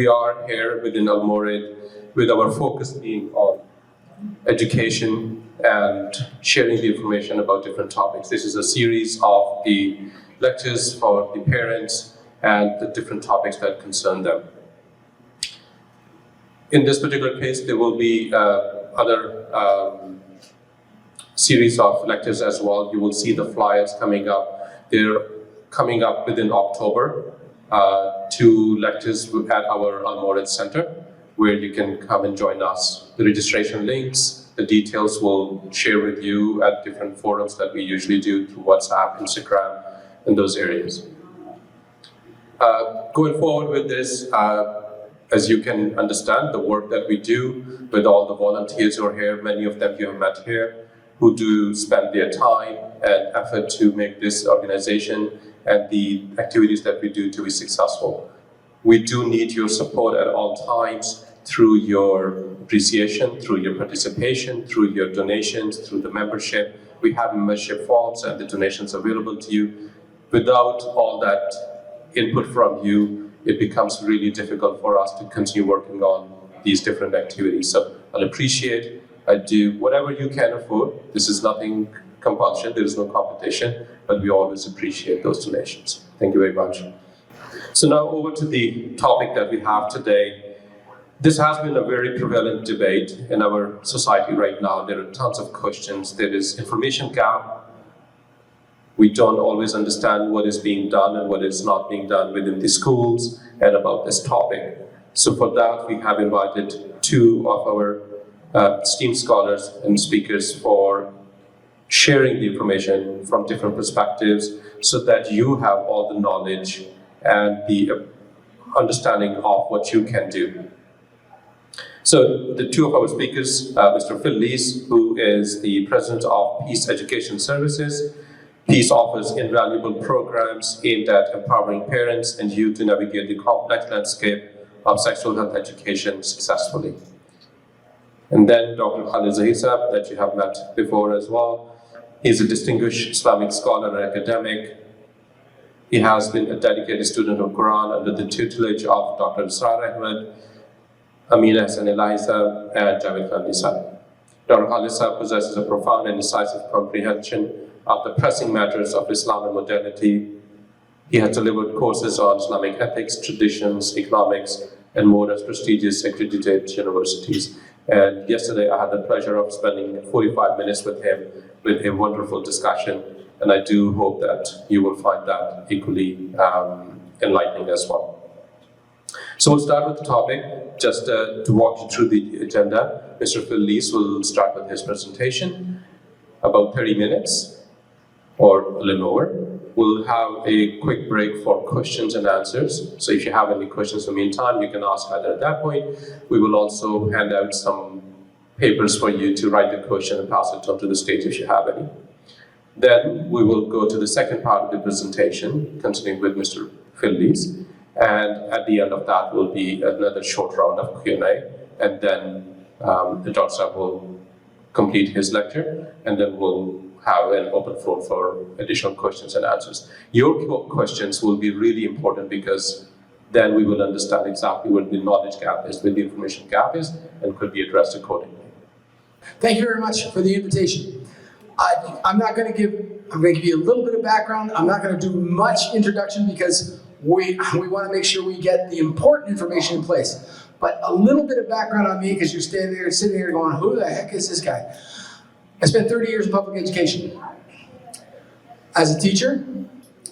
we are here within Al-Mawrid with our focus being on education and sharing the information about different topics. This is a series of the lectures for the parents and the different topics that concern them. In this particular case, there will be other series of lectures as well. You will see the flyers coming up. They're coming up within October. 2 lectures at our Al-Mawrid Center, where you can come and join us. The registration links, the details we'll share with you at different forums that we usually do through WhatsApp, Instagram, and those areas. Going forward with this, as you can understand, the work that we do with all the volunteers who are here, many of them you have met here, who do spend their time and effort to make this organization and the activities that we do to be successful. We do need your support at all times through your appreciation, through your participation, through your donations, through the membership. We have membership forms and the donations available to you. Without all that input from you, it becomes really difficult for us to continue working on these different activities. So I'll appreciate, I do whatever you can afford. This is nothing compulsion, there is no competition, but we always appreciate those donations. Thank you very much. So now over to the topic that we have today. This has been a very prevalent debate in our society right now. There are tons of questions. There is information gap. We don't always understand what is being done and what is not being done within the schools and about this topic. So for that, we have invited 2 of our esteemed scholars and speakers for sharing the information from different perspectives so that you have all the knowledge and the understanding of what you can do. So the 2 of our speakers, Mr. Phil Lees, who is the president of Peace Education Services. Peace offers invaluable programs aimed at empowering parents and youth to navigate the complex landscape of sexual health education successfully. And then Dr. Khalid Zaheer, that you have met before as well. He's a distinguished Islamic scholar and academic. He has been a dedicated student of Quran under the tutelage of Dr. Israr Ahmed, Amina Hassan Eliza, and Javed Khan Desai. Dr. Khalid possesses a profound and decisive comprehension of the pressing matters of Islam and modernity. He has delivered courses on Islamic ethics, traditions, economics, and more at prestigious accredited universities. And yesterday I had the pleasure of spending 45 minutes with him with a wonderful discussion, and I do hope that you will find that equally enlightening as well. So we'll start with the topic. Just to walk you through the agenda, Mr. Phil Lees will start with his presentation, about 30 minutes or a little over. We'll have a quick break for questions and answers. So if you have any questions in the meantime, you can ask either at that point. We will also hand out some papers for you to write the question and pass it on to the stage if you have any. Then we will go to the second part of the presentation, continuing with Mr. Phil Lees. And at the end of that will be another short round of Q&A. And then the Dr. will complete his lecture, and then we'll have an open floor for additional questions and answers. Your questions will be really important because then we will understand exactly what the knowledge gap is, what the information gap is, and could be addressed accordingly. Thank you very much for the invitation. I'm going to give you a little bit of background. I'm not going to do much introduction because we want to make sure we get the important information in place. But a little bit of background on me, because you're sitting there going, who the heck is this guy? I spent 30 years in public education as a teacher,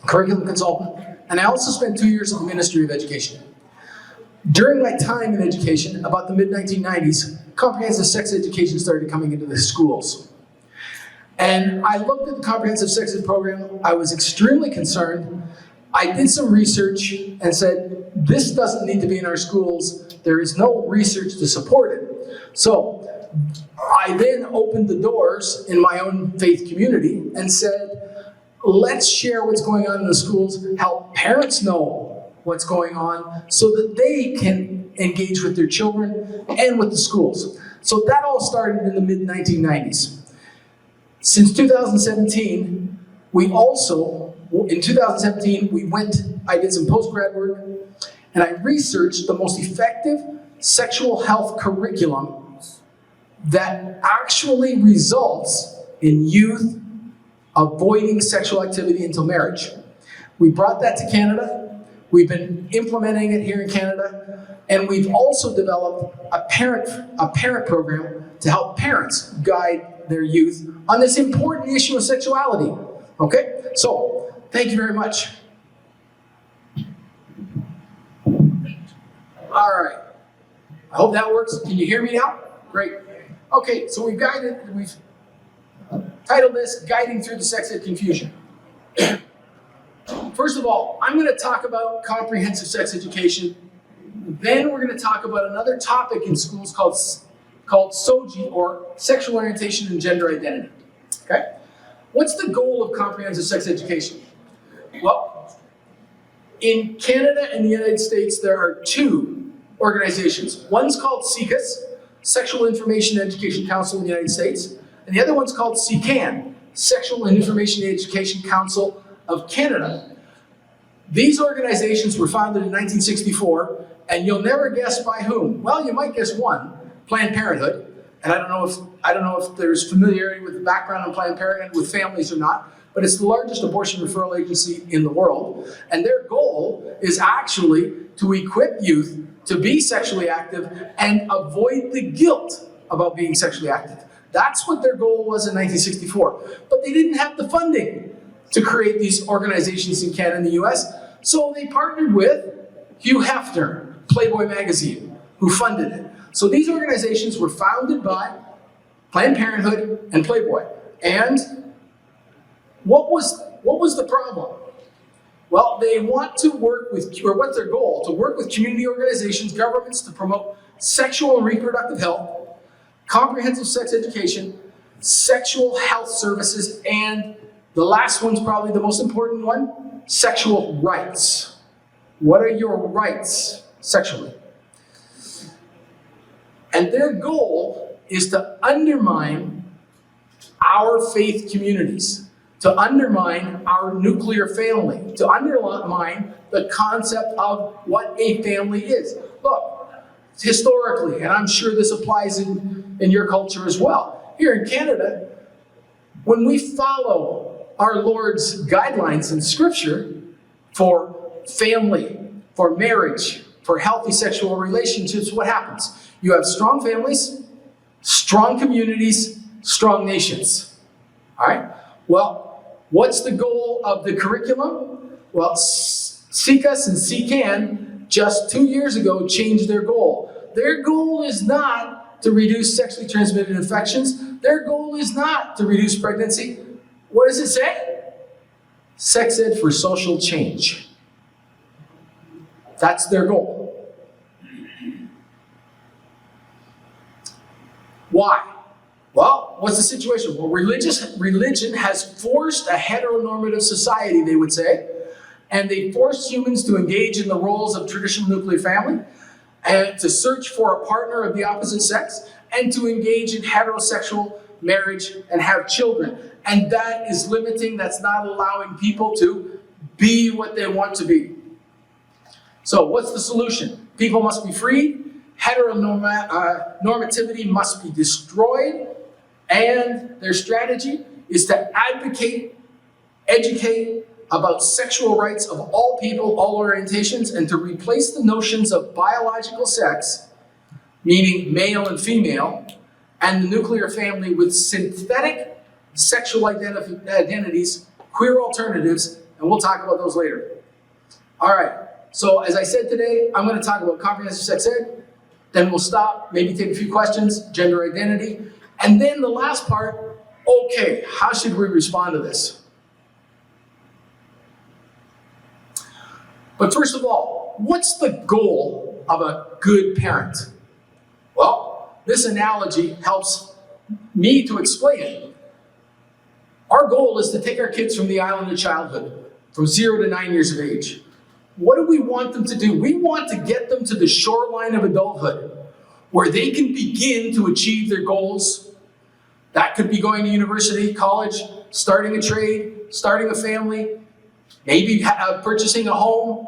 curriculum consultant, and I also spent 2 years in the Ministry of Education. During my time in education, about the mid-1990s, comprehensive sex education started coming into the schools. And I looked at the comprehensive sex ed program. I was extremely concerned. I did some research and said, this doesn't need to be in our schools. There is no research to support it. So I then opened the doors in my own faith community and said, let's share what's going on in the schools, help parents know what's going on so that they can engage with their children and with the schools. So that all started in the mid-1990s. Since 2017, I did some post-grad work, and I researched the most effective sexual health curriculum that actually results in youth avoiding sexual activity until marriage. We brought that to Canada. We've been implementing it here in Canada, and we've also developed a parent program to help parents guide their youth on this important issue of sexuality. Okay, so thank you very much. All right, I hope that works. Can you hear me now? Great. Okay, so we've titled this Guiding Through the Sex Ed Confusion. First of all, I'm going to talk about comprehensive sex education. Then we're going to talk about another topic in schools called SOGI, or sexual orientation and gender identity. Okay? What's the goal of comprehensive sex education? Well, in Canada and the United States, there are two organizations. One's called SICUS, Sexual Information and Education Council in the United States, and the other one's called SICAN, Sexual and Information and Education Council of Canada. These organizations were founded in 1964, and you'll never guess by whom. Well, you might guess one, Planned Parenthood. And I don't know if there's familiarity with the background on Planned Parenthood with families or not, but it's the largest abortion referral agency in the world. And their goal is actually to equip youth to be sexually active and avoid the guilt about being sexually active. That's what their goal was in 1964. But they didn't have the funding to create these organizations in Canada and the US, so they partnered with Hugh Hefner, Playboy magazine, who funded it. So these organizations were founded by Planned Parenthood and Playboy. And what was the problem? Well, they want to work with, or what's their goal? To work with community organizations, governments to promote sexual and reproductive health, comprehensive sex education, sexual health services, and the last one's probably the most important one, sexual rights. What are your rights sexually? And their goal is to undermine our faith communities, to undermine our nuclear family, to undermine the concept of what a family is. Look, historically, and I'm sure this applies in your culture as well, here in Canada, when we follow our Lord's guidelines in Scripture for family, for marriage, for healthy sexual relationships, what happens? You have strong families, strong communities, strong nations. All right? Well, what's the goal of the curriculum? Well, SICUS and SICAN just 2 years ago changed their goal. Their goal is not to reduce sexually transmitted infections. Their goal is not to reduce pregnancy. What does it say? Sex ed for social change. That's their goal. Why? Well, what's the situation? Well, religion has forced a heteronormative society, they would say, and they forced humans to engage in the roles of traditional nuclear family, and to search for a partner of the opposite sex, and to engage in heterosexual marriage and have children. And that is limiting, that's not allowing people to be what they want to be. So what's the solution? People must be freed, heteronormativity must be destroyed, and their strategy is to advocate, educate about sexual rights of all people, all orientations, and to replace the notions of biological sex, meaning male and female, and the nuclear family with synthetic sexual identities, queer alternatives, and we'll talk about those later. All right, so as I said today, I'm going to talk about comprehensive sex ed, then we'll stop, maybe take a few questions, gender identity, and then the last part, okay, how should we respond to this? But first of all, what's the goal of a good parent? Well, this analogy helps me to explain it. Our goal is to take our kids from the island of childhood, from 0 to 9 years of age. What do we want them to do? We want to get them to the shoreline of adulthood, where they can begin to achieve their goals. That could be going to university, college, starting a trade, starting a family, maybe purchasing a home.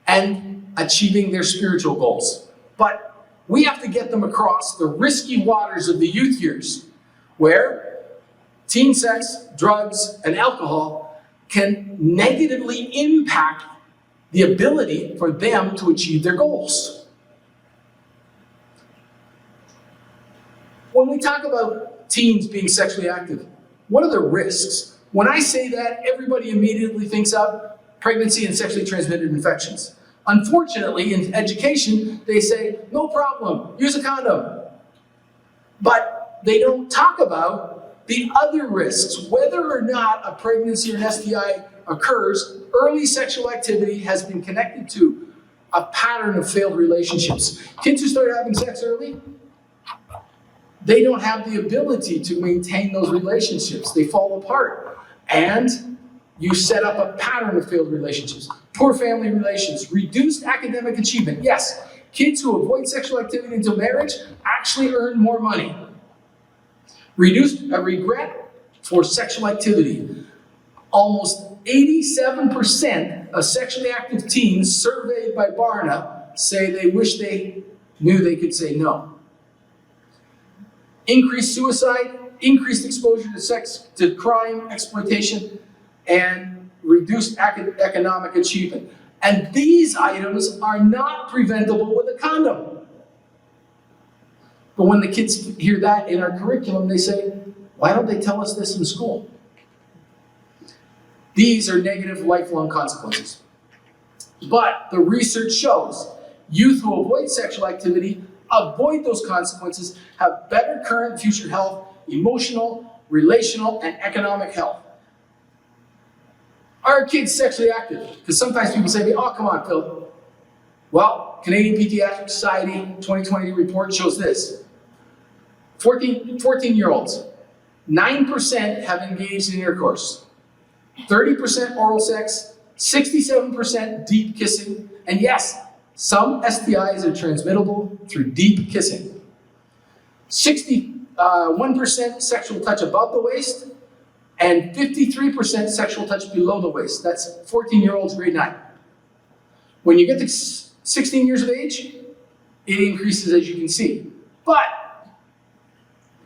And achieving their spiritual goals. But we have to get them across the risky waters of the youth years, where teen sex, drugs, and alcohol can negatively impact the ability for them to achieve their goals. When we talk about teens being sexually active, what are the risks? When I say that, everybody immediately thinks of pregnancy and sexually transmitted infections. Unfortunately, in education, they say, no problem, use a condom. But they don't talk about the other risks. Whether or not a pregnancy or an STI occurs, early sexual activity has been connected to a pattern of failed relationships. Kids who start having sex early, they don't have the ability to maintain those relationships. They fall apart. And you set up a pattern of failed relationships. Poor family relations, reduced academic achievement. Yes, kids who avoid sexual activity until marriage actually earn more money. Reduced regret for sexual activity. Almost 87% of sexually active teens surveyed by Barna say they wish they knew they could say no. Increased suicide, increased exposure to sex, to crime, exploitation, and reduced economic achievement. And these items are not preventable with a condom. But when the kids hear that in our curriculum, they say, why don't they tell us this in school? These are negative lifelong consequences. But the research shows youth who avoid sexual activity, avoid those consequences, have better current and future health, emotional, relational, and economic health. Are kids sexually active? Because sometimes people say to me, oh, come on, Phil. Well, Canadian Pediatric Society 2020 report shows this. 14-year-olds, 9% have engaged in intercourse, 30% oral sex, 67% deep kissing, and yes, some STIs are transmittable through deep kissing. 61% sexual touch above the waist, and 53% sexual touch below the waist. That's 14-year-olds, grade 9. When you get to 16 years of age, it increases, as you can see. But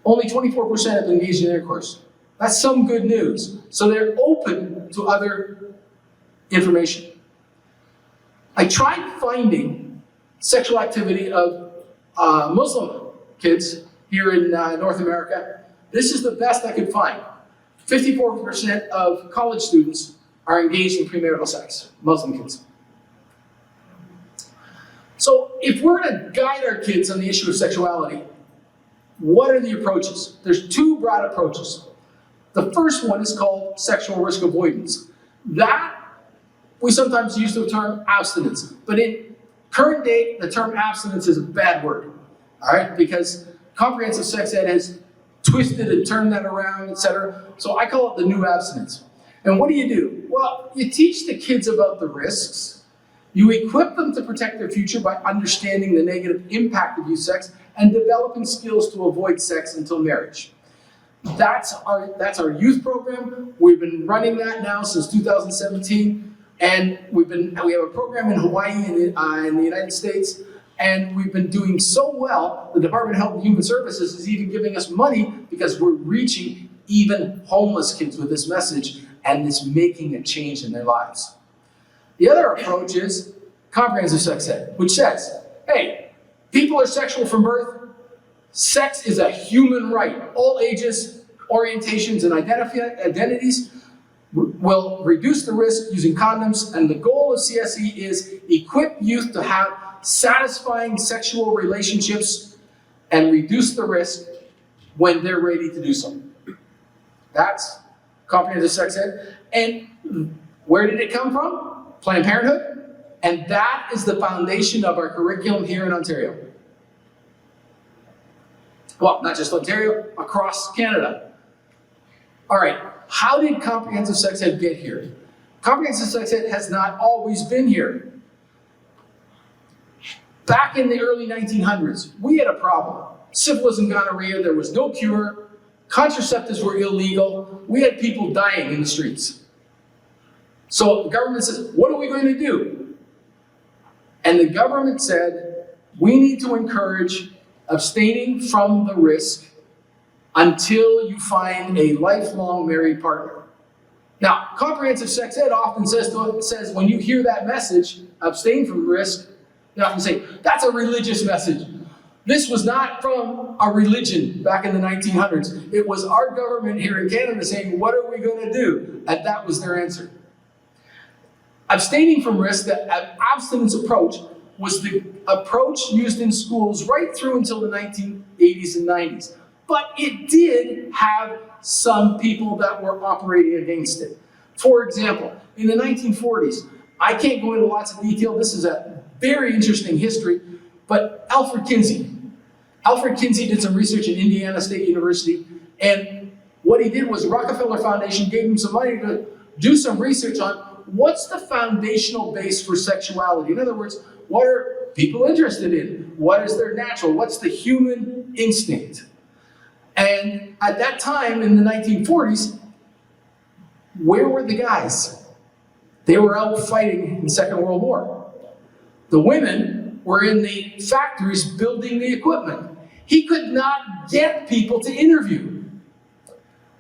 only 24% have engaged in intercourse. That's some good news. So they're open to other information. I tried finding sexual activity of Muslim kids here in North America. This is the best I could find. 54% of college students are engaged in premarital sex, Muslim kids. So if we're going to guide our kids on the issue of sexuality, what are the approaches? There's two broad approaches. The first one is called sexual risk avoidance. That, we sometimes use the term abstinence, but in current day, the term abstinence is a bad word, all right? Because comprehensive sex ed has twisted and turned that around, etc. So I call it the new abstinence. And what do? Well, you teach the kids about the risks. You equip them to protect their future by understanding the negative impact of youth sex and developing skills to avoid sex until marriage. That's our youth program. We've been running that now since 2017, and we have a program in Hawaii in the United States, and we've been doing so well. The Department of Health and Human Services is even giving us money because we're reaching even homeless kids with this message, and it's making a change in their lives. The other approach is comprehensive sex ed, which says, hey, people are sexual from birth. Sex is a human right. All ages, orientations, and identities will reduce the risk using condoms, and the goal of CSE is equip youth to have satisfying sexual relationships and reduce the risk when they're ready to do so. That's comprehensive sex ed. And where did it come from? Planned Parenthood. And that is the foundation of our curriculum here in Ontario. Well, not just Ontario, across Canada. All right, how did comprehensive sex ed get here? Comprehensive sex ed has not always been here. Back in the early 1900s, we had a problem. Syphilis and gonorrhea, there was no cure. Contraceptives were illegal. We had people dying in the streets. So the government says, what are we going to do? And the government said, we need to encourage abstaining from the risk until you find a lifelong married partner. Now, comprehensive sex ed often says when you hear that message, abstain from risk, they often say, that's a religious message. This was not from a religion back in the 1900s. It was our government here in Canada saying, what are we going to do? And that was their answer. Abstaining from risk, the abstinence approach, was the approach used in schools right through until the 1980s and 90s. But it did have some people that were operating against it. For example, in the 1940s, I can't go into lots of detail, this is a very interesting history, but Alfred Kinsey did some research at Indiana State University, and what he did was Rockefeller Foundation gave him some money to do some research on what's the foundational base for sexuality. In other words, what are people interested in? What is their natural? What's the human instinct? And at that time, in the 1940s, where were the guys? They were out fighting in the Second World War. The women were in the factories building the equipment. He could not get people to interview.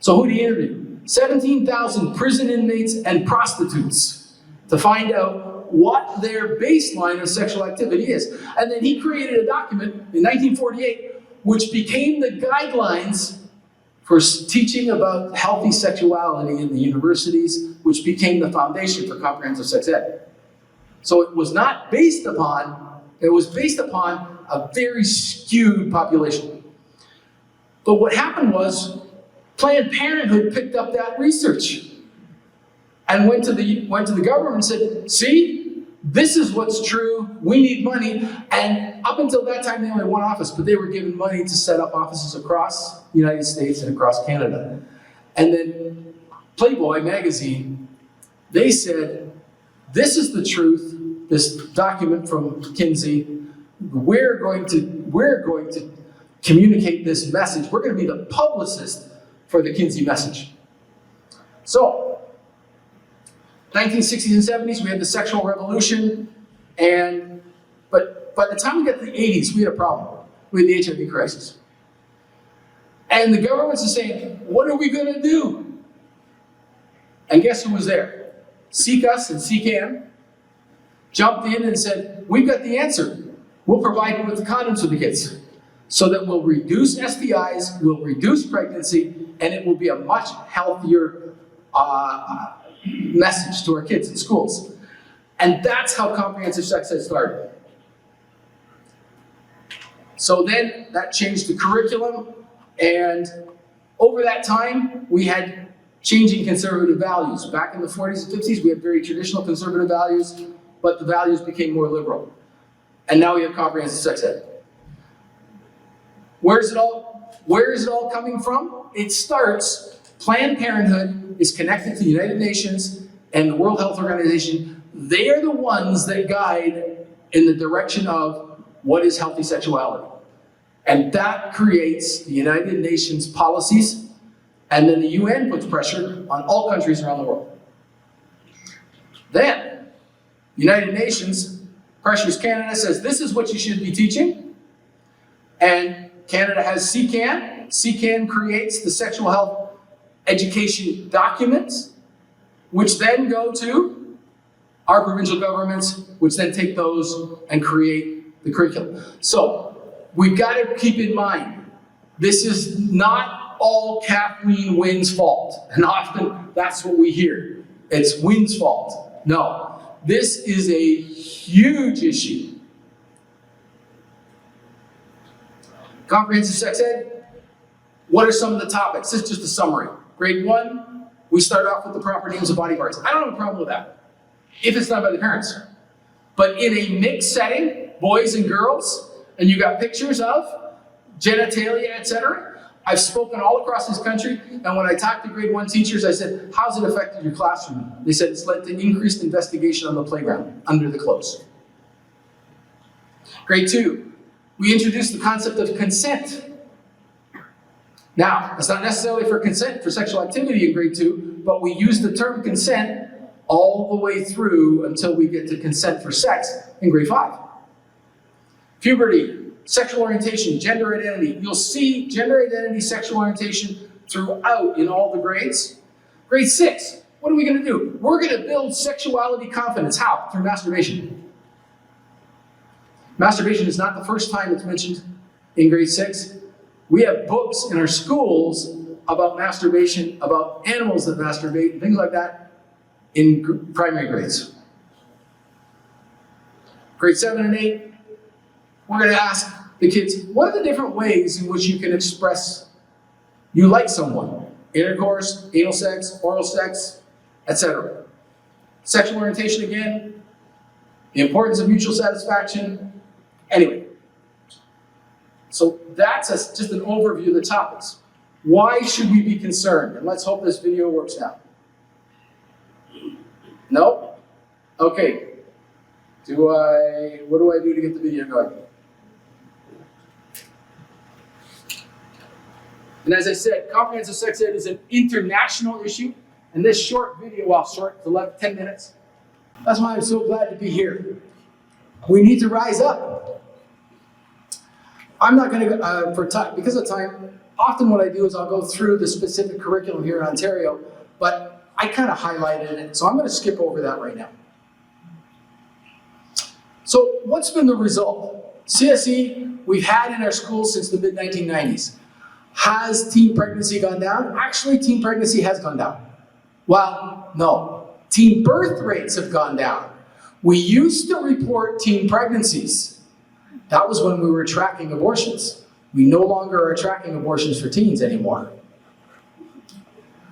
So who did he interview? 17,000 prison inmates and prostitutes to find out what their baseline of sexual activity is. And then he created a document in 1948 which became the guidelines for teaching about healthy sexuality in the universities, which became the foundation for comprehensive sex ed. So it was not based upon, it was based upon a very skewed population. But what happened was, Planned Parenthood picked up that research and went to the government and said, see, this is what's true, we need money. And up until that time, they only had one office, but they were given money to set up offices across the United States and across Canada. And then Playboy magazine, they said, this is the truth, this document from Kinsey, we're going to communicate this message. We're going to be the publicist for the Kinsey message. So, 1960s and 70s, we had the sexual revolution, but by the time we got to the 80s, we had a problem. We had the HIV crisis. And the governments are saying, what are we going to do? And guess who was there? CCUS and CCAN jumped in and said, we've got the answer. We'll provide you with the condoms for the kids so that we'll reduce STIs, we'll reduce pregnancy, and it will be a much healthier message to our kids in schools. And that's how comprehensive sex ed started. So then that changed the curriculum, and over that time, we had changing conservative values. Back in the 40s and 50s, we had very traditional conservative values, but the values became more liberal. And now we have comprehensive sex ed. Where is it all coming from? It starts, Planned Parenthood is connected to the United Nations and the World Health Organization. They are the ones that guide in the direction of what is healthy sexuality. And that creates the United Nations policies, and then the UN puts pressure on all countries around the world. Then, the United Nations pressures Canada, says this is what you should be teaching, and Canada has CCAN. CCAN creates the sexual health education documents, which then go to our provincial governments, which then take those and create the curriculum. So, we've got to keep in mind, this is not all Kathleen Wynne's fault. And often that's what we hear. It's Wynne's fault. No, this is a huge issue. Comprehensive sex ed, what are some of the topics? This is just a summary. Grade 1, we start off with the proper names of body parts. I don't have a problem with that, if it's done by the parents. But in a mixed setting, boys and girls, and you got pictures of genitalia, etc. I've spoken all across this country, and when I talked to grade 1 teachers, I said, how's it affected your classroom? They said it's led to increased investigation on the playground, under the clothes. Grade 2, we introduced the concept of consent. Now, it's not necessarily for consent for sexual activity in grade 2, but we use the term consent all the way through until we get to consent for sex in grade 5. puberty, sexual orientation, gender identity. You'll see gender identity, sexual orientation throughout in all the grades. Grade 6, what are we going to do? We're going to build sexuality confidence. How? Through masturbation. Masturbation is not the first time it's mentioned in grade 6. We have books in our schools about masturbation, about animals that masturbate, things like that in primary grades. Grade 7 and 8, we're going to ask the kids, what are the different ways in which you can express you like someone? Intercourse, anal sex, oral sex, etc. Sexual orientation again, the importance of mutual satisfaction. Anyway, so that's just an overview of the topics. Why should we be concerned? And let's hope this video works out. No? Okay. What do I do to get the video going? And as I said, comprehensive sex ed is an international issue. And this short video, well, short, it's 10 minutes. That's why I'm so glad to be here. We need to rise up. I'm not going to, for time, because of time, often what I do is I'll go through the specific curriculum here in Ontario, but I kind of highlighted it, so I'm going to skip over that right now. So what's been the result? CSE, we've had in our schools since the mid-1990s. Has teen pregnancy gone down? Actually, teen pregnancy has gone down. Well, no. Teen birth rates have gone down. We used to report teen pregnancies. That was when we were tracking abortions. We no longer are tracking abortions for teens anymore.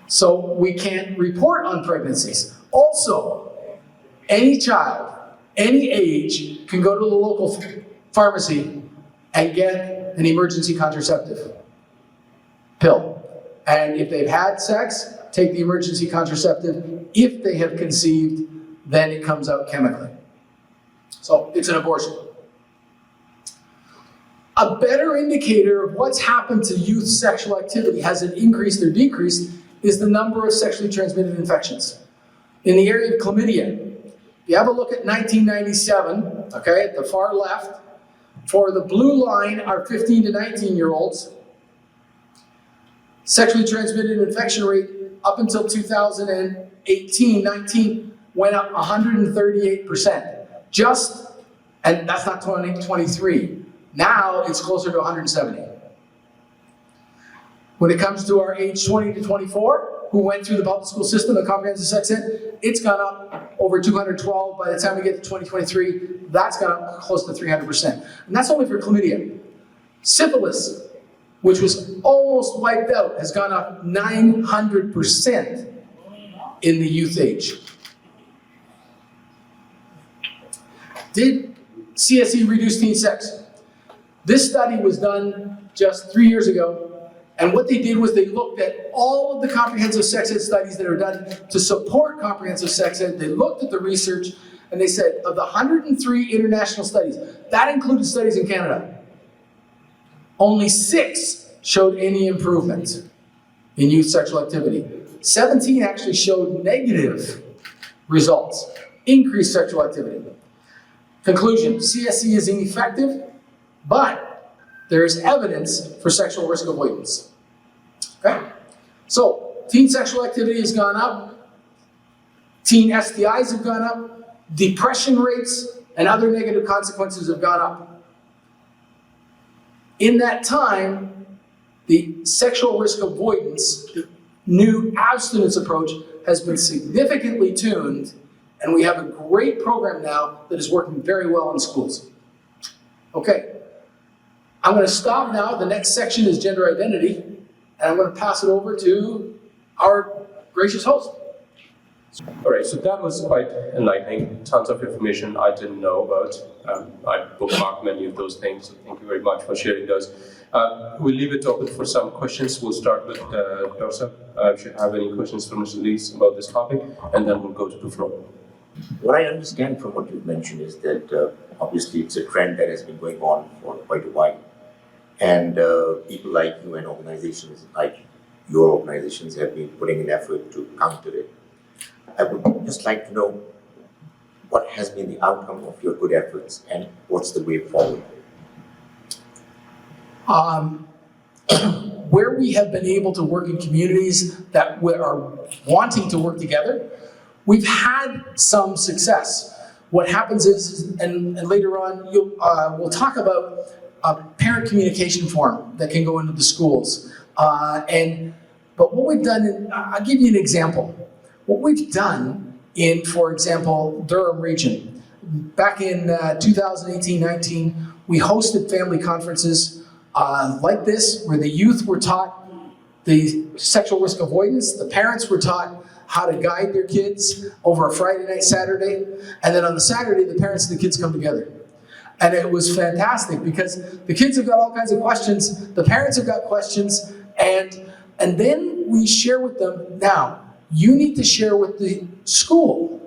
So we can't report on pregnancies. Also, any child, any age, can go to the local pharmacy and get an emergency contraceptive pill. And if they've had sex, take the emergency contraceptive. If they have conceived, then it comes out chemically. So it's an abortion. A better indicator of what's happened to youth sexual activity, has it increased or decreased, is the number of sexually transmitted infections. In the area of chlamydia, if you have a look at 1997, okay, at the far left, for the blue line are 15 to 19-year-olds. Sexually transmitted infection rate up until 2018-19 went up 138%. And that's not 2023. Now it's closer to 170. When it comes to our age 20 to 24, who went through the public school system and comprehensive sex ed, it's gone up over 212. By the time we get to 2023, that's gone up close to 300%. And that's only for chlamydia. Syphilis, which was almost wiped out, has gone up 900% in the youth age. Did CSE reduce teen sex? This study was done just 3 years ago, and what they did was they looked at all of the comprehensive sex ed studies that are done to support comprehensive sex ed. They looked at the research, and they said, of the 103 international studies, that included studies in Canada, only 6 showed any improvement in youth sexual activity. 17 actually showed negative results, increased sexual activity. Conclusion, CSE is ineffective, but there is evidence for sexual risk avoidance. Okay? So, teen sexual activity has gone up, teen STIs have gone up, depression rates and other negative consequences have gone up. In that time, the sexual risk avoidance, the new abstinence approach, has been significantly tuned, and we have a great program now that is working very well in schools. Okay, I'm going to stop now. The next section is gender identity, and I'm going to pass it over to our gracious host. All right, so that was quite enlightening. Tons of information I didn't know about. I bookmarked many of those things, so thank you very much for sharing those. We'll leave it open for some questions. We'll start with Joseph. If you have any questions for Mr. Lees about this topic, and then we'll go to the floor. What I understand from what you've mentioned is that obviously it's a trend that has been going on for quite a while. And people like you and organizations like your organizations have been putting an effort to counter it. I would just like to know what has been the outcome of your good efforts and what's the way forward? Where we have been able to work in communities that are wanting to work together, we've had some success. What happens is, and later on, we'll talk about a parent communication forum that can go into the schools. But what we've done, I'll give you an example. What we've done in, for example, Durham region, back in 2018-19, we hosted family conferences like this, where the youth were taught the sexual risk avoidance, the parents were taught how to guide their kids over a Friday night, Saturday, and then on the Saturday, the parents and the kids come together. And it was fantastic because the kids have got all kinds of questions, the parents have got questions, and then we share with them, now, you need to share with the school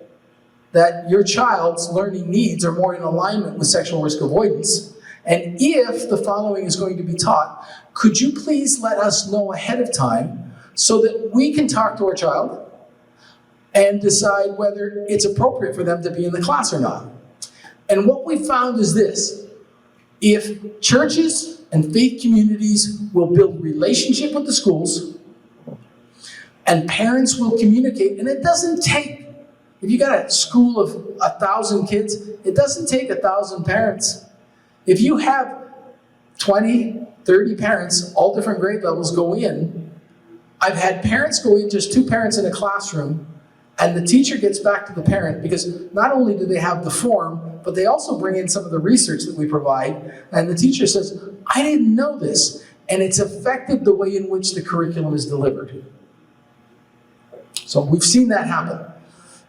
that your child's learning needs are more in alignment with sexual risk avoidance. And if the following is going to be taught, could you please let us know ahead of time so that we can talk to our child and decide whether it's appropriate for them to be in the class or not. And what we found is this: if churches and faith communities will build relationship with the schools, and parents will communicate, and it doesn't take, if you got a school of 1,000 kids, it doesn't take 1,000 parents. If you have 20, 30 parents, all different grade levels, go in, I've had parents go in, just 2 parents in a classroom, and the teacher gets back to the parent, because not only do they have the form, but they also bring in some of the research that we provide, and the teacher says, I didn't know this, and it's affected the way in which the curriculum is delivered. So we've seen that happen,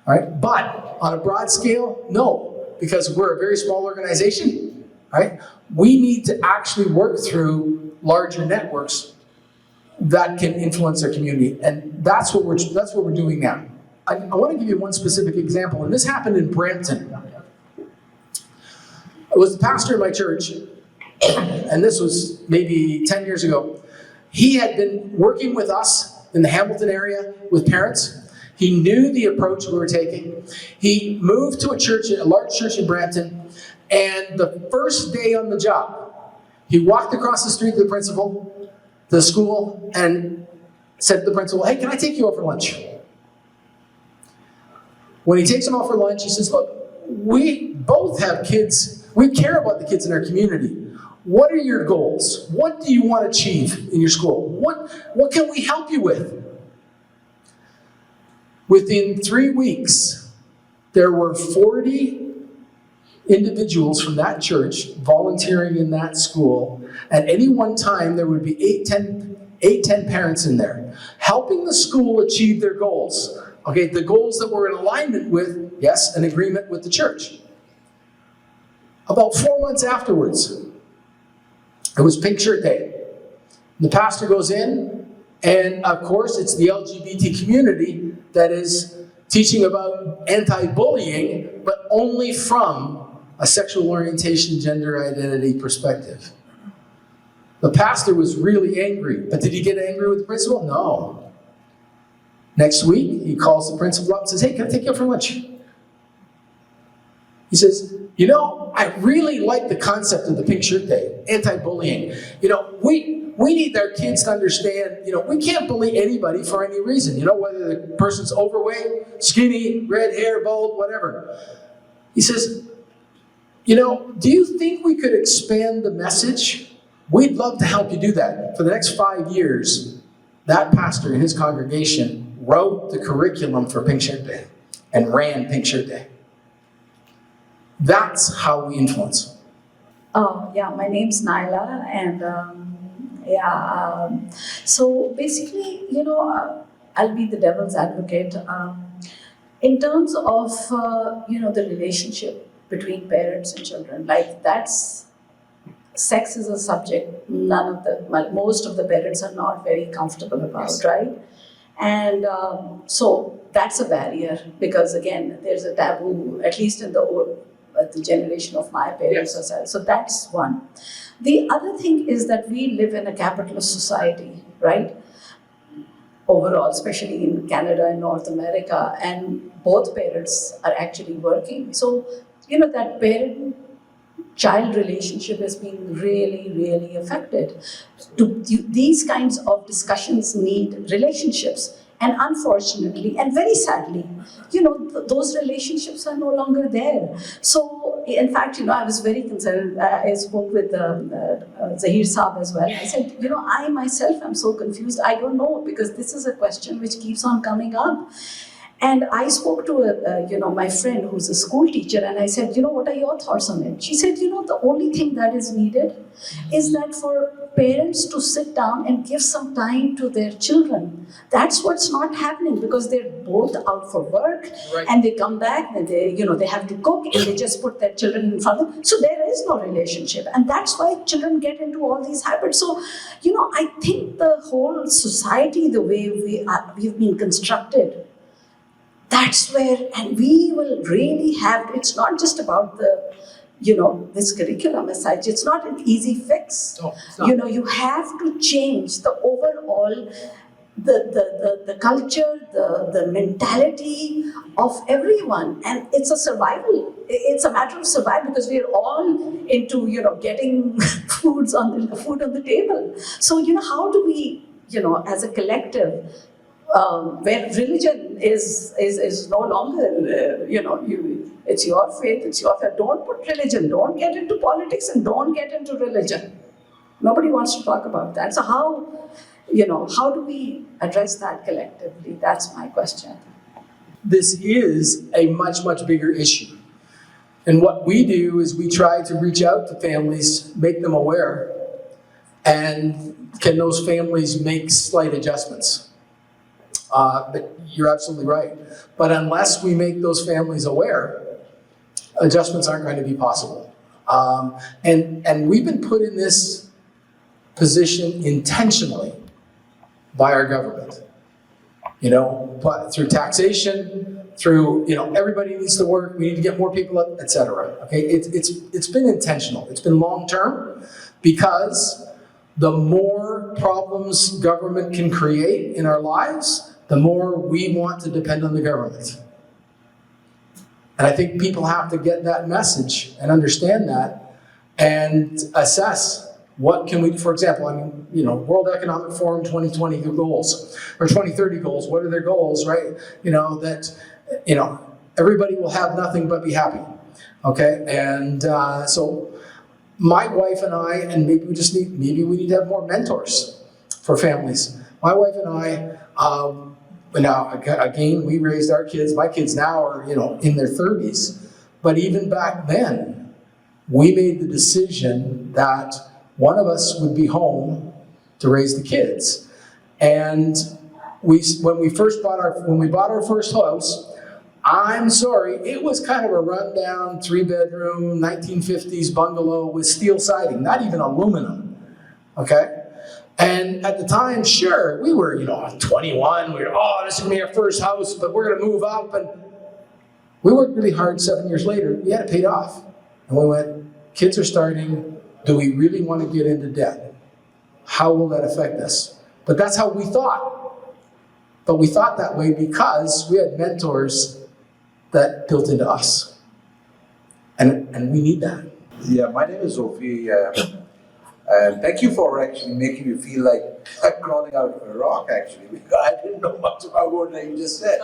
all right? But on a broad scale, no, because we're a very small organization, right? We need to actually work through larger networks that can influence our community, and that's what we're doing now. I want to give you one specific example, and this happened in Brampton. I was the pastor of my church, and this was maybe 10 years ago. He had been working with us in the Hamilton area with parents. He knew the approach we were taking. He moved to a large church in Brampton, and the first day on the job, he walked across the street to the principal, the school, and said to the principal, hey, can I take you out for lunch? When he takes them out for lunch, he says, look, we both have kids. We care about the kids in our community. What are your goals? What do you want to achieve in your school? What can we help you with? Within 3 weeks, there were 40 individuals from that church volunteering in that school. At any one time, there would be 10 parents in there, helping the school achieve their goals. Okay, the goals that were in alignment with, yes, an agreement with the church. About 4 months afterwards, it was Pink Shirt Day. The pastor goes in, and of course, it's the LGBT community that is teaching about anti-bullying, but only from a sexual orientation, gender identity perspective. The pastor was really angry, but did he get angry with the principal? No. Next week, he calls the principal up and says, hey, can I take you out for lunch? He says, you know, I really like the concept of the Pink Shirt Day, anti-bullying. You know, we need our kids to understand, you know, we can't bully anybody for any reason. You know, whether the person's overweight, skinny, red hair, bald, whatever. He says, you know, do you think we could expand the message? We'd love to help you do that. For the next 5 years, that pastor and his congregation wrote the curriculum for Pink Shirt Day and ran Pink Shirt Day. That's how we influence. Yeah, my name's Naila, and so basically, you know, I'll be the devil's advocate. In terms of, you know, the relationship between parents and children, like sex is a subject most of the parents are not very comfortable about, right? And so that's a barrier, because again, there's a taboo, at least in the generation of my parents. Yes. So that's one. The other thing is that we live in a capitalist society, right? Overall, especially in Canada and North America, and both parents are actually working. So, you know, that parent child relationship is being really, really affected. These kinds of discussions need relationships. And unfortunately, and very sadly, those relationships are no longer there. So, in fact, I was very concerned. I spoke with Zaheer Saab as well. I said, I myself am so confused. I don't know, because this is a question which keeps on coming up. And I spoke to my friend who's a school teacher, and I said, what are your thoughts on it? She said, the only thing that is needed is that for parents to sit down and give some time to their children. That's what's not happening, because they're both out for work, Right. and they come back and they have to cook, and they just put their children in front of them. So there is no relationship, and that's why children get into all these habits. So, I think the whole society, the way we've been constructed, that's where, and we will really have, it's not just about this curriculum as such, it's not an easy fix. No, it's not. You have to change the overall, the culture, the mentality of everyone. And it's a survival. It's a matter of survival, because we're all into, getting food on the table. So, how do we, as a collective, where religion is no longer, it's your faith, it's your faith. Don't put religion, don't get into politics, and don't get into religion. Nobody wants to talk about that. So how do we address that collectively? That's my question. This is a much, much bigger issue. And what we do is we try to reach out to families, make them aware, and can those families make slight adjustments? But you're absolutely right. But unless we make those families aware, adjustments aren't going to be possible. And we've been put in this position intentionally by our government. But through taxation, through, everybody needs to work, we need to get more people up, etc. Okay, it's been intentional. It's been long-term, because the more problems government can create in our lives, the more we want to depend on the government. And I think people have to get that message and understand that and assess what can we do. For example, World Economic Forum 2020 goals or 2030 goals. What are their goals, right? That everybody will have nothing but be happy. Okay, and so my wife and I, and maybe we need to have more mentors for families. My wife and I. Now, again, we raised our kids. My kids now are, in their 30s. But even back then, we made the decision that one of us would be home to raise the kids. And when we bought our first house, I'm sorry, it was kind of a rundown 3-bedroom 1950s bungalow with steel siding, not even aluminum. Okay. And at the time, sure, we were, 21. We were, this is going to be our first house, but we're going to move up. And we worked really hard. 7 years later, we had it paid off. And we went, kids are starting. Do we really want to get into debt? How will that affect us? But that's how we thought. But we thought that way because we had mentors that built into us. And we need that. Yeah, my name is Zofi. And thank you for actually making me feel like I'm crawling out of a rock, actually, because I didn't know much about what you just said.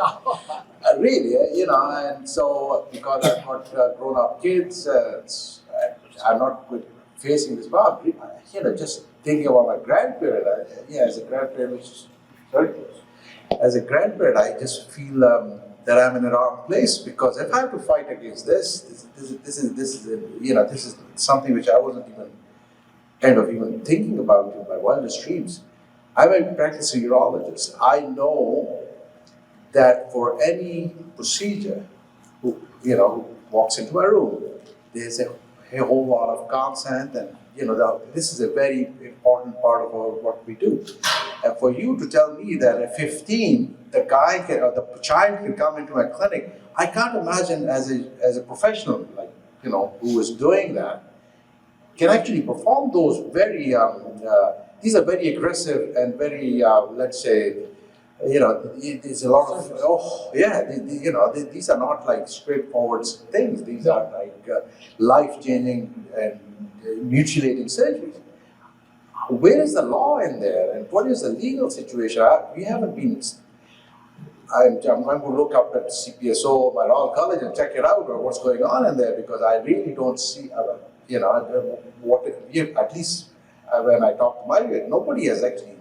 Really, and so because I've got grown-up kids, I'm not facing this problem. Just thinking about my grandparent, as a grandparent, which is very close. As a grandparent, I just feel that I'm in a wrong place, because if I have to fight against this is something which I wasn't even thinking about in my wildest dreams. I'm a practicing urologist. I know that for any procedure, who walks into my room, there's a whole lot of consent, and this is a very important part of what we do. And for you to tell me that at 15, the child can come into my clinic, I can't imagine as a professional, who is doing that, can actually perform those very, these are very aggressive and very, let's say, there's a lot of, these are not like straightforward things. These are like life-changing and mutilating surgeries. Where is the law in there, and what is the legal situation? We haven't been. I'm going to look up at CPSO, my Royal College, and check it out, or what's going on in there, because I really don't see, at least when I talk to Mawrid, nobody has actually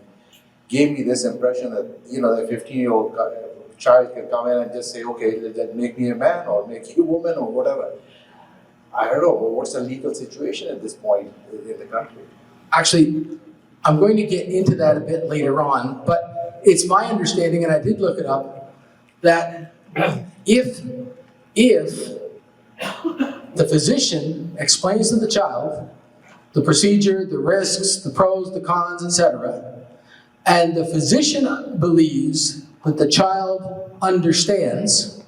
gave me this impression that, the 15-year-old child can come in and just say, okay, make me a man or make you a woman or whatever. I don't know, what's the legal situation at this point in the country? Actually, I'm going to get into that a bit later on, but it's my understanding, and I did look it up, that if the physician explains to the child the procedure, the risks, the pros, the cons, etc., and the physician believes that the child understands,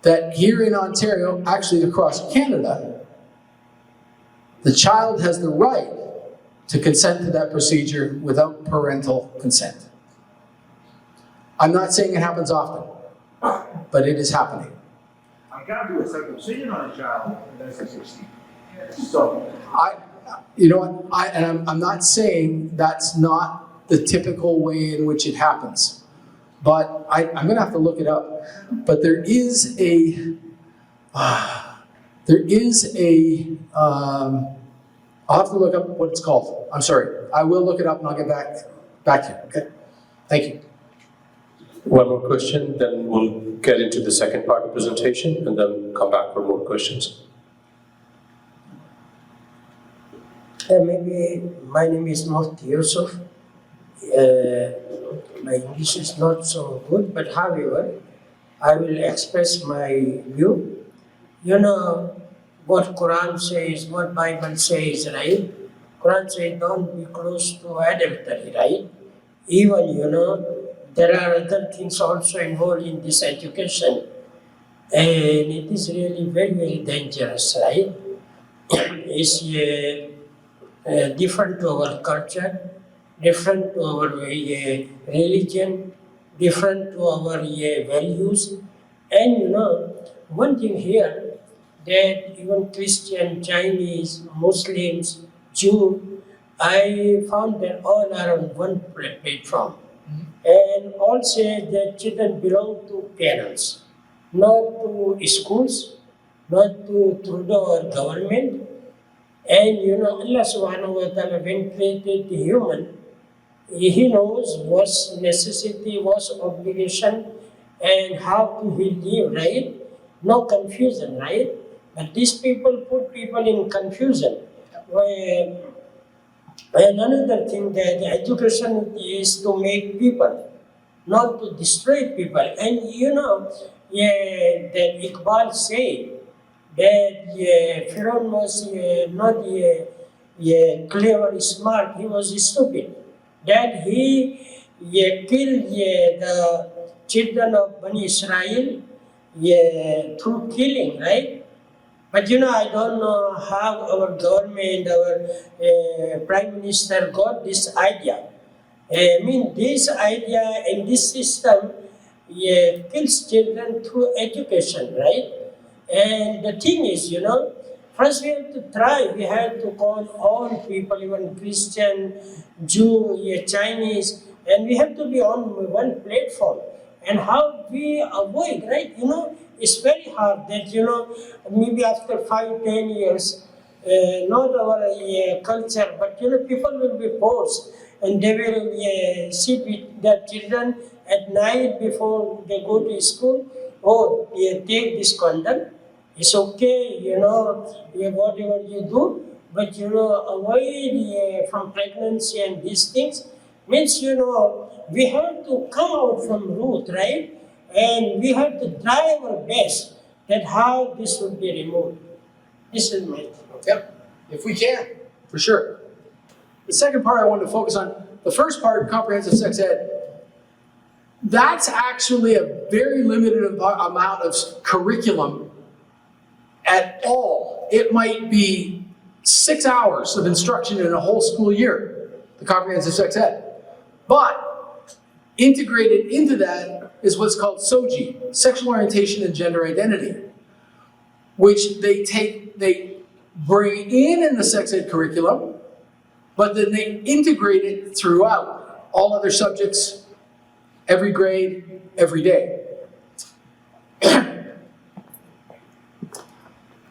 that here in Ontario, actually across Canada, the child has the right to consent to that procedure without parental consent. I'm not saying it happens often, but it is happening. I can't do a circumcision on a child unless they're 16. So, I'm not saying that's not the typical way in which it happens, but I'm going to have to look it up. But there is I'll have to look up what it's called. I'm sorry. I will look it up and I'll get back to you. Okay. Thank you. One more question, then we'll get into the second part of the presentation and then come back for more questions. Maybe my name is Mawrid Yusuf. My English is not so good, but however, I will express my view. What Quran says, what Bible says, right? Quran says don't be close to adultery, right? Even, there are other things also involved in this education. And it is really very, very dangerous, right? It's different to our culture, different to our religion, different to our values. And one thing here, that even Christian, Chinese, Muslims, Jew, I found that all are on one platform. And all say that children belong to parents, not to schools, not to Trudeau or government. And Allah subhanahu wa ta'ala, when created the human, He knows what's necessity, what's obligation, and how to he live, right? No confusion, right? But these people put people in confusion. And another thing that education is to make people, not to destroy people. And that Iqbal said that Pharaoh was not clever, smart, he was stupid. That he killed the children of Bani Israel through killing, right? But I don't know how our government, our Prime Minister got this idea. This idea and this system kills children through education, right? And the thing is, first we have to try, we have to call all people, even Christian, Jew, Chinese, and we have to be on one platform. And how we avoid, right? It's very hard that, maybe after 5-10 years, not our culture, but, people will be forced and they will sit with their children at night before they go to school. Oh, take this condom. It's okay, whatever you do, but, avoid from pregnancy and these things. Means, we have to come out from root, right? And we have to try our best that how this would be removed. This is my thing. Yep, if we can, for sure. The second part I wanted to focus on, the first part, comprehensive sex ed, that's actually a very limited amount of curriculum at all. It might be 6 hours of instruction in a whole school year, the comprehensive sex ed. But Integrated into that is what's called SOGI, sexual orientation and gender identity, which they bring in the sex ed curriculum, but then they integrate it throughout all other subjects, every grade, every day.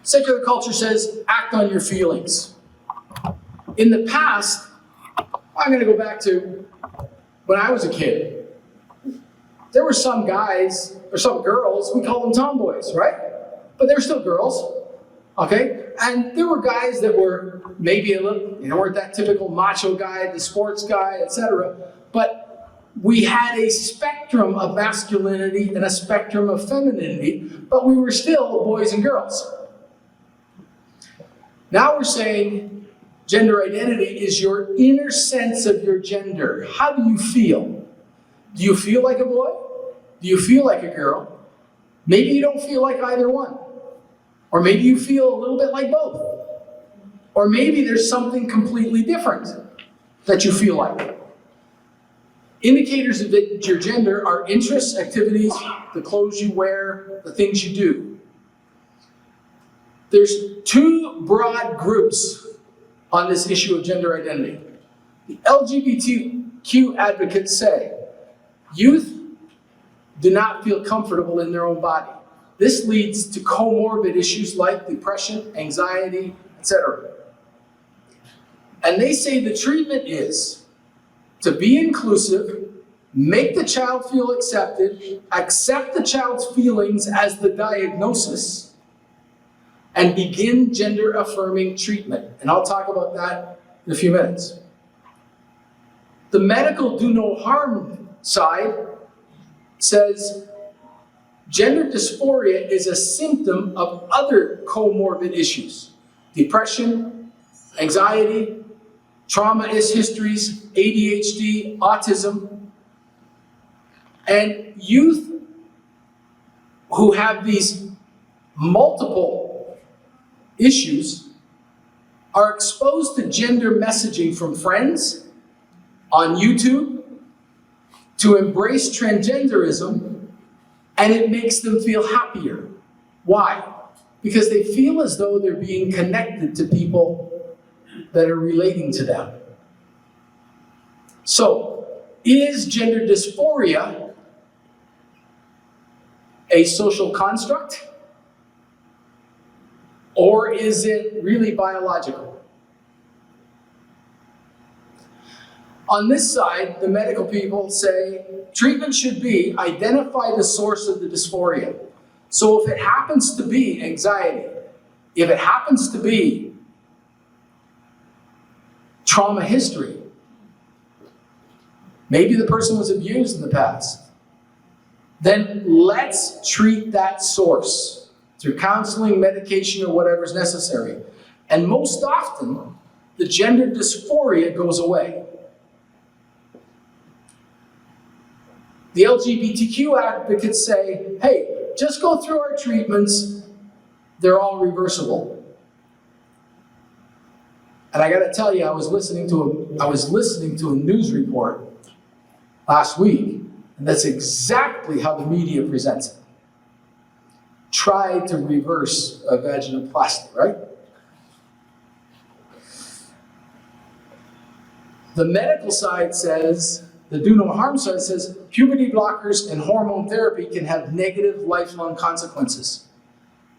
Secular culture says, act on your feelings. In the past, I'm going to go back to when I was a kid. There were some guys, or some girls, we call them tomboys, right? But they're still girls, okay? And there were guys that were maybe a little, weren't that typical macho guy, the sports guy, etc. But we had a spectrum of masculinity and a spectrum of femininity, but we were still boys and girls. Now we're saying gender identity is your inner sense of your gender. How do you feel? Do you feel like a boy? Do you feel like a girl? Maybe you don't feel like either one. Or maybe you feel a little bit like both. Or maybe there's something completely different that you feel like. Indicators of your gender are interests, activities, the clothes you wear, the things you do. There's two broad groups on this issue of gender identity. The LGBTQ advocates say, youth do not feel comfortable in their own body. This leads to comorbid issues like depression, anxiety, etc. And they say the treatment is to be inclusive, make the child feel accepted, accept the child's feelings as the diagnosis, and begin gender-affirming treatment. And I'll talk about that in a few minutes. The medical do no harm side says gender dysphoria is a symptom of other comorbid issues. Depression, anxiety, trauma histories, ADHD, autism. And youth who have these multiple issues are exposed to gender messaging from friends on YouTube to embrace transgenderism, and it makes them feel happier. Why? Because they feel as though they're being connected to people that are relating to them. So, is gender dysphoria a social construct? Or is it really biological? On this side, the medical people say treatment should be identify the source of the dysphoria. So if it happens to be anxiety, if it happens to be trauma history, maybe the person was abused in the past, then let's treat that source through counseling, medication, or whatever is necessary. And most often, the gender dysphoria goes away. The LGBTQ advocates say, hey, just go through our treatments, they're all reversible. And I gotta tell you, I was listening to a news report last week, and that's exactly how the media presents it. Try to reverse a vaginoplasty, right? The medical side says, the do no harm side says, puberty blockers and hormone therapy can have negative lifelong consequences.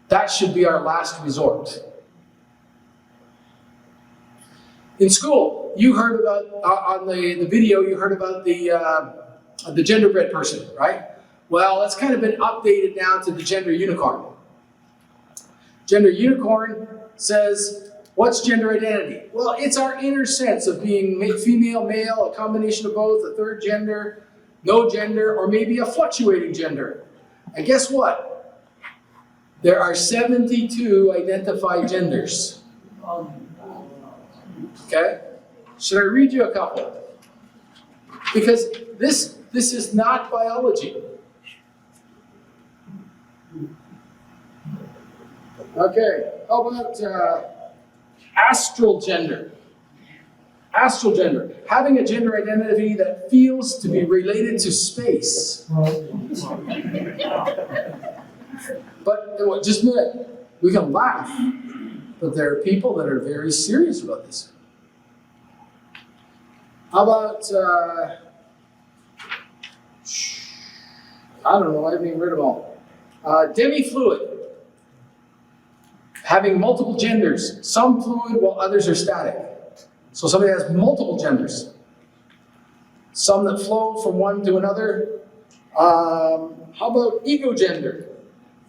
That should be our last resort. In school, you heard about, on the video, you heard about the genderbread person, right? Well, it's kind of been updated now to the gender unicorn. Gender unicorn says, what's gender identity? Well, it's our inner sense of being female, male, a combination of both, a third gender, no gender, or maybe a fluctuating gender. And guess what? There are 72 identified genders. Okay? Should I read you a couple? Because this is not biology. Okay, how about astral gender? Astral gender, having a gender identity that feels to be related to space. But just a minute, we can laugh, but there are people that are very serious about this. How about, I don't know, I haven't even read them all. Demi-fluid, having multiple genders, some fluid while others are static. So somebody has multiple genders, some that flow from one to another. How about ego-gender?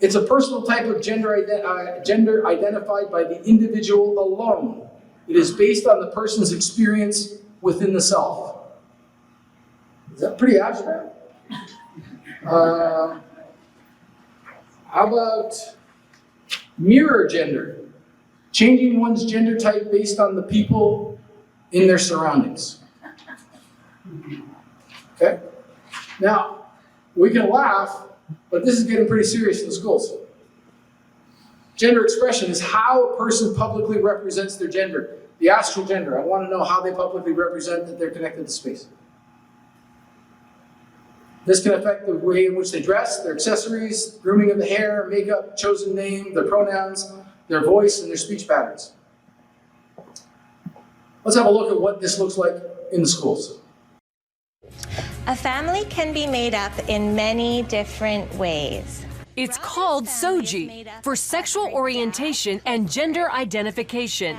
It's a personal type of gender identified by the individual alone. It is based on the person's experience within the self. Is that pretty abstract? How about mirror gender? Changing one's gender type based on the people in their surroundings. Okay? Now, we can laugh, but this is getting pretty serious in the schools. Gender expression is how a person publicly represents their gender. The astral gender, I want to know how they publicly represent that they're connected to space. This can affect the way in which they dress, their accessories, grooming of the hair, makeup, chosen name, their pronouns, their voice, and their speech patterns. Let's have a look at what this looks like in the schools. A family can be made up in many different ways. It's called SOGI, for Sexual Orientation and Gender Identification,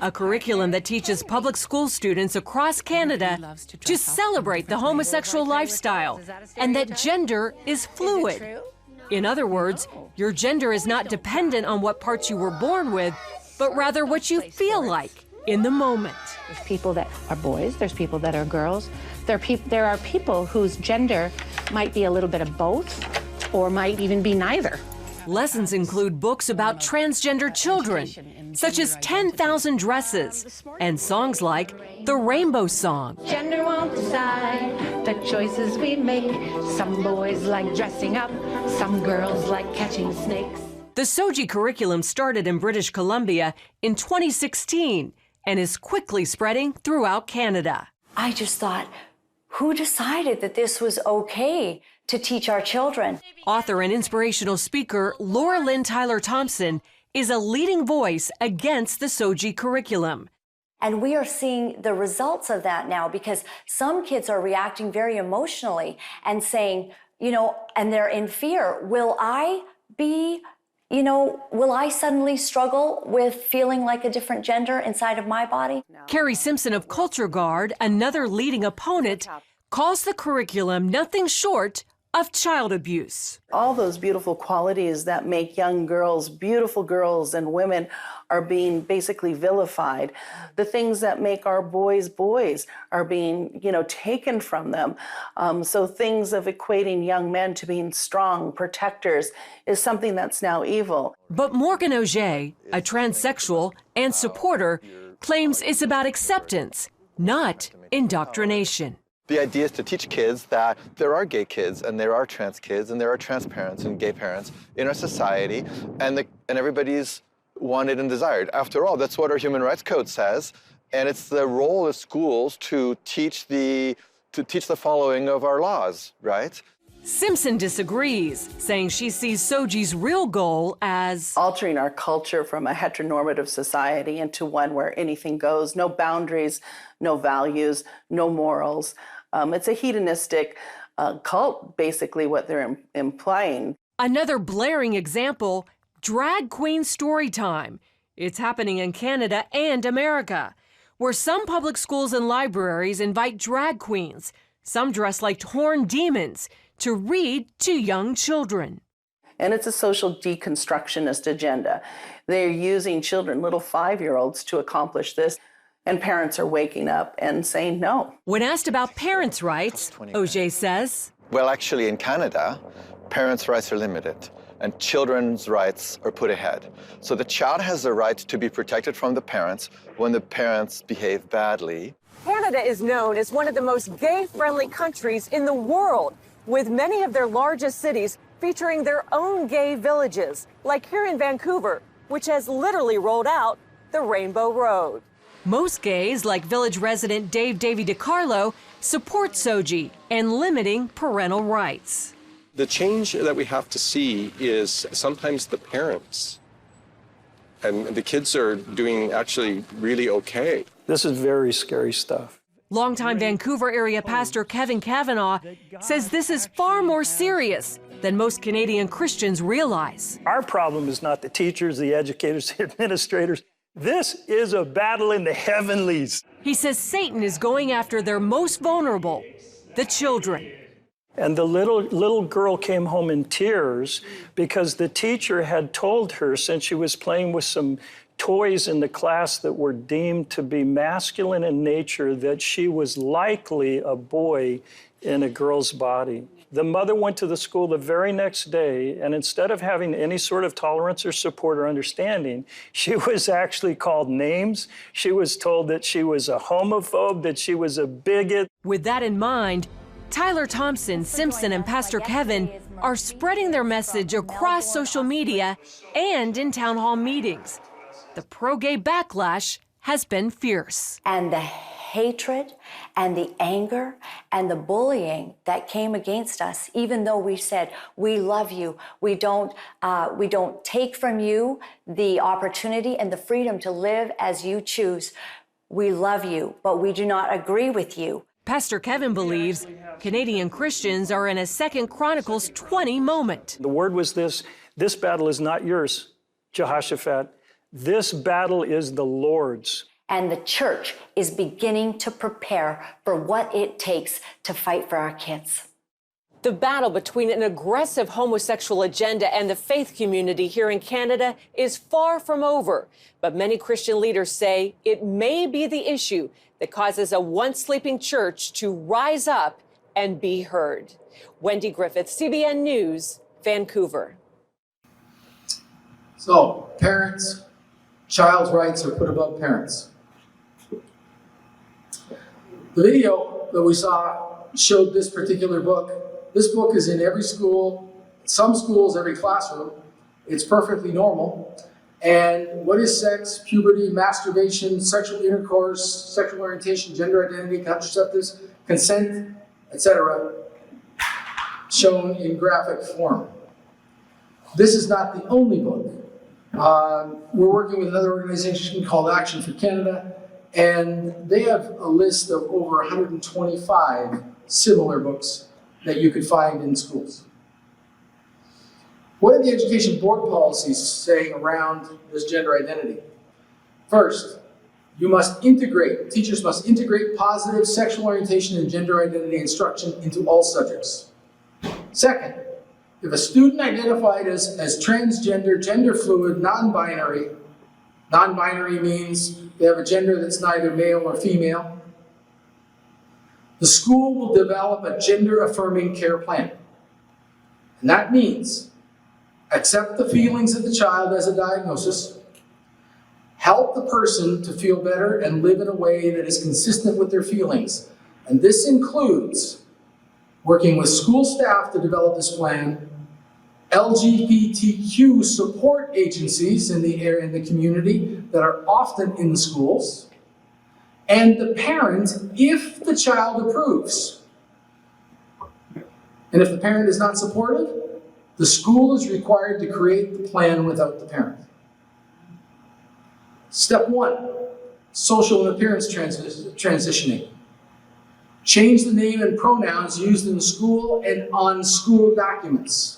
a curriculum that teaches public school students across Canada to celebrate the homosexual lifestyle and that gender is fluid. In other words, your gender is not dependent on what parts you were born with, but rather what you feel like in the moment. There's people that are boys, there's people that are girls. There are people whose gender might be a little bit of both or might even be neither. Lessons include books about transgender children, such as 10,000 Dresses, and songs like The Rainbow Song. Gender won't decide the choices we make. Some boys like dressing up, some girls like catching snakes. The SOGI curriculum started in British Columbia in 2016 and is quickly spreading throughout Canada. I just thought, who decided that this was okay to teach our children? Author and inspirational speaker Laura Lynn Tyler Thompson is a leading voice against the SOGI curriculum. And we are seeing the results of that now because some kids are reacting very emotionally and saying, and they're in fear. Will I suddenly struggle with feeling like a different gender inside of my body? Carrie Simpson of Culture Guard, another leading opponent, calls the curriculum nothing short of child abuse. All those beautiful qualities that make young girls, beautiful girls and women, are being basically vilified. The things that make our boys boys are being, taken from them. So things of equating young men to being strong protectors is something that's now evil. But Morgan Auger, a transsexual and supporter, claims it's about acceptance, not indoctrination. The idea is to teach kids that there are gay kids and there are trans kids and there are trans parents and gay parents in our society, and everybody's wanted and desired. After all, that's what our Human Rights Code says, and it's the role of schools to teach the following of our laws, right? Simpson disagrees, saying she sees SOGI's real goal as altering our culture from a heteronormative society into one where anything goes, no boundaries, no values, no morals. It's a hedonistic cult, basically, what they're implying. Another blaring example, drag queen story time. It's happening in Canada and America, where some public schools and libraries invite drag queens, some dressed like horned demons, to read to young children. And it's a social deconstructionist agenda. They're using children, little 5-year-olds, to accomplish this. And parents are waking up and saying no. When asked about parents' rights, Auger says, well, actually, in Canada, parents' rights are limited and children's rights are put ahead. So the child has the right to be protected from the parents when the parents behave badly. Canada is known as one of the most gay-friendly countries in the world, with many of their largest cities featuring their own gay villages, like here in Vancouver, which has literally rolled out the Rainbow Road. Most gays, like Village resident Davey DiCarlo, support SOGI and limiting parental rights. The change that we have to see is sometimes the parents, and the kids are doing actually really okay. This is very scary stuff. Longtime Vancouver area pastor Kevin Kavanaugh says this is far more serious than most Canadian Christians realize. Our problem is not the teachers, the educators, the administrators. This is a battle in the heavenlies. He says Satan is going after their most vulnerable, the children. And the little girl came home in tears because the teacher had told her, since she was playing with some toys in the class that were deemed to be masculine in nature, that she was likely a boy in a girl's body. The mother went to the school the very next day, and instead of having any sort of tolerance or support or understanding, she was actually called names. She was told that she was a homophobe, that she was a bigot. With that in mind, Tyler Thompson, Simpson, and Pastor Kevin are spreading their message across social media and in town hall meetings. The pro-gay backlash has been fierce. And the hatred and the anger and the bullying that came against us, even though we said, we love you, we don't take from you the opportunity and the freedom to live as you choose. We love you, but we do not agree with you. Pastor Kevin believes Canadian Christians are in a 2 Chronicles 20 moment. The word was this battle is not yours, Jehoshaphat. This battle is the Lord's. And the church is beginning to prepare for what it takes to fight for our kids. The battle between an aggressive homosexual agenda and the faith community here in Canada is far from over. But many Christian leaders say it may be the issue that causes a once sleeping church to rise up and be heard. Wendy Griffith, CBN News, Vancouver. So, parents, child's rights are put above parents. The video that we saw showed this particular book. This book is in every school, some schools, every classroom. It's perfectly normal. And what is sex, puberty, masturbation, sexual intercourse, sexual orientation, gender identity, contraceptives, consent, etc., shown in graphic form. This is not the only book. We're working with another organization called Action for Canada, and they have a list of over 125 similar books that you could find in schools. What are the education board policies saying around this gender identity? First, teachers must integrate positive sexual orientation and gender identity instruction into all subjects. Second, if a student identified as transgender, gender fluid, non-binary means they have a gender that's neither male or female, the school will develop a gender-affirming care plan. And that means accept the feelings of the child as a diagnosis, help the person to feel better and live in a way that is consistent with their feelings. And this includes working with school staff to develop this plan, LGBTQ support agencies in the area, in the community that are often in the schools, and the parent if the child approves. And if the parent is not supportive, the school is required to create the plan without the parent. Step 1, social and appearance transitioning. Change the name and pronouns used in the school and on school documents.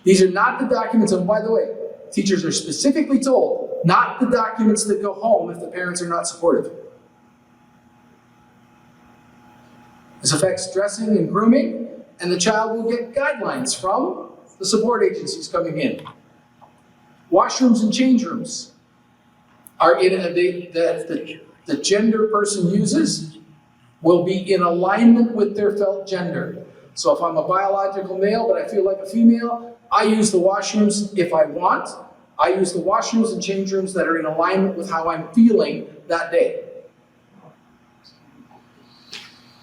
These are not the documents, and by the way, teachers are specifically told not the documents that go home if the parents are not supportive. This affects dressing and grooming, and the child will get guidelines from the support agencies coming in. Washrooms and change rooms are the gender person uses will be in alignment with their felt gender. So if I'm a biological male but I feel like a female, I use the washrooms if I want. I use the washrooms and change rooms that are in alignment with how I'm feeling that day.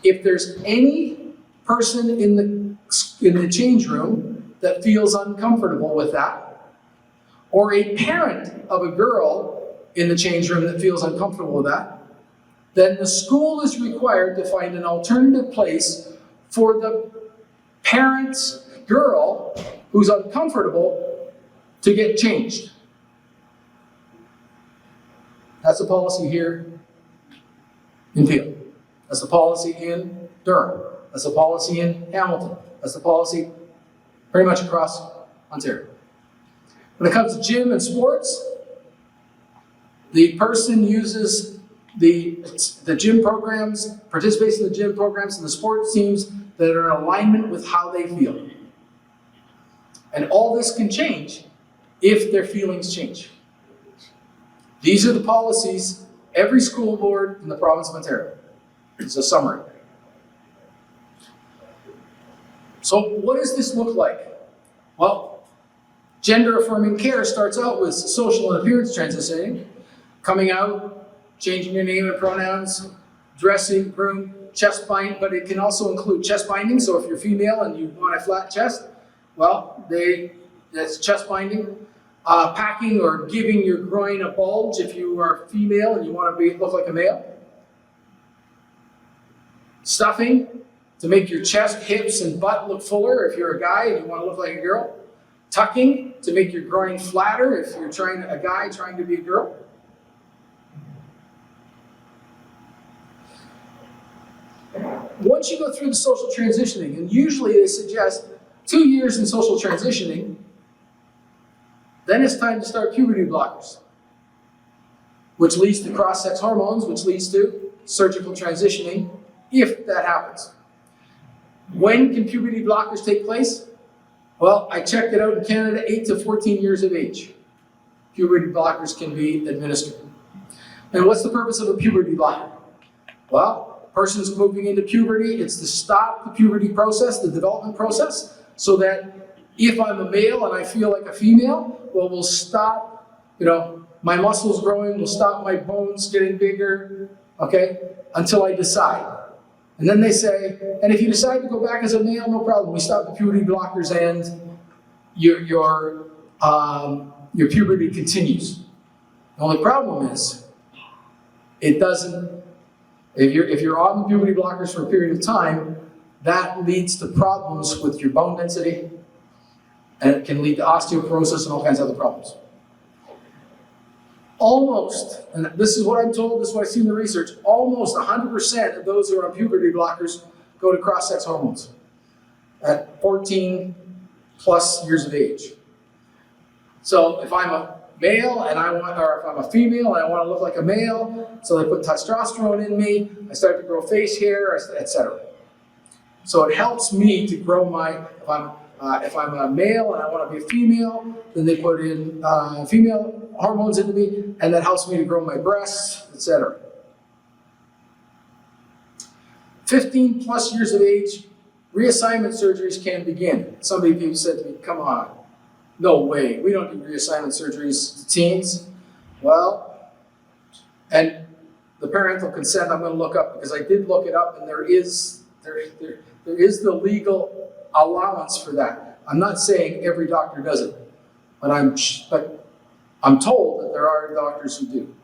If there's any person in the change room that feels uncomfortable with that, or a parent of a girl in the change room that feels uncomfortable with that, then the school is required to find an alternative place for the parent's girl who's uncomfortable to get changed. That's the policy here in Peel. That's the policy in Durham. That's the policy in Hamilton. That's the policy pretty much across Ontario. When it comes to gym and sports, the person uses the gym programs, participates in the gym programs and the sports teams that are in alignment with how they feel. And all this can change if their feelings change. These are the policies every school board in the province of Ontario. It's a summary. So what does this look like? Well, gender affirming care starts out with social and appearance transitioning, coming out, changing your name and pronouns, dressing, groom, chest bind, but it can also include chest binding. So if you're female and you want a flat chest, well, that's chest binding. Packing or giving your groin a bulge if you are female and you want to look like a male. Stuffing to make your chest, hips, and butt look fuller if you're a guy and you want to look like a girl. Tucking to make your groin flatter if you're a guy trying to be a girl. Once you go through the social transitioning, and usually they suggest 2 years in social transitioning, then it's time to start puberty blockers, which leads to cross-sex hormones, which leads to surgical transitioning, if that happens. When can puberty blockers take place? Well, I checked it out in Canada, 8 to 14 years of age. Puberty blockers can be administered. And what's the purpose of a puberty blocker? Well, person's moving into puberty, it's to stop the puberty process, the development process, so that if I'm a male and I feel like a female, well, we'll stop, my muscles growing, we'll stop my bones getting bigger, okay, until I decide. And then they say, and if you decide to go back as a male, no problem. We stop the puberty blockers and your puberty continues. The only problem is, it doesn't, if you're on the puberty blockers for a period of time, that leads to problems with your bone density, and it can lead to osteoporosis and all kinds of other problems. Almost, and this is what I'm told, this is what I see in the research, almost 100% of those who are on puberty blockers go to cross-sex hormones at 14 plus years of age. So if I'm a male or if I'm a female and I want to look like a male, so they put testosterone in me, I start to grow face hair, etc. So it helps me to grow if I'm a male and I want to be a female, then they put in female hormones into me, and that helps me to grow my breasts, etc. 15 plus years of age, reassignment surgeries can begin. Somebody said to me, come on, no way, we don't do reassignment surgeries to teens. Well, and the parental consent I'm going to look up, because I did look it up, and there is the legal allowance for that. I'm not saying every doctor does it, but I'm told that there are doctors who do.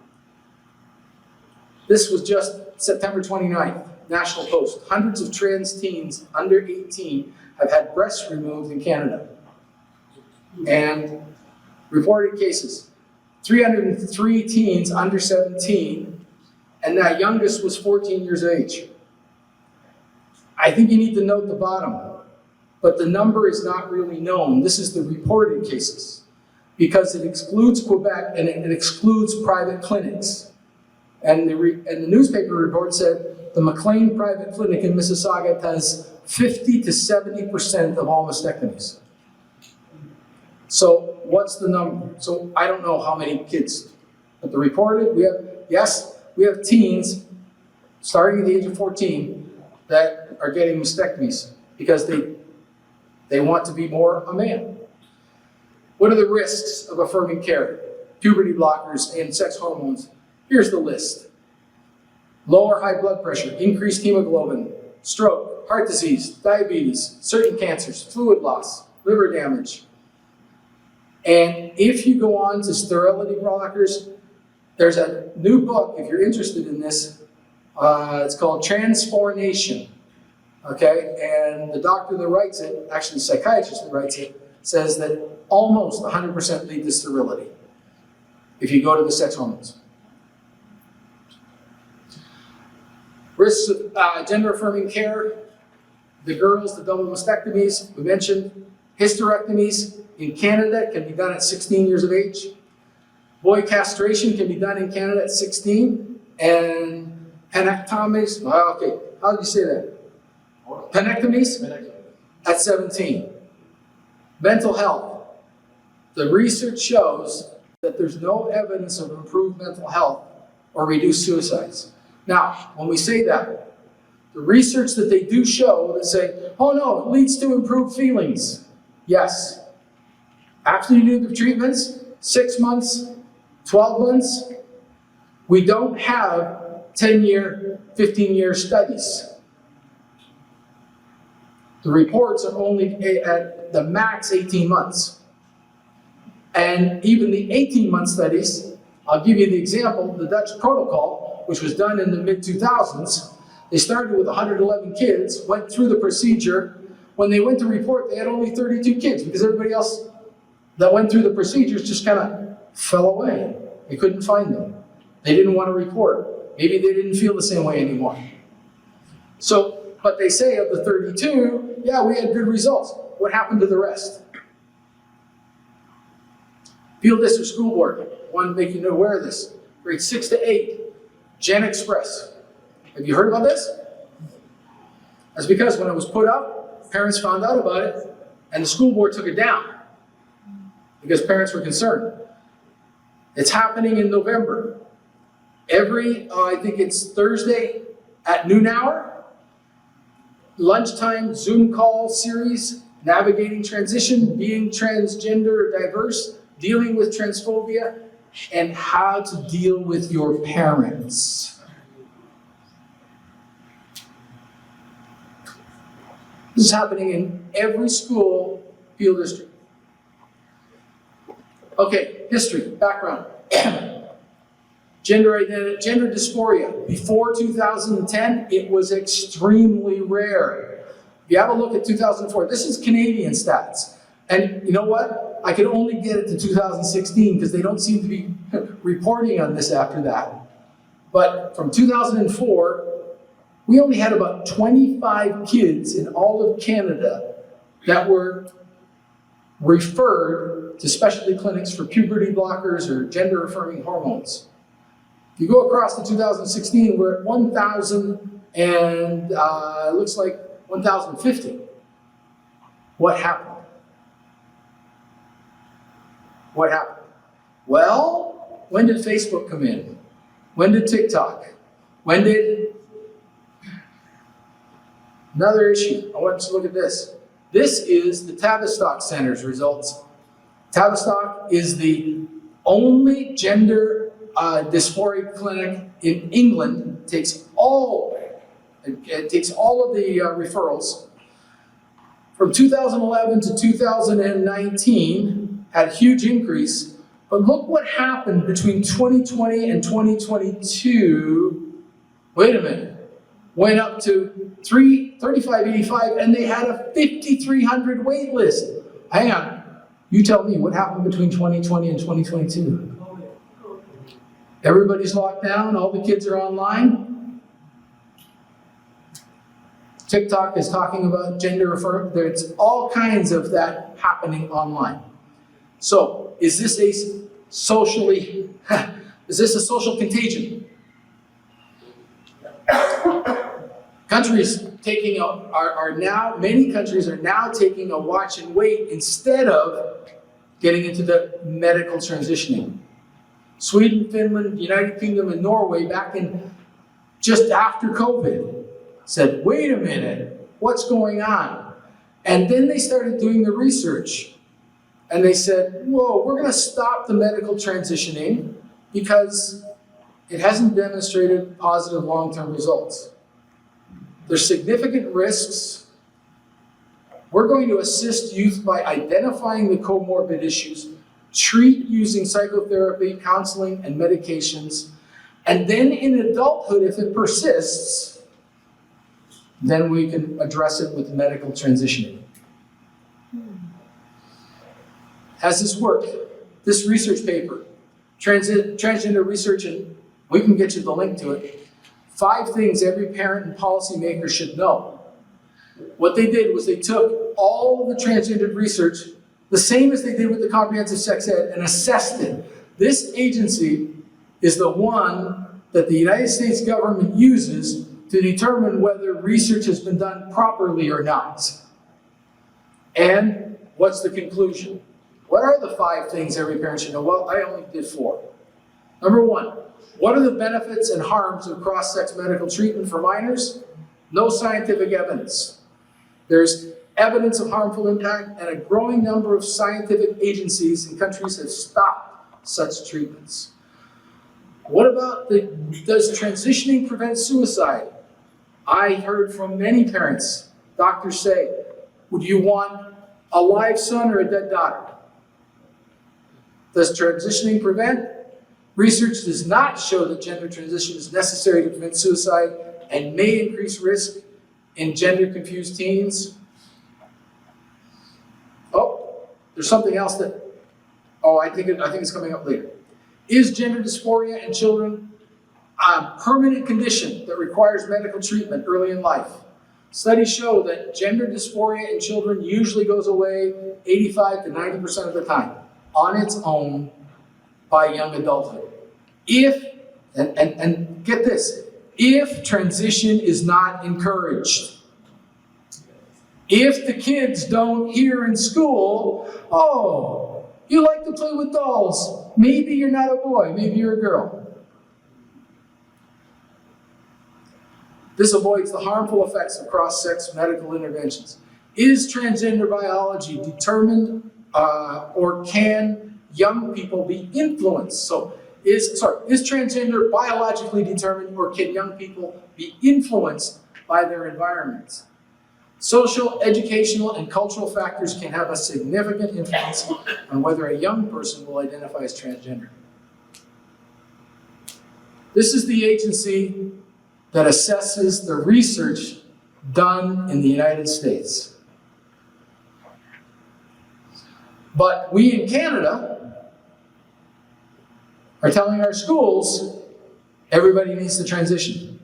This was just September 29th, National Post. Hundreds of trans teens under 18 have had breasts removed in Canada. And reported cases, 303 teens under 17, and that youngest was 14 years of age. I think you need to note the bottom, but the number is not really known. This is the reported cases, because it excludes Quebec and it excludes private clinics. And the newspaper report said the McLean Private Clinic in Mississauga has 50 to 70% of all mastectomies. So what's the number? So I don't know how many kids, but the reported, we have teens starting at the age of 14 that are getting mastectomies because they want to be more a man. What are the risks of affirming care? Puberty blockers and sex hormones. Here's the list. Low or high blood pressure, increased hemoglobin, stroke, heart disease, diabetes, certain cancers, fluid loss, liver damage. And if you go on to sterility blockers, There's a new book, if you're interested in this, it's called Transformation, okay? And the doctor that writes it, actually the psychiatrist that writes it, says that almost 100% lead to sterility if you go to the sex hormones. Risks of gender-affirming care, the girls, the double mastectomies, we mentioned. Hysterectomies in Canada can be done at 16 years of age. Boy castration can be done in Canada at 16. And penectomies, well, okay, how did you say that? Penectomies? At 17. Mental health. The research shows that there's no evidence of improved mental health or reduced suicides. Now, when we say that, the research that they do show that say, oh no, it leads to improved feelings. Yes. After you do the treatments, 6 months, 12 months, we don't have 10-year, 15-year studies. The reports are only at the max 18 months. And even the 18-month studies, I'll give you the example, the Dutch protocol, which was done in the mid-2000s, they started with 111 kids, went through the procedure. When they went to report, they had only 32 kids because everybody else that went through the procedures just kind of fell away. They couldn't find them. They didn't want to report. Maybe they didn't feel the same way anymore. So, but they say of the 32, yeah, we had good results. What happened to the rest? Field District School Board, wanted to make you aware of this. Grades 6 to 8, Gen Express. Have you heard about this? That's because when it was put up, parents found out about it, and the school board took it down because parents were concerned. It's happening in November. Every, I think it's Thursday at noon hour, lunchtime Zoom call series, navigating transition, being transgender, diverse, dealing with transphobia, and how to deal with your parents. This is happening in every school, field district. Okay, history, background. Gender identity, gender dysphoria. Before 2010, it was extremely rare. If you have a look at 2004, this is Canadian stats. And you know what? I could only get it to 2016 because they don't seem to be reporting on this after that. But from 2004, we only had about 25 kids in all of Canada that were referred to specialty clinics for puberty blockers or gender-affirming hormones. If you go across to 2016, we're at 1,000 and it looks like 1,050. What happened? What happened? Well, when did Facebook come in? When did TikTok? When did... Another issue, I want you to look at this. This is the Tavistock Center's results. Tavistock is the only gender dysphoria clinic in England. It takes all of the referrals. From 2011 to 2019, had a huge increase. But look what happened between 2020 and 2022. Wait a minute. Went up to 3585, and they had a 5,300 wait list. Hang on. You tell me, what happened between 2020 and 2022? Everybody's locked down, all the kids are online. TikTok is talking about gender affirm. There's all kinds of that happening online. So, is this a social contagion? Countries many countries are now taking a watch and wait instead of getting into the medical transitioning. Sweden, Finland, United Kingdom, and Norway back in just after COVID said, wait a minute, what's going on? And then they started doing the research and they said, whoa, we're gonna stop the medical transitioning because it hasn't demonstrated positive long-term results. There's significant risks. We're going to assist youth by identifying the comorbid issues, treat using psychotherapy, counseling, and medications, and then in adulthood, if it persists, then we can address it with medical transitioning. Has this worked? This research paper, transgender research, and we can get you the link to it. 5 things every parent and policymaker should know. What they did was they took all of the transgendered research, the same as they did with the comprehensive sex ed, and assessed it. This agency is the one that the United States government uses to determine whether research has been done properly or not. And what's the conclusion? What are the 5 things every parent should know? Well, I only did 4. Number 1, what are the benefits and harms of cross-sex medical treatment for minors? No scientific evidence. There's evidence of harmful impact, and a growing number of scientific agencies and countries have stopped such treatments. What about does transitioning prevent suicide? I heard from many parents, doctors say, would you want a live son or a dead daughter? Does transitioning prevent? Research does not show that gender transition is necessary to prevent suicide and may increase risk in gender-confused teens. Oh, there's something else that, I think it's coming up later. Is gender dysphoria in children a permanent condition that requires medical treatment early in life? Studies show that gender dysphoria in children usually goes away 85 to 90% of the time on its own by young adulthood. If, and get this, if transition is not encouraged. If the kids don't hear in school, oh, you like to play with dolls. Maybe you're not a boy, maybe you're a girl. This avoids the harmful effects of cross-sex medical interventions. Is transgender biology determined or can young people be influenced? So, is transgender biologically determined or can young people be influenced by their environments? Social, educational, and cultural factors can have a significant influence on whether a young person will identify as transgender. This is the agency that assesses the research done in the United States. But we in Canada are telling our schools everybody needs to transition.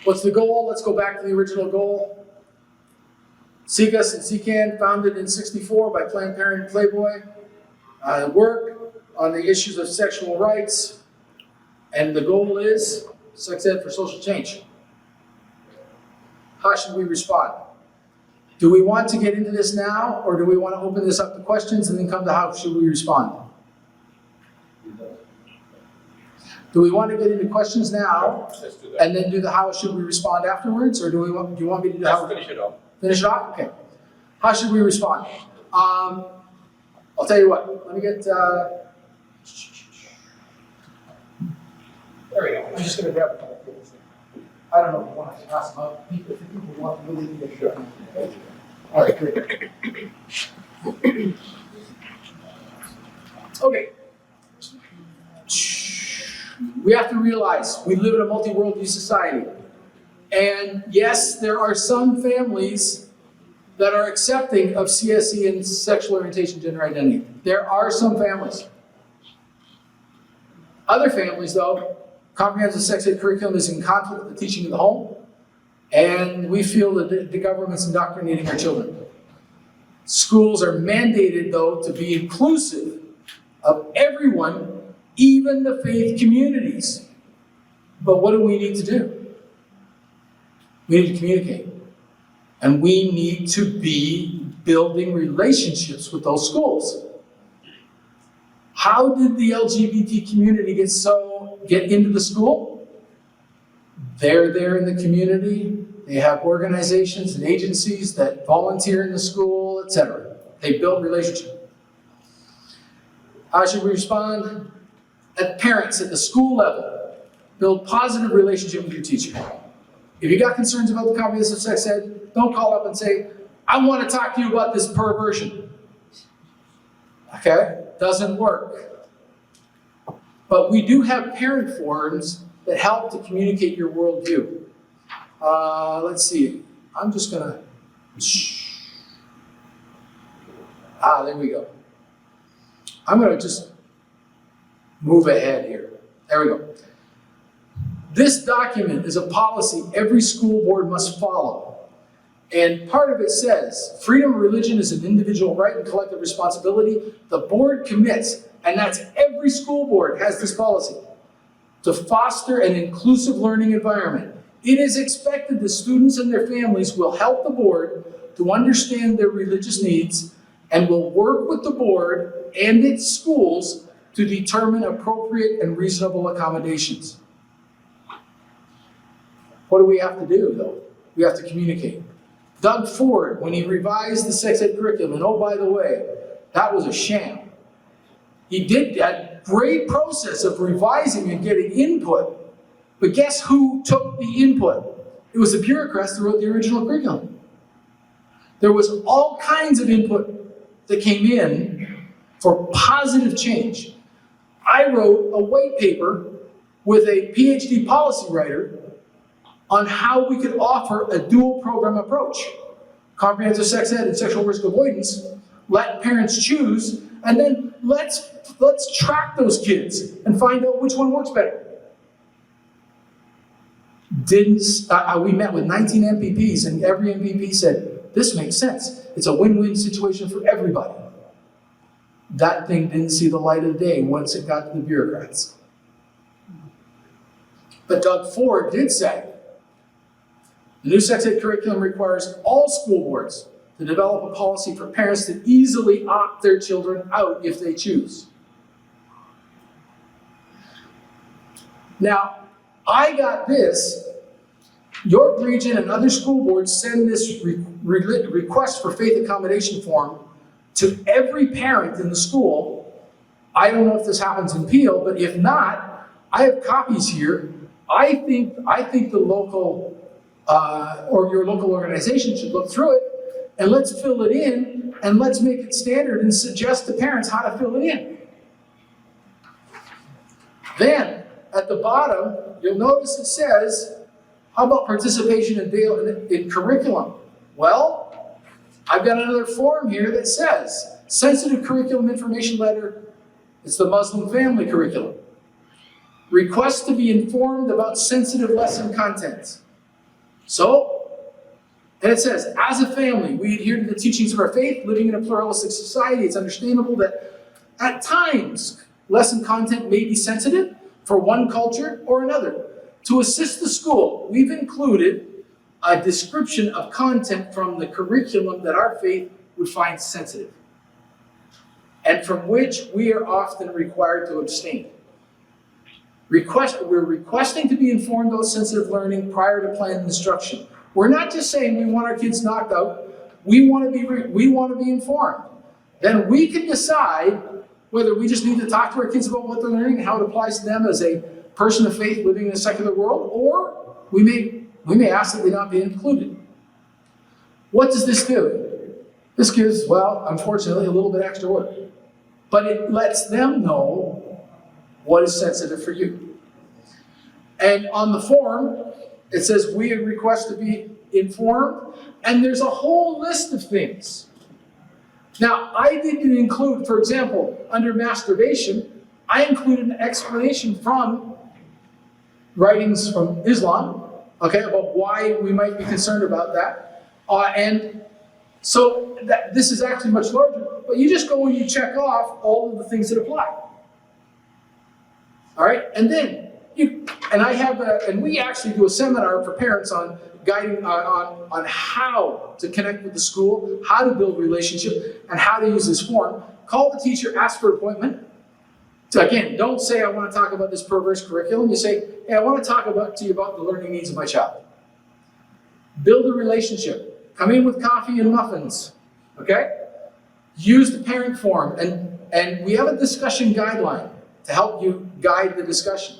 What's the goal? Let's go back to the original goal. CIGUS and CCAN, founded in '64 by Planned Parenthood Playboy, work on the issues of sexual rights, and the goal is sex ed for social change. How should we respond? Do we want to get into this now, or do we want to open this up to questions and then come to how should we respond? Do we want to get into questions now and then do the how should we respond afterwards, or do you want me to do how? Let's finish it off. Finish it off? Okay. How should we respond? I'll tell you what. Let me get. There we go. I'm just going to grab a couple of things. I don't know if you want to ask about people. If people want to really get sure. All right, great. Okay. We have to realize we live in a multi-worldview society. And yes, there are some families that are accepting of CSE and sexual orientation, gender identity. There are some families. Other families, though, comprehensive sex ed curriculum is in conflict with the teaching in the home, and we feel that the government's indoctrinating our children. Schools are mandated, though, to be inclusive of everyone, even the faith communities. But what do we need to do? We need to communicate. And we need to be building relationships with those schools. How did the LGBT community get into the school? They're there in the community. They have organizations and agencies that volunteer in the school, etc. They build relationship. How should we respond? At parents at the school level, build positive relationship with your teacher. If you got concerns about the comprehensive sex ed, don't call up and say, I want to talk to you about this perversion. Okay, doesn't work. But we do have parent forums that help to communicate your worldview. Let's see, I'm just gonna, there we go. I'm gonna just move ahead here. There we go. This document is a policy every school board must follow. And part of it says, freedom of religion is an individual right and collective responsibility. The board commits, and that's every school board has this policy, to foster an inclusive learning environment. It is expected that students and their families will help the board to understand their religious needs and will work with the board and its schools to determine appropriate and reasonable accommodations. What do we have to do, though? We have to communicate. Doug Ford, when he revised the sex ed curriculum, and oh, by the way, that was a sham. He did that great process of revising and getting input, but guess who took the input? It was the bureaucrats that wrote the original curriculum. There was all kinds of input that came in for positive change. I wrote a white paper with a PhD policy writer on how we could offer a dual program approach. Comprehensive sex ed and sexual risk avoidance, let parents choose, and then let's track those kids and find out which one works better. We met with 19 MPPs, and every MPP said, this makes sense. It's a win-win situation for everybody. That thing didn't see the light of the day once it got to the bureaucrats. But Doug Ford did say, the new sex ed curriculum requires all school boards to develop a policy for parents to easily opt their children out if they choose. Now, I got this. York Region and other school boards send this request for faith accommodation form to every parent in the school. I don't know if this happens in Peel, but if not, I have copies here. I think the local or your local organization should look through it, and let's fill it in, and let's make it standard and suggest to parents how to fill it in. Then, at the bottom, you'll notice it says, how about participation in curriculum? Well, I've got another form here that says, sensitive curriculum information letter, it's the Muslim family curriculum. Request to be informed about sensitive lesson content. So, and it says, as a family, we adhere to the teachings of our faith, living in a pluralistic society. It's understandable that at times, lesson content may be sensitive for one culture or another. To assist the school, we've included a description of content from the curriculum that our faith would find sensitive, and from which we are often required to abstain. We're requesting to be informed about sensitive learning prior to planned instruction. We're not just saying we want our kids knocked out. We want to be informed. Then we can decide whether we just need to talk to our kids about what they're learning and how it applies to them as a person of faith living in a secular world, or we may ask that they not be included. What does this do? This gives, well, unfortunately, a little bit extra work, but it lets them know what is sensitive for you. And on the form, it says we request to be informed, and there's a whole list of things. Now, I didn't include, for example, under masturbation, I included an explanation from writings from Islam, okay, about why we might be concerned about that. And so this is actually much larger, but you just go and you check off all of the things that apply. All right, and then we actually do a seminar for parents on guiding on how to connect with the school, how to build relationship, and how to use this form. Call the teacher, ask for an appointment. So again, don't say I want to talk about this perverse curriculum. You say, hey, I want to talk to you about the learning needs of my child. Build a relationship. Come in with coffee and muffins. Okay? Use the parent form, and we have a discussion guideline to help you guide the discussion.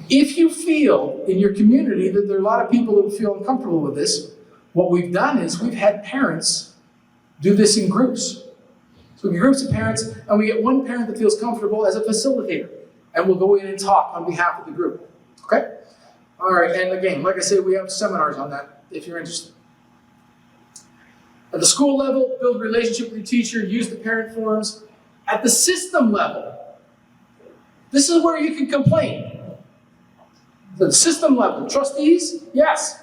If you feel in your community that there are a lot of people who feel uncomfortable with this, what we've done is we've had parents do this in groups. So we get groups of parents, and we get one parent that feels comfortable as a facilitator, and we'll go in and talk on behalf of the group, okay? All right, and again, like I said, we have seminars on that if you're interested. At the school level, build relationship with your teacher, use the parent forums. At the system level, this is where you can complain. The system level, trustees, yes.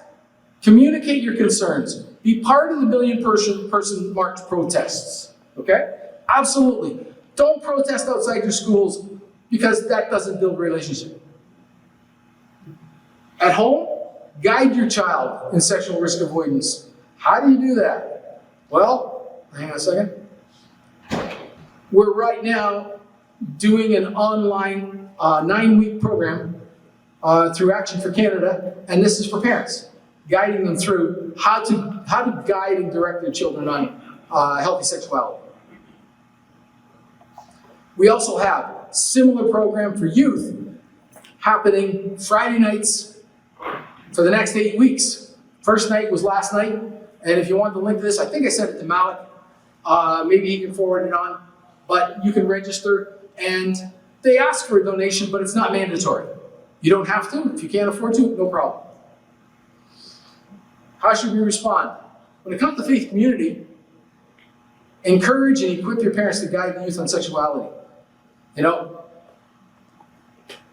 Communicate your concerns. Be part of the million-person march protests, okay? Absolutely. Don't protest outside your schools because that doesn't build relationship. At home, guide your child in sexual risk avoidance. How do you do that? Well, hang on a second. We're right now doing an online 9-week program through Action for Canada, and this is for parents, guiding them through how to guide and direct their children on healthy sexuality. We also have a similar program for youth happening Friday nights for the next 8 weeks. First night was last night, and if you want the link to this, I think I sent it to Malik. Maybe he can forward it on, but you can register, and they ask for a donation, but it's not mandatory. You don't have to. If you can't afford to, no problem. How should we respond? When it comes to faith community, encourage and equip your parents to guide the youth on sexuality. You know,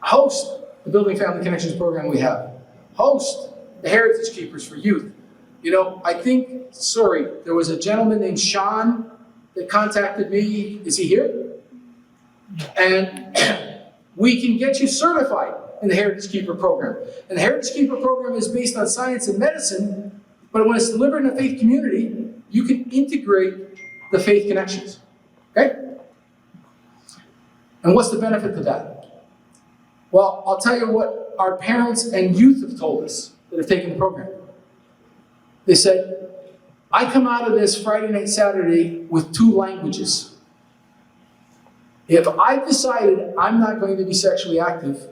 host the Building Family Connections program we have. Host the Heritage Keepers for youth. You know, I think, there was a gentleman named Sean that contacted me. Is he here? And we can get you certified in the Heritage Keeper program. And the Heritage Keeper program is based on science and medicine, but when it's delivered in a faith community, you can integrate the faith connections, okay? And what's the benefit to that? Well, I'll tell you what our parents and youth have told us that have taken the program. They said, I come out of this Friday night, Saturday with 2 languages. If I've decided I'm not going to be sexually active,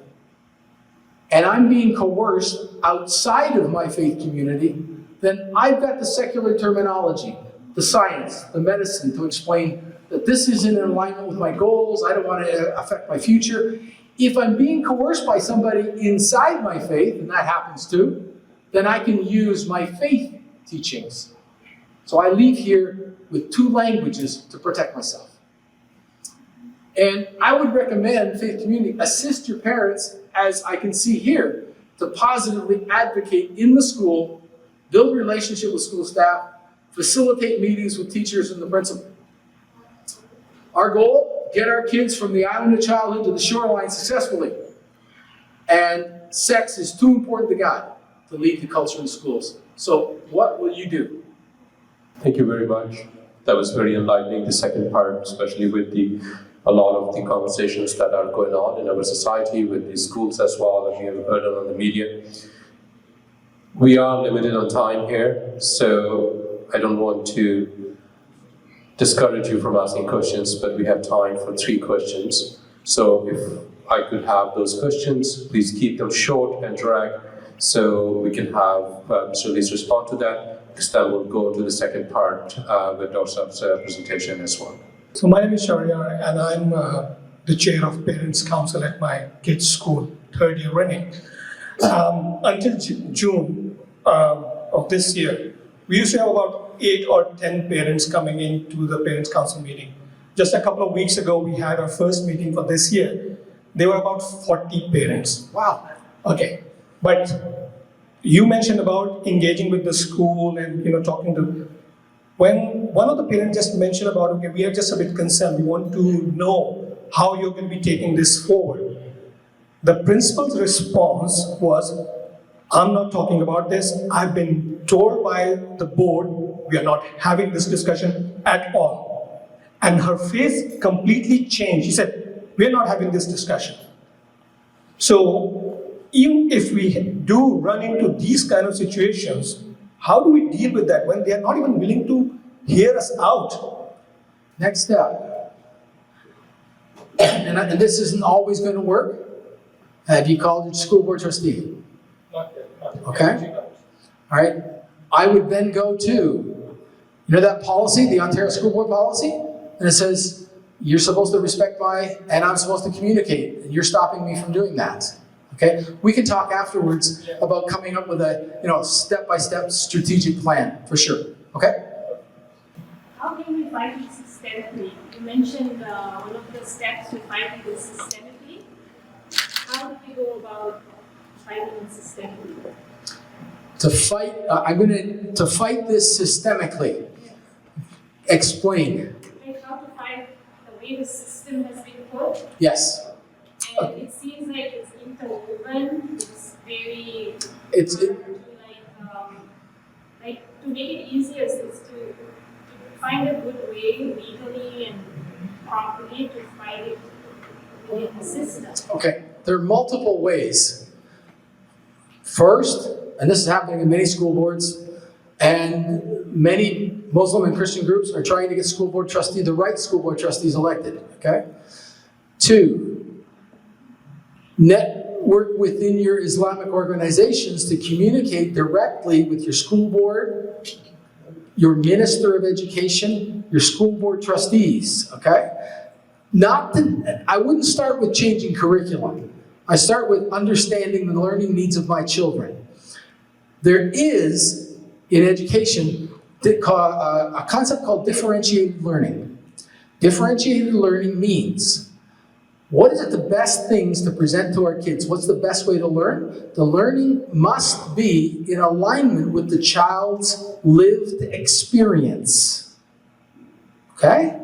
and I'm being coerced outside of my faith community, then I've got the secular terminology, the science, the medicine to explain that this isn't in alignment with my goals, I don't want to affect my future. If I'm being coerced by somebody inside my faith, and that happens too, then I can use my faith teachings. So I leave here with 2 languages to protect myself. And I would recommend faith community assist your parents, as I can see here, to positively advocate in the school, build relationship with school staff, facilitate meetings with teachers and the principal. Our goal, get our kids from the island of childhood to the shoreline successfully. And sex is too important to God to lead the culture in schools. So what will you do? Thank you very much. That was very enlightening, the second part, especially with a lot of the conversations that are going on in our society, with the schools as well, that we have heard on the media. We are limited on time here, so I don't want to discourage you from asking questions, but we have time for 3 questions. So if I could have those questions, please keep them short and direct, so we can have Mr. Lees respond to that, because then we'll go to the second part with Dorsab's presentation as well. So my name is Shahriyar, and I'm the chair of Parents Council at my kids' school, 3rd year running. Until June of this year, we used to have about 8 or 10 parents coming into the Parents Council meeting. Just a couple of weeks ago, we had our first meeting for this year. There were about 40 parents. Wow. Okay, but you mentioned about engaging with the school and talking to. When one of the parents just mentioned about, okay, we are just a bit concerned, we want to know how you're going to be taking this forward. The principal's response was, I'm not talking about this. I've been told by the board, we are not having this discussion at all. And her face completely changed. She said, we're not having this discussion. So even if we do run into these kind of situations, how do we deal with that when they are not even willing to hear us out? Next step, and this isn't always going to work. Have you called your school board trustee? Not yet. Okay. All right. I would then go to, that policy, the Ontario School Board policy? and it says, you're supposed to respect and I'm supposed to communicate, and you're stopping me from doing that. Okay? We can talk afterwards about coming up with a step-by-step strategic plan, for sure. Okay? How can we fight it systemically? You mentioned one of the steps to fight it is systemically. How do we go about fighting it systemically? To fight this systemically. Explain. Like how to fight the way the system has been put. Yes. And it seems like it's interwoven. It's very like to make it easier is to find a good way legally and properly to fight it within the system. Okay, there are multiple ways. First, and this is happening in many school boards, and many Muslim and Christian groups are trying to get the right school board trustees elected, okay? 2, network within your Islamic organizations to communicate directly with your school board, your minister of education, your school board trustees, okay? I wouldn't start with changing curriculum. I start with understanding the learning needs of my children. There is, in education, a concept called differentiated learning. Differentiated learning means, what is it the best things to present to our kids? What's the best way to learn? The learning must be in alignment with the child's lived experience. Okay?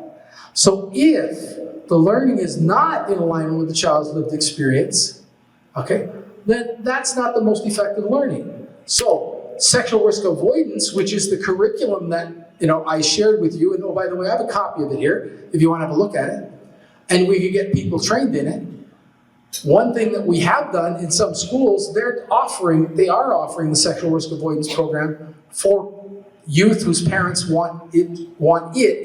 So if the learning is not in alignment with the child's lived experience, okay, then that's not the most effective learning. So sexual risk avoidance, which is the curriculum that I shared with you, and oh, by the way, I have a copy of it here if you want to have a look at it, and we could get people trained in it. One thing that we have done in some schools, they are offering the sexual risk avoidance program for youth whose parents want it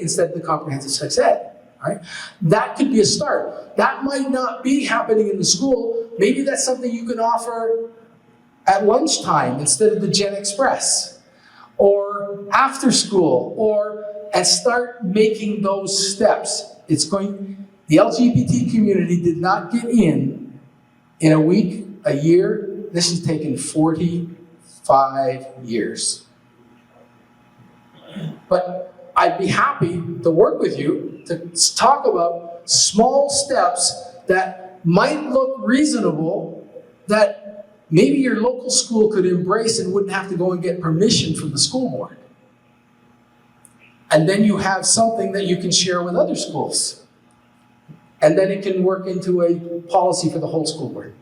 instead of the comprehensive sex ed. Right? That could be a start. That might not be happening in the school. Maybe that's something you can offer at lunchtime instead of the Gen Express, or after school, and start making those steps. The LGBT community did not get in a week, a year. This has taken 45 years. But I'd be happy to work with you to talk about small steps that might look reasonable, that maybe your local school could embrace and wouldn't have to go and get permission from the school board. And then you have something that you can share with other schools. And then it can work into a policy for the whole school board.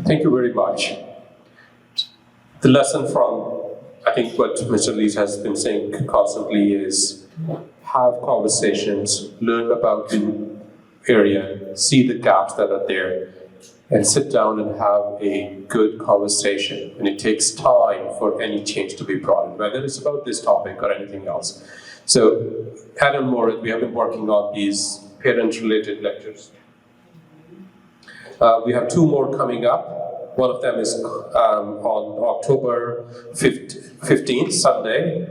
Thank you very much. The lesson from, I think what Mr. Lees has been saying constantly is have conversations, learn about the area, see the gaps that are there, and sit down and have a good conversation. And it takes time for any change to be brought in, whether it's about this topic or anything else. So at Al-Mawrid, we have been working on these parent-related lectures. We have 2 more coming up. One of them is on October 15th, Sunday,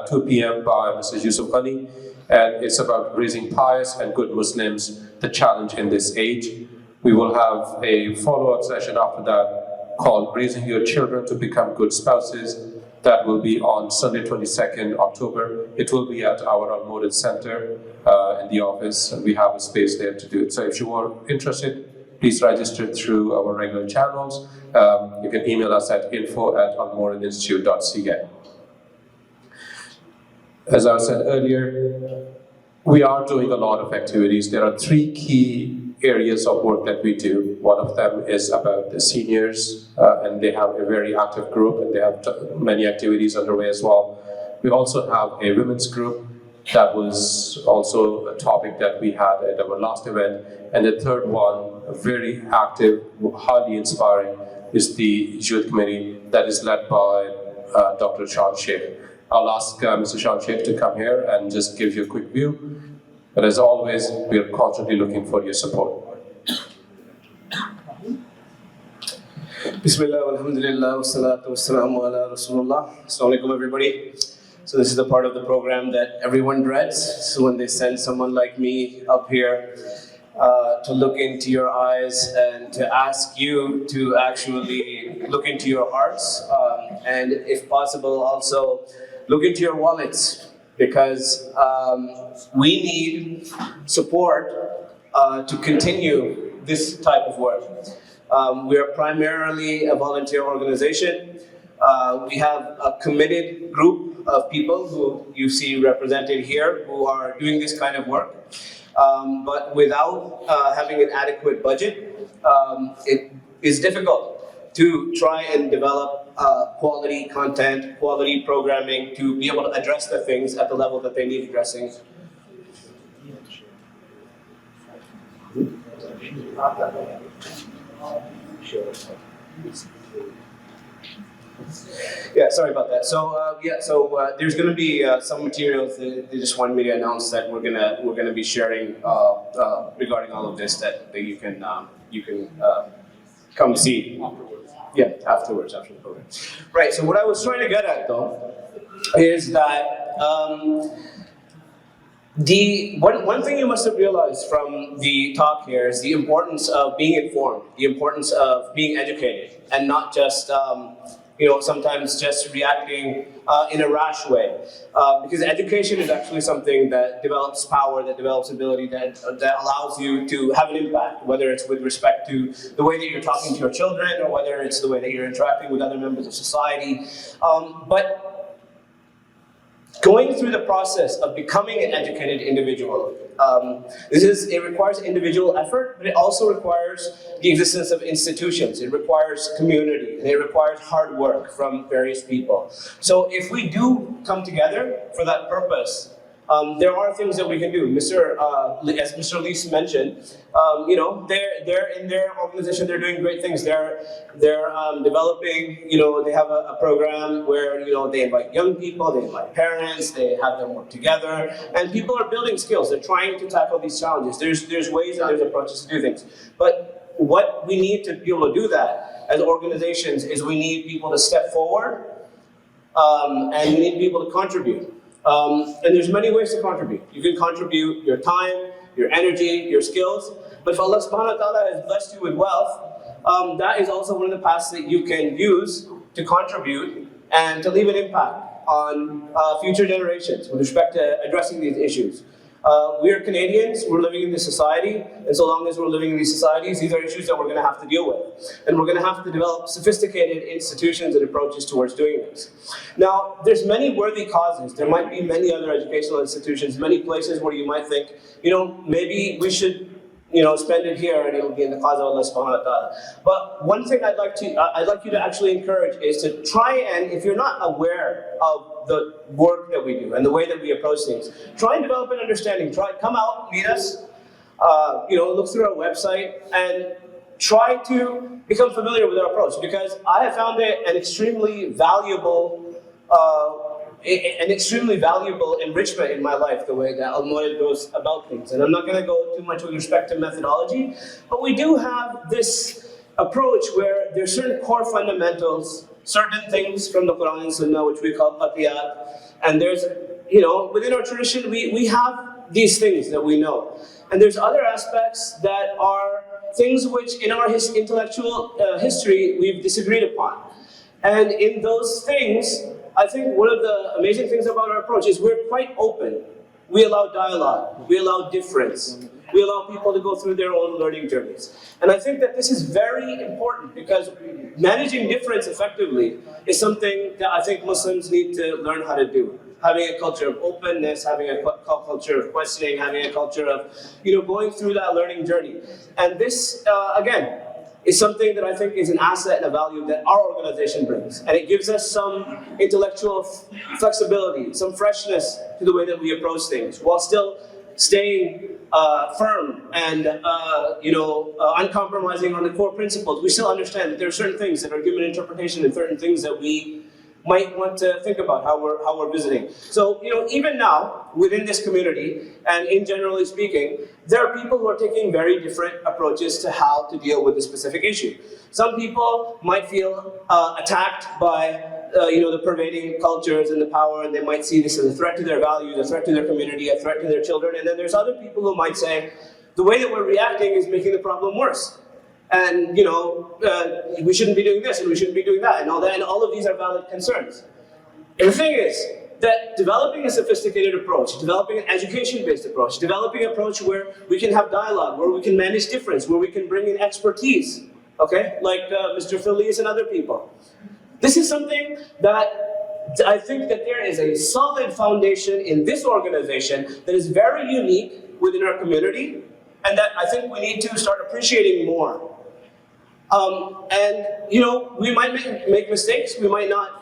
2 p.m. by Mr. Yusuf Ali, and it's about raising pious and good Muslims, the challenge in this age. We will have a follow-up session after that called Raising Your Children to Become Good Spouses. That will be on Sunday, 22nd October. It will be at our Al-Mawrid Center in the office, and we have a space there to do it. So if you are interested, please register through our regular channels. You can email us at info@almawridinstitute.ca. As I said earlier, we are doing a lot of activities. There are 3 key areas of work that we do. One of them is about the seniors, and they have a very active group, and they have many activities underway as well. We also have a women's group. That was also a topic that we had at our last event. And the third one, very active, highly inspiring, is the youth committee that is led by Dr. Sean Sheikh. I'll ask Mr. Sean Sheikh to come here and just give you a quick view. But as always, we are constantly looking for your support. Bismillah, alhamdulillah, wassalatu wassalamu ala rasulullah. Assalamu alaikum, everybody. So this is the part of the program that everyone dreads. So when they send someone like me up here to look into your eyes and to ask you to actually look into your hearts, and if possible also look into your wallets, because we need support to continue this type of work. We are primarily a volunteer organization. We have a committed group of people who you see represented here who are doing this kind of work. But without having an adequate budget, it is difficult to try and develop quality content, quality programming to be able to address the things at the level that they need addressing. Yeah, sorry about that. So there's going to be some materials that they just wanted me to announce that we're gonna be sharing regarding all of this that you can come see. Yeah, afterwards, after the program. Right. So what I was trying to get at though is that one thing you must have realized from the talk here is the importance of being informed, the importance of being educated, and not just sometimes just reacting in a rash way. Because education is actually something that develops power, that develops ability, that allows you to have an impact, whether it's with respect to the way that you're talking to your children, or whether it's the way that you're interacting with other members of society. But going through the process of becoming an educated individual, it requires individual effort, but it also requires the existence of institutions. It requires community, and it requires hard work from various people. So if we do come together for that purpose, there are things that we can do. As Mr. Lees mentioned, they're in their organization, they're doing great things. They're developing, they have a program where, they invite young people, they invite parents, they have them work together, and people are building skills. They're trying to tackle these challenges. There's ways and there's approaches to do things. But what we need to be able to do that as organizations is we need people to step forward, and we need people to contribute. And there's many ways to contribute. You can contribute your time, your energy, your skills. But if Allah subhanahu wa ta'ala has blessed you with wealth, that is also one of the paths that you can use to contribute and to leave an impact on future generations with respect to addressing these issues. We are Canadians, we're living in this society, and so long as we're living in these societies, these are issues that we're going to have to deal with. And we're going to have to develop sophisticated institutions and approaches towards doing this. Now, there's many worthy causes. There might be many other educational institutions, many places where you might think, maybe we should spend it here and it'll be in the cause of Allah subhanahu wa ta'ala. But one thing I'd like you to actually encourage is to try and, if you're not aware of the work that we do and the way that we approach things, try and develop an understanding. Come out, meet us, look through our website and try to become familiar with our approach, because I have found it an extremely valuable enrichment in my life, the way that Al-Mawrid goes about things. And I'm not going to go too much with respect to methodology, but we do have this approach where there's certain core fundamentals, certain things from the Quran and Sunnah, which we call qatiyat, and there's, within our tradition, we have these things that we know. And there's other aspects that are things which in our intellectual history we've disagreed upon. And in those things, I think one of the amazing things about our approach is we're quite open. We allow dialogue, we allow difference, we allow people to go through their own learning journeys. And I think that this is very important, because managing difference effectively is something that I think Muslims need to learn how to do. Having a culture of openness, having a culture of questioning, having a culture of going through that learning journey. And this, again, is something that I think is an asset and a value that our organization brings. And it gives us some intellectual flexibility, some freshness to the way that we approach things, while still staying firm and uncompromising on the core principles. We still understand that there are certain things that are given interpretation and certain things that we might want to think about how we're visiting. So, even now, within this community, and in generally speaking, there are people who are taking very different approaches to how to deal with a specific issue. Some people might feel attacked by the pervading cultures and the power, and they might see this as a threat to their values, a threat to their community, a threat to their children. And then there's other people who might say, the way that we're reacting is making the problem worse. And, we shouldn't be doing this and we shouldn't be doing that and all that. And all of these are valid concerns. And the thing is that developing a sophisticated approach, developing an education-based approach, developing an approach where we can have dialogue, where we can manage difference, where we can bring in expertise, okay, like Mr. Feliz and other people. This is something that I think that there is a solid foundation in this organization that is very unique within our community, and that I think we need to start appreciating more. We might make mistakes, we might not,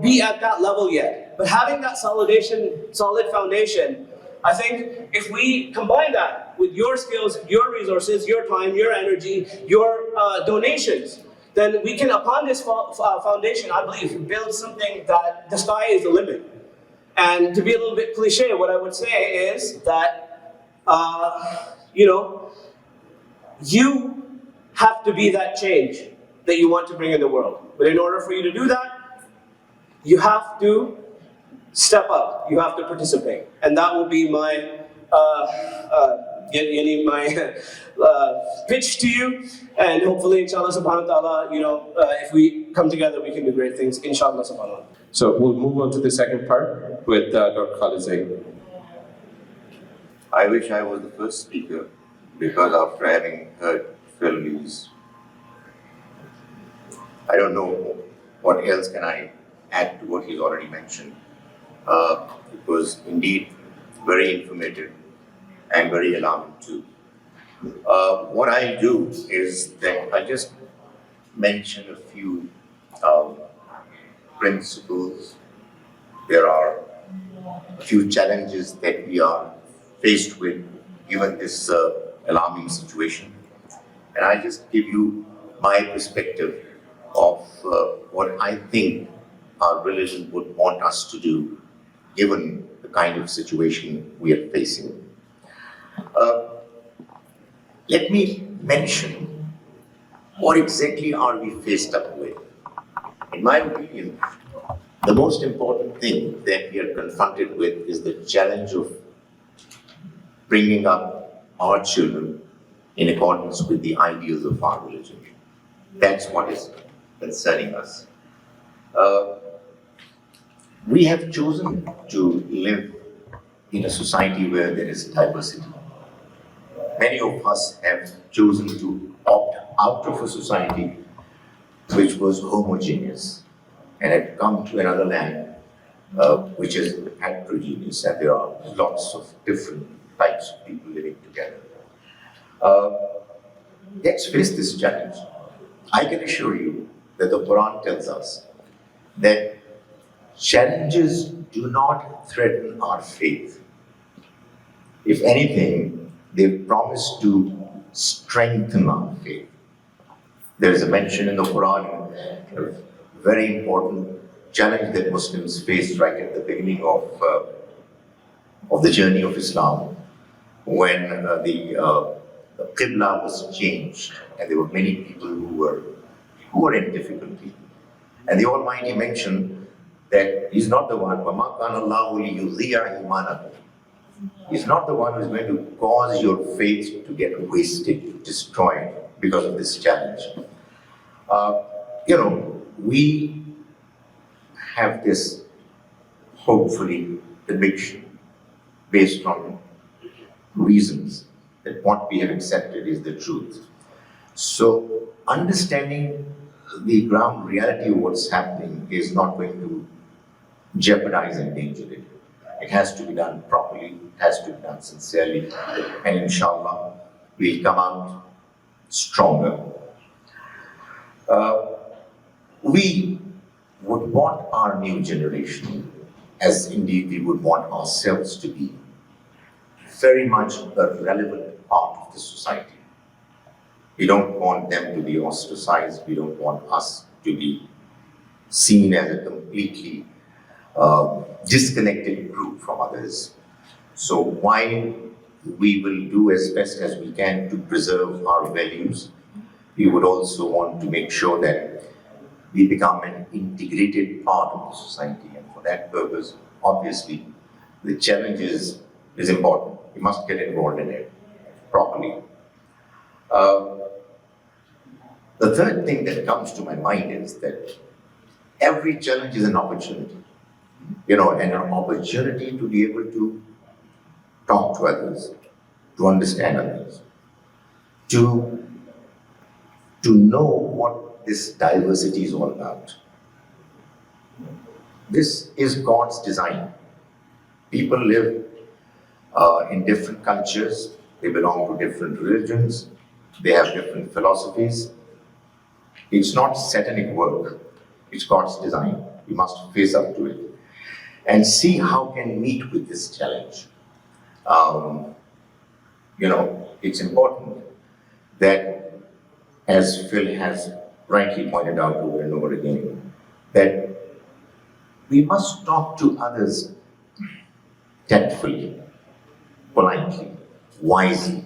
be at that level yet. But having that solid foundation, I think if we combine that with your skills, your resources, your time, your energy, your donations, then we can, upon this foundation, I believe, build something that the sky is the limit. And to be a little bit cliche, what I would say is that, you have to be that change that you want to bring in the world. But in order for you to do that, you have to step up, you have to participate. And that will be my pitch to you. And hopefully, inshallah subhanahu wa ta'ala, if we come together, we can do great things, inshallah subhanahu wa ta'ala. So we'll move on to the second part with Dr. Khalid Zaheer. I wish I was the first speaker, because after having heard Phil's, I don't know what else can I add to what he's already mentioned. It was indeed very informative and very alarming too. What I'll do is that I'll just mention a few principles. There are a few challenges that we are faced with given this alarming situation. And I'll just give you my perspective of what I think our religion would want us to do given the kind of situation we are facing. Let me mention what exactly are we faced up with. In my opinion, the most important thing that we are confronted with is the challenge of bringing up our children in accordance with the ideals of our religion. That's what is concerning us. We have chosen to live in a society where there is diversity. Many of us have chosen to opt out of a society which was homogeneous and had come to another land which is heterogeneous, and there are lots of different types of people living together. Let's face this challenge. I can assure you that the Quran tells us that challenges do not threaten our faith. If anything, they promise to strengthen our faith. There is a mention in the Quran, a very important challenge that Muslims faced right at the beginning of the journey of Islam, when the Qibla was changed, and there were many people who were in difficulty. And the Almighty mentioned that He's not the one, وَمَا كَانَ اللَّهُ لِيُضِيعَ إِيمَانَكُمْ. He's not the one who's going to cause your faith to get wasted, destroyed because of this challenge. We have this, hopefully, conviction based on reasons that what we have accepted is the truth. So, understanding the ground reality of what's happening is not going to jeopardize and endanger it. It has to be done properly, it has to be done sincerely, and inshallah, we'll come out stronger. We would want our new generation, as indeed we would want ourselves to be, very much a relevant part of the society. We don't want them to be ostracized, we don't want us to be seen as a completely disconnected group from others. So while we will do as best as we can to preserve our values, we would also want to make sure that we become an integrated part of the society. And for that purpose, obviously, the challenge is important. We must get involved in it properly. The third thing that comes to my mind is that every challenge is an opportunity, and an opportunity to be able to talk to others, to understand others, to know what this diversity is all about. This is God's design. People live in different cultures, they belong to different religions, they have different philosophies. It's not satanic work, it's God's design. We must face up to it and see how can meet with this challenge. It's important that, as Phil has rightly pointed out over and over again, that we must talk to others tactfully, politely, wisely.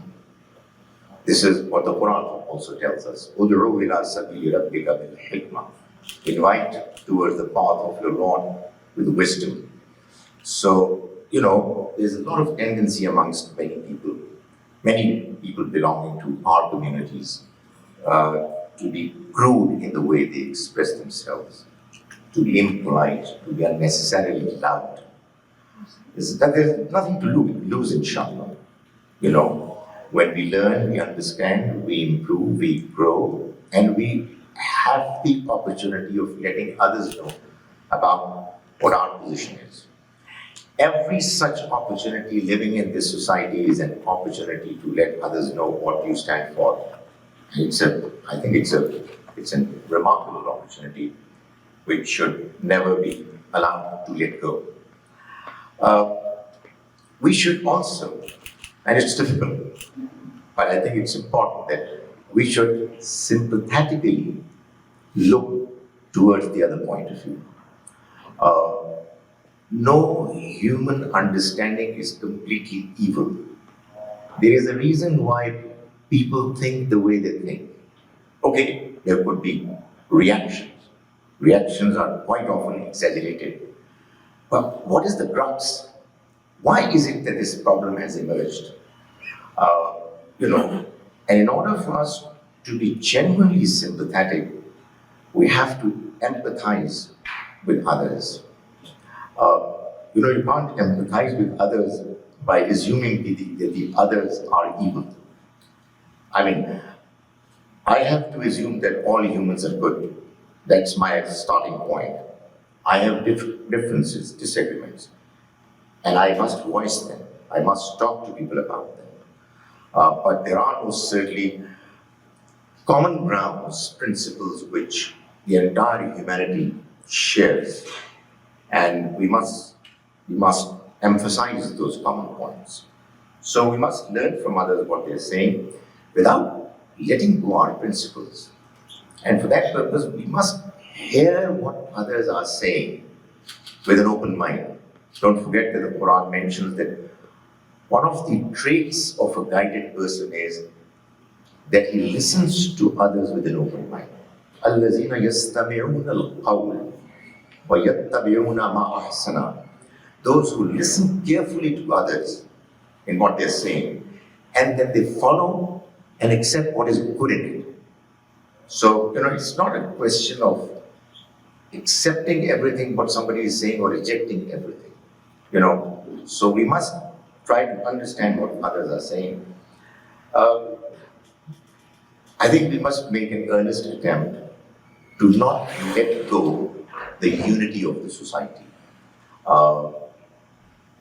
This is what the Quran also tells us. Ud'u ila sabili rabbika bil hikmah. Invite towards the path of your Lord with wisdom. So, there's a lot of tendency amongst many people belonging to our communities, to be crude in the way they express themselves, to be impolite, to be unnecessarily loud. There's nothing to lose, inshallah. When we learn, we understand, we improve, we grow, and we have the opportunity of letting others know about what our position is. Every such opportunity living in this society is an opportunity to let others know what you stand for. I think it's a remarkable opportunity which should never be allowed to let go. We should also, and it's difficult, but I think it's important that we should sympathetically look towards the other point of view. No human understanding is completely evil. There is a reason why people think the way they think. Okay, there could be reactions. Reactions are quite often exaggerated. But what is the crux? Why is it that this problem has emerged? And in order for us to be genuinely sympathetic, we have to empathize with others. You can't empathize with others by assuming that the others are evil. I mean, I have to assume that all humans are good. That's my starting point. I have differences, disagreements, and I must voice them. I must talk to people about them. But there are most certainly common grounds, principles which the entire humanity shares, and we must emphasize those common points. So we must learn from others what they're saying without letting go our principles. And for that purpose, we must hear what others are saying with an open mind. Don't forget that the Quran mentions that one of the traits of a guided person is that he listens to others with an open mind. الَّذِينَ يَسْتَمِعُونَ الْقَوْلَ وَيَتَّبِعُونَ مَا أَحْسَنَ. Those who listen carefully to others in what they're saying, and then they follow and accept what is good in it. So, it's not a question of accepting everything what somebody is saying or rejecting everything. So we must try to understand what others are saying. I think we must make an earnest attempt to not let go the unity of the society.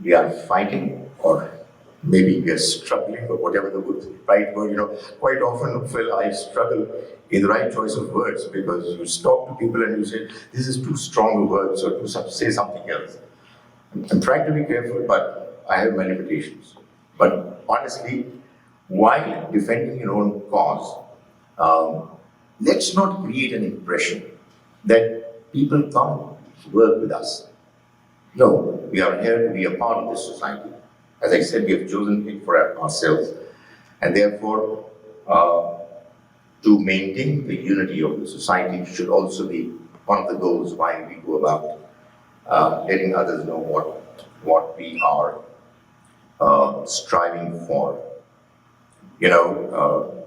We are fighting, or maybe we are struggling, or whatever the right word. Quite often, Phil, I struggle in the right choice of words, because you talk to people and you say, this is too strong a word, so to say something else. I'm trying to be careful, but I have my limitations. But honestly, while defending your own cause, let's not create an impression that people can't work with us. No, we are here to be a part of this society. As I said, we have chosen it for ourselves, and therefore, to maintain the unity of the society should also be one of the goals why we go about letting others know what we are striving for. You know,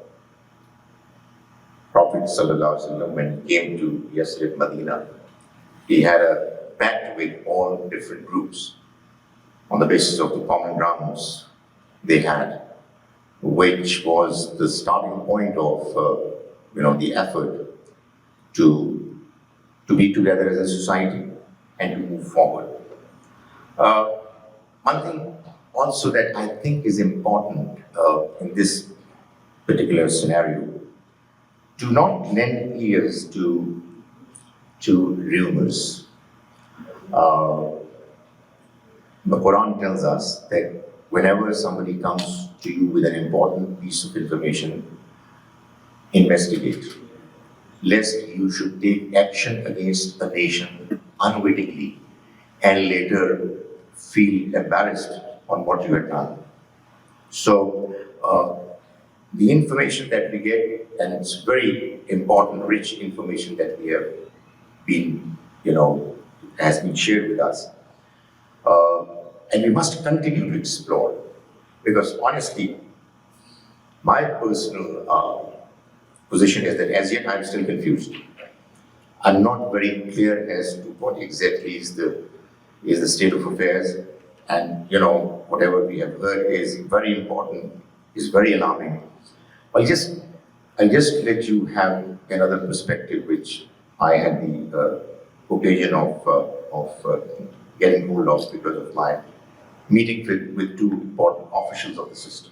Prophet Sallallahu Alaihi Wasallam, when he came to Yasrib, Medina, he had a pact with all different groups on the basis of the common grounds they had, which was the starting point of the effort to be together as a society and to move forward. One thing also that I think is important in this particular scenario, do not lend ears to rumors. The Quran tells us that whenever somebody comes to you with an important piece of information, investigate, lest you should take action against a nation unwittingly and later feel embarrassed on what you had done. So the information that we get, and it's very important, rich information that we have been, has been shared with us. And we must continue to explore, because honestly, my personal position is that as yet I'm still confused. I'm not very clear as to what exactly is the state of affairs, and whatever we have heard is very important, is very alarming. I'll just let you have another perspective, which I had the occasion of getting hold of because of my meeting with two important officials of the system.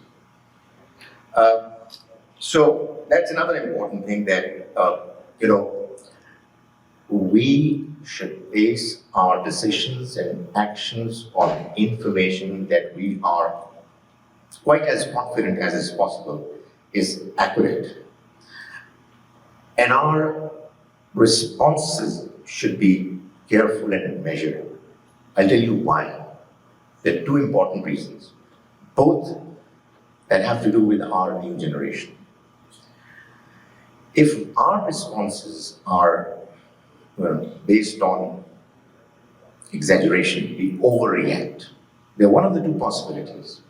So that's another important thing that, we should base our decisions and actions on information that we are quite as confident as is possible is accurate. And our responses should be careful and measured. I'll tell you why. There are two important reasons, both that have to do with our new generation. If our responses are based on exaggeration, we overreact, there are one of the two possibilities.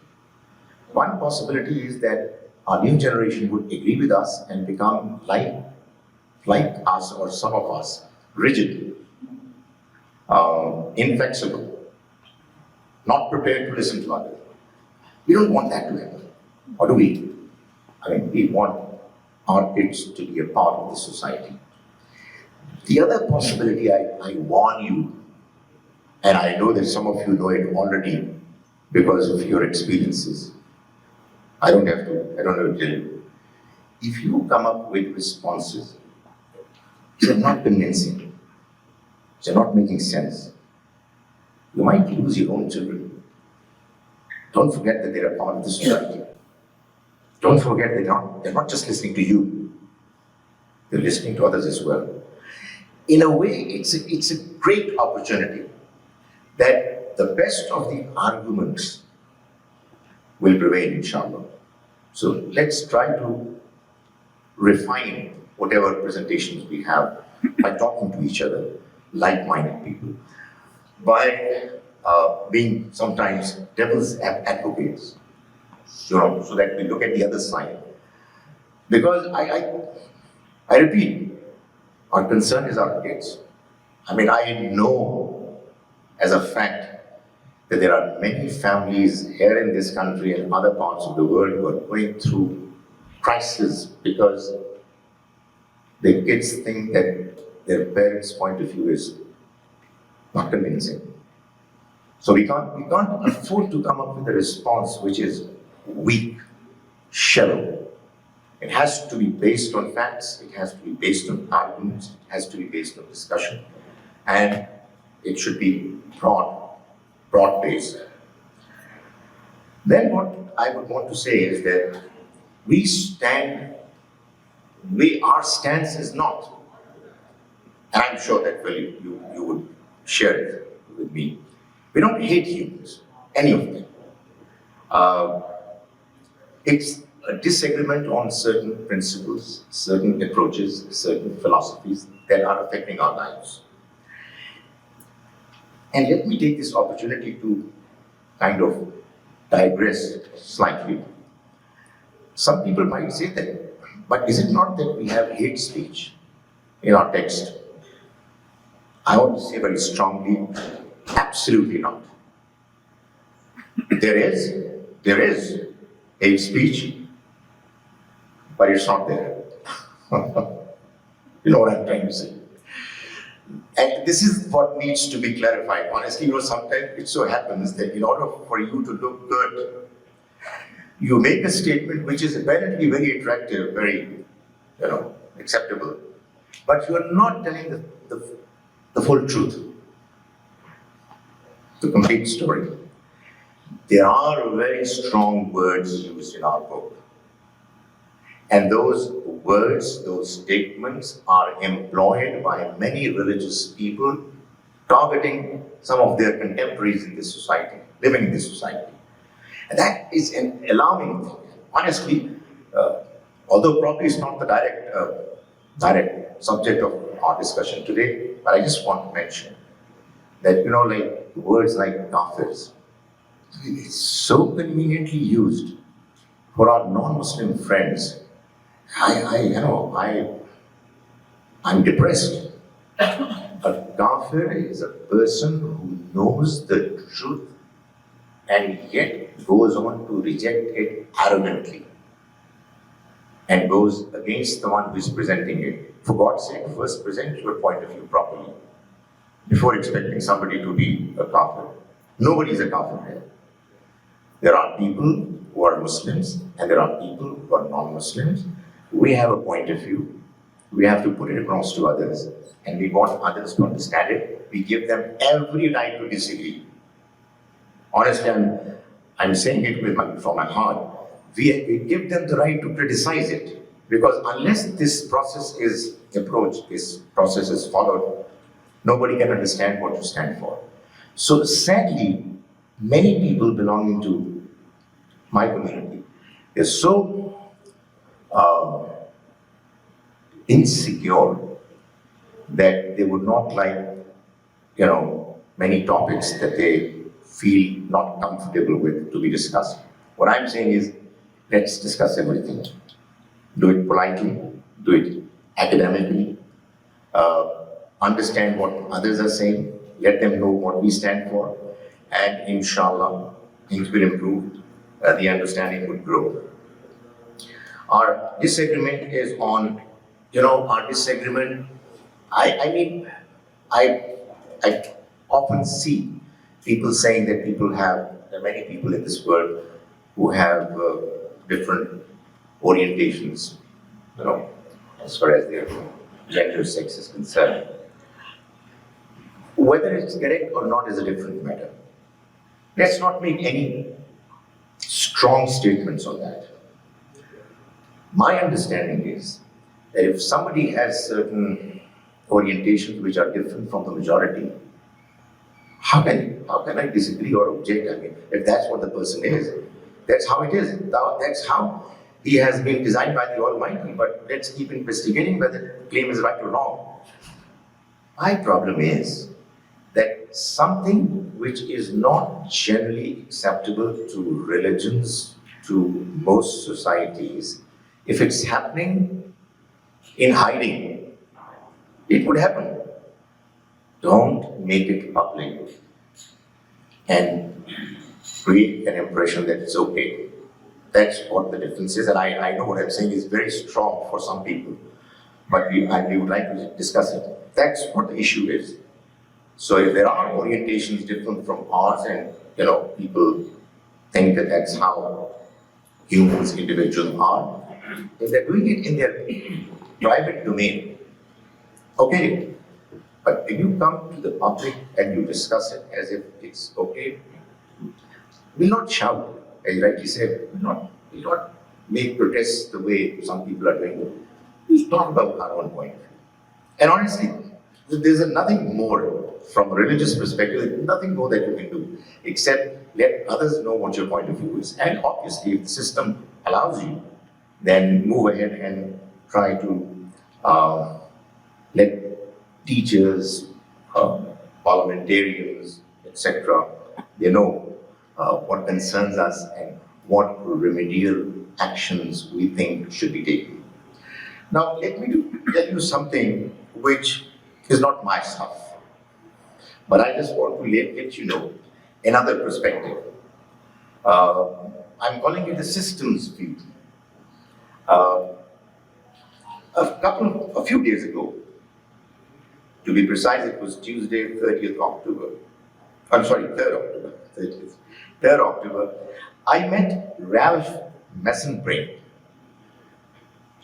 One possibility is that our new generation would agree with us and become like us, or some of us, rigid, inflexible, not prepared to listen to others. We don't want that to happen, or do we? I mean, we want our kids to be a part of the society. The other possibility, I warn you, and I know that some of you know it already because of your experiences. I don't have to tell you. If you come up with responses, they're not convincing, they're not making sense, you might lose your own children. Don't forget that they're a part of the society. Don't forget they're not just listening to you, they're listening to others as well. In a way, it's a great opportunity that the best of the arguments will prevail, inshallah. So let's try to refine whatever presentations we have by talking to each other, like-minded people, by being sometimes devil's advocates, so that we look at the other side. Because I repeat, our concern is our kids. I mean, I know as a fact that there are many families here in this country and other parts of the world who are going through crisis because their kids think that their parents' point of view is not convincing. So we can't afford to come up with a response which is weak, shallow. It has to be based on facts, it has to be based on arguments, it has to be based on discussion, and it should be broad-based. Then what I would want to say is that our stance is not, and I'm sure that you would share it with me, we don't hate humans, any of them. It's a disagreement on certain principles, certain approaches, certain philosophies that are affecting our lives. And let me take this opportunity to kind of digress slightly. Some people might say that, but is it not that we have hate speech in our text? I want to say very strongly, absolutely not. There is hate speech, but it's not there. You know what I'm trying to say? And this is what needs to be clarified. Honestly, sometimes it so happens that in order for you to look good, you make a statement which is apparently very attractive, very, acceptable, but you are not telling the full truth, the complete story. There are very strong words used in our book. And those words, those statements are employed by many religious people targeting some of their contemporaries in this society, living in this society. And that is an alarming thing. Honestly, although probably it's not the direct subject of our discussion today, but I just want to mention that, like words like kafirs, it's so conveniently used for our non-Muslim friends. I'm depressed. A kafir is a person who knows the truth and yet goes on to reject it arrogantly and goes against the one who is presenting it. For God's sake, first present your point of view properly before expecting somebody to be a kafir. Nobody is a kafir here. There are people who are Muslims and there are people who are non-Muslims. We have a point of view. We have to put it across to others and we want others to understand it. We give them every right to disagree. Honestly, I'm saying it from my heart. We give them the right to criticize it because unless this process is approached, this process is followed, nobody can understand what you stand for. So sadly, many people belonging to my community is so insecure that they would not like, many topics that they feel not comfortable with to be discussed. What I'm saying is, let's discuss everything. Do it politely, do it academically, understand what others are saying, let them know what we stand for, and inshallah, things will improve, the understanding would grow. Our disagreement is on, our disagreement, I often see people saying that there are many people in this world who have different orientations, as far as their gender, sex is concerned. Whether it's correct or not is a different matter. Let's not make any strong statements on that. My understanding is that if somebody has certain orientations which are different from the majority, how can I disagree or object? I mean, if that's what the person is, that's how it is. That's how he has been designed by the Almighty. But let's keep investigating whether the claim is right or wrong. My problem is that something which is not generally acceptable to religions, to most societies, if it's happening in hiding, it would happen. Don't make it public and create an impression that it's okay. That's what the difference is, and I know what I'm saying is very strong for some people, but we would like to discuss it. That's what the issue is. So if there are orientations different from ours and people think that that's how humans, individuals are, if they're doing it in their private domain, okay. But if you come to the public and you discuss it as if it's okay, we'll not shout, as you rightly said, we'll not make protests the way some people are doing. We'll talk about our own point of view. And honestly, there's nothing more from a religious perspective, nothing more that you can do except let others know what your point of view is. And obviously, if the system allows you, then move ahead and try to let teachers, parliamentarians, etc., they know what concerns us and what remedial actions we think should be taken. Now, let me tell you something which is not my stuff, but I just want to let you know another perspective. I'm calling it the systems view. A few days ago, to be precise, it was Tuesday, 30th October. I'm sorry, 3rd October. 3rd October. I met Ralph Messenbrink,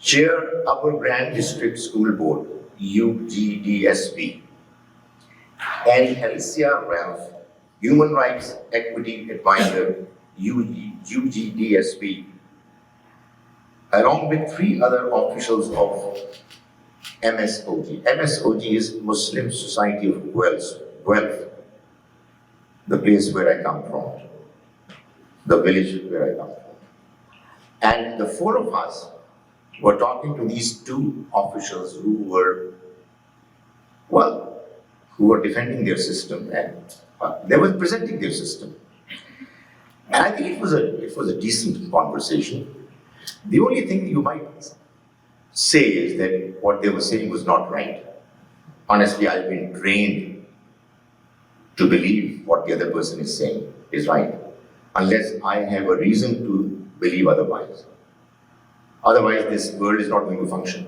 Chair Upper Grand District School Board, UGDSB, and Alicia Ralph, Human Rights Equity Advisor, UGDSB, along with 3 other officials of MSOG. MSOG is Muslim Society of Wealth, the place where I come from, the village where I come from. And the 4 of us were talking to these 2 officials who were defending their system, and they were presenting their system. And I think it was a decent conversation. The only thing you might say is that what they were saying was not right. Honestly, I've been trained to believe what the other person is saying is right, unless I have a reason to believe otherwise. Otherwise, this world is not going to function.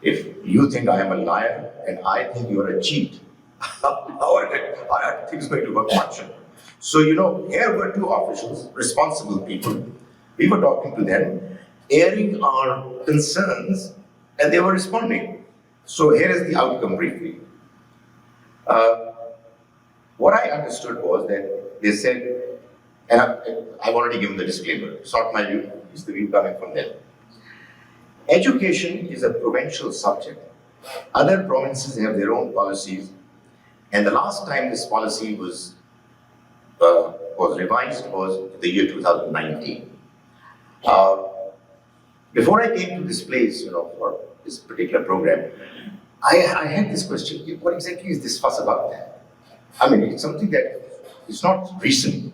If you think I am a liar and I think you are a cheat, how are things going to function? So, here were 2 officials, responsible people. We were talking to them, airing our concerns, and they were responding. So here is the outcome briefly. What I understood was that they said, and I've already given the disclaimer, it's not my view, it's the view coming from them. Education is a provincial subject. Other provinces have their own policies, and the last time this policy was revised was the year 2019. Before I came to this place, for this particular program, I had this question: what exactly is this fuss about? I mean, it's something that is not recent.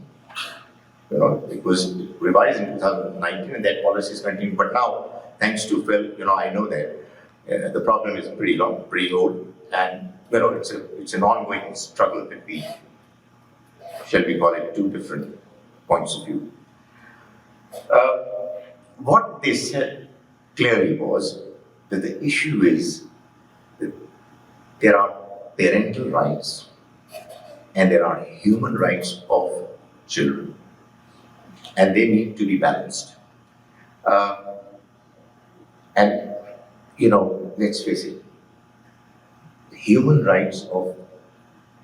It was revised in 2019, and that policy is continuing. But now, thanks to Phil, I know that the problem is pretty long, pretty old, and it's an ongoing struggle between, shall we call it, 2 different points of view. What they said clearly was that the issue is that there are parental rights and there are human rights of children, and they need to be balanced. And let's face it, the human rights of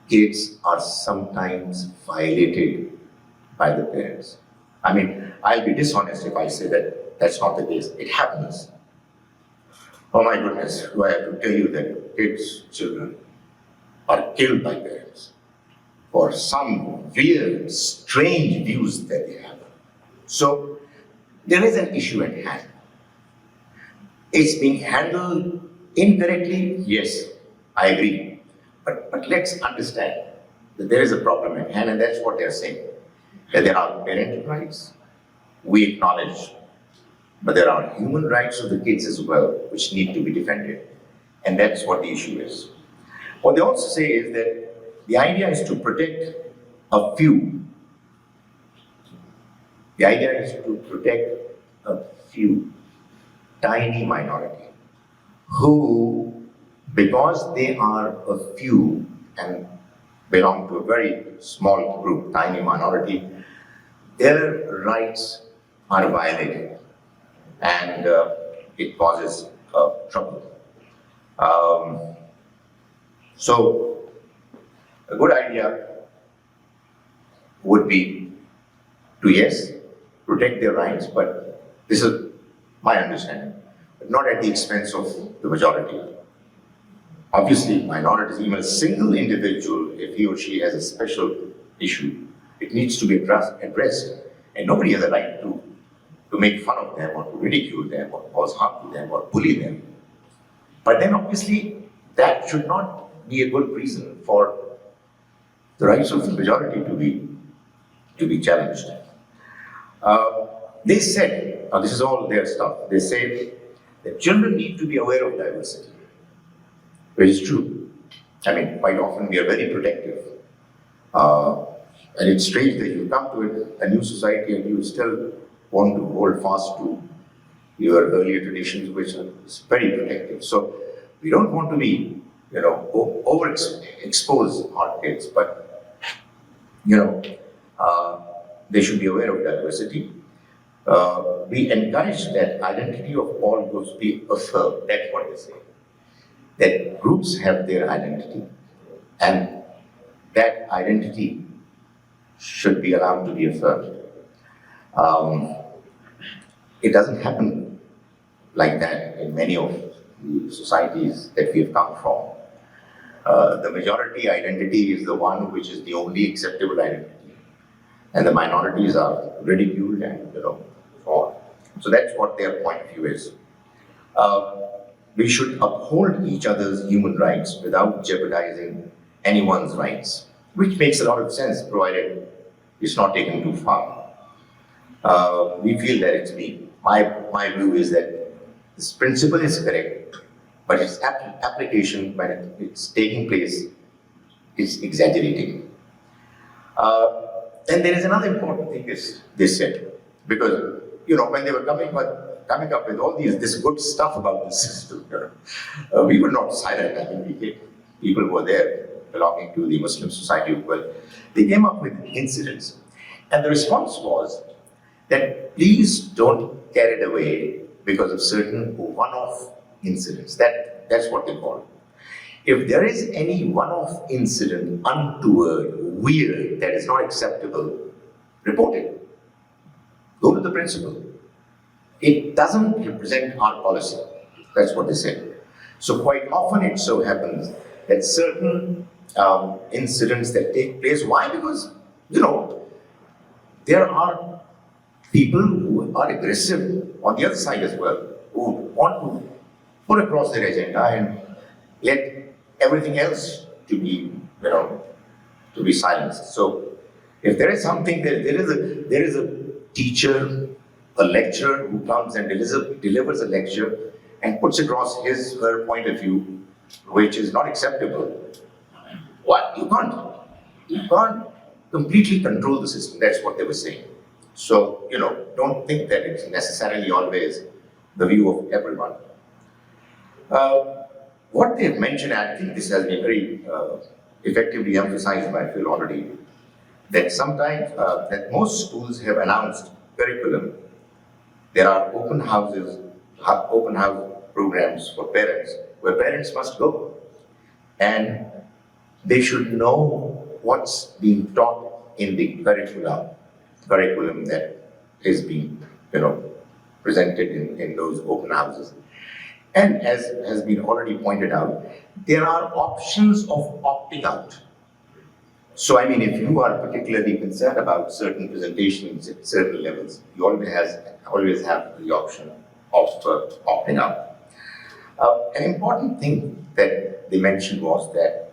kids are sometimes violated by the parents. I mean, I'll be dishonest if I say that that's not the case. It happens. Oh my goodness, do I have to tell you that children are killed by parents for some weird, strange views that they have. So there is an issue at hand. It's being handled incorrectly, yes, I agree. But let's understand that there is a problem at hand, and that's what they're saying. That there are parental rights, we acknowledge, but there are human rights of the kids as well, which need to be defended. And that's what the issue is. What they also say is that the idea is to protect a few. The idea is to protect a few, tiny minority, who, because they are a few and belong to a very small group, tiny minority, their rights are violated, and it causes trouble. So a good idea would be to, yes, protect their rights, but this is my understanding, but not at the expense of the majority. Obviously, minorities, even a single individual, if he or she has a special issue, it needs to be addressed, and nobody has a right to make fun of them or to ridicule them or cause harm to them or bully them. But then obviously, that should not be a good reason for the rights of the majority to be challenged. They said, now this is all their stuff, they said that children need to be aware of diversity, which is true. I mean, quite often we are very protective. And it's strange that you come to a new society and you still want to hold fast to your earlier traditions, which are very protective. So we don't want to be, overexpose our kids, but, they should be aware of diversity. We encourage that identity of all groups be affirmed. That's what they say. That groups have their identity, and that identity should be allowed to be affirmed. It doesn't happen like that in many of the societies that we have come from. The majority identity is the one which is the only acceptable identity, and the minorities are ridiculed and so on. So that's what their point of view is. We should uphold each other's human rights without jeopardizing anyone's rights, which makes a lot of sense provided it's not taken too far. We feel that it's my view is that this principle is correct, but its application when it's taking place is exaggerating. And there is another important thing they said, because when they were coming up with all this good stuff about the system, we were not silent. I mean, people were there belonging to the Muslim society as well. They came up with incidents, and the response was that please don't get it away because of certain one-off incidents. That's what they call it. If there is any one-off incident, untoward, weird, that is not acceptable, report it. Go to the principal. It doesn't represent our policy. That's what they said. So quite often it so happens that certain incidents that take place, why? Because, there are people who are aggressive on the other side as well, who want to put across their agenda and let everything else to be silenced. So if there is something, there is a teacher, a lecturer who comes and delivers a lecture and puts across her point of view, which is not acceptable. What? You can't completely control the system. That's what they were saying. So, don't think that it's necessarily always the view of everyone. What they've mentioned, I think this has been very effectively emphasized by Phil already, that sometimes, that most schools have announced curriculum. There are open house programs for parents, where parents must go. And they should know what's being taught in the curriculum that is being, presented in those open houses. And as has been already pointed out, there are options of opting out. So, I mean, if you are particularly concerned about certain presentations at certain levels, you always have the option of opting out. An important thing that they mentioned was that,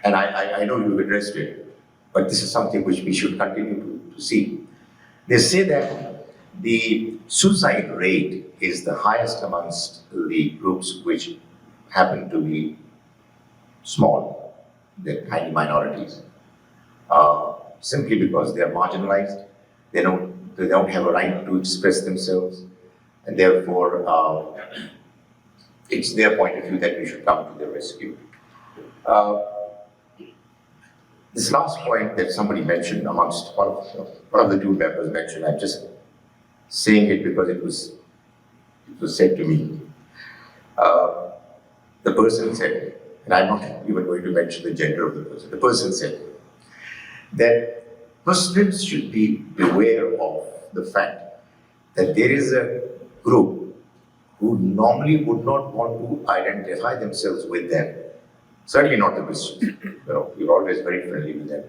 and I know you've addressed it, but this is something which we should continue to see. They say that the suicide rate is the highest amongst the groups which happen to be small, the tiny minorities, simply because they are marginalized, they don't have a right to express themselves, and therefore it's their point of view that we should come to their rescue. This last point that somebody mentioned amongst one of the two members mentioned, I'm just saying it because it was said to me. The person said, and I'm not even going to mention the gender of the person said that Muslims should be beware of the fact that there is a group who normally would not want to identify themselves with them. Certainly not the Christians. We're always very friendly with them.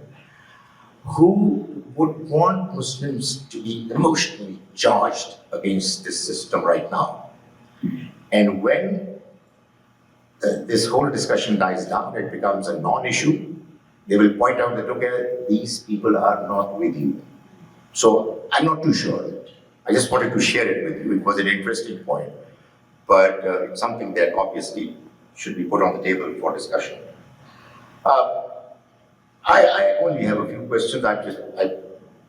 Who would want Muslims to be emotionally charged against this system right now? And when this whole discussion dies down, it becomes a non-issue. They will point out that, okay, these people are not with you. So I'm not too sure. I just wanted to share it with you. It was an interesting point, but it's something that obviously should be put on the table for discussion. I only have a few questions. I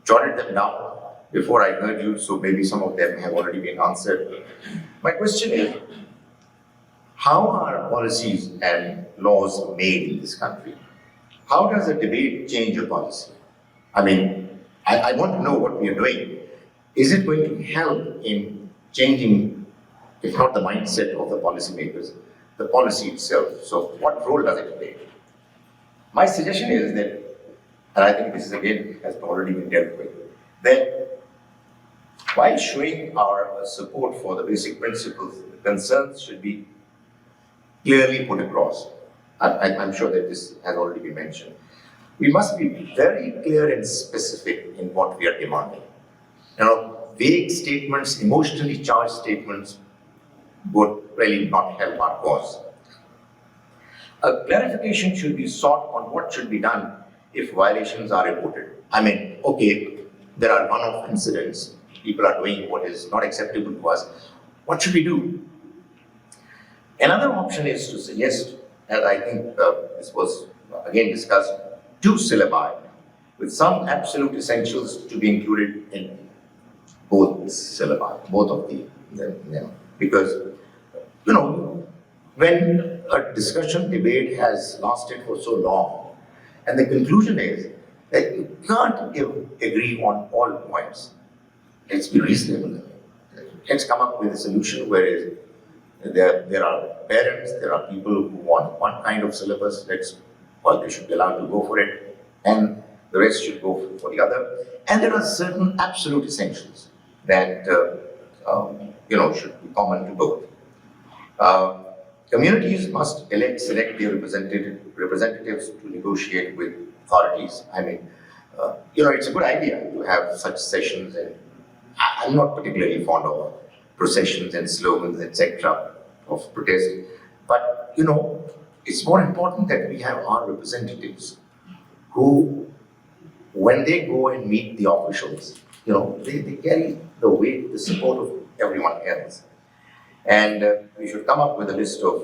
jotted them down before I heard you, so maybe some of them have already been answered. My question is, how are policies and laws made in this country? How does a debate change a policy? I mean, I want to know what we are doing. Is it going to help in changing, if not the mindset of the policymakers, the policy itself? So what role does it play? My suggestion is that, and I think this is again has already been dealt with, that while showing our support for the basic principles, the concerns should be clearly put across. I'm sure that this has already been mentioned. We must be very clear and specific in what we are demanding. You know, vague statements, emotionally charged statements would really not help our cause. A clarification should be sought on what should be done if violations are reported. I mean, okay, there are one-off incidents, people are doing what is not acceptable to us. What should we do? Another option is to suggest, as I think this was again discussed, 2 syllabi with some absolute essentials to be included in both syllabi, both of them. Because, you know, when a discussion, debate has lasted for so long, and the conclusion is that you can't agree on all points, let's be reasonable. Let's come up with a solution where there are parents, there are people who want one kind of syllabus, they should be allowed to go for it, and the rest should go for the other. And there are certain absolute essentials that should be common to both. Communities must select their representatives to negotiate with authorities. I mean, it's a good idea to have such sessions, and I'm not particularly fond of processions and slogans, etc., of protest. But, it's more important that we have our representatives who, when they go and meet the officials, they carry the weight, the support of everyone else. And we should come up with a list of,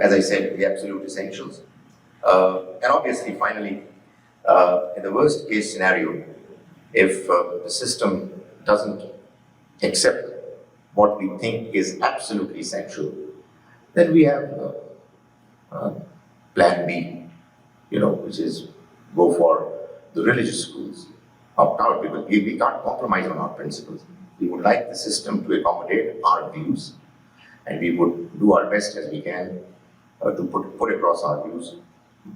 as I said, the absolute essentials. And obviously, finally, in the worst case scenario, if the system doesn't accept what we think is absolutely essential, then we have plan B, which is go for the religious schools. Because we can't compromise on our principles. We would like the system to accommodate our views, and we would do our best as we can to put across our views.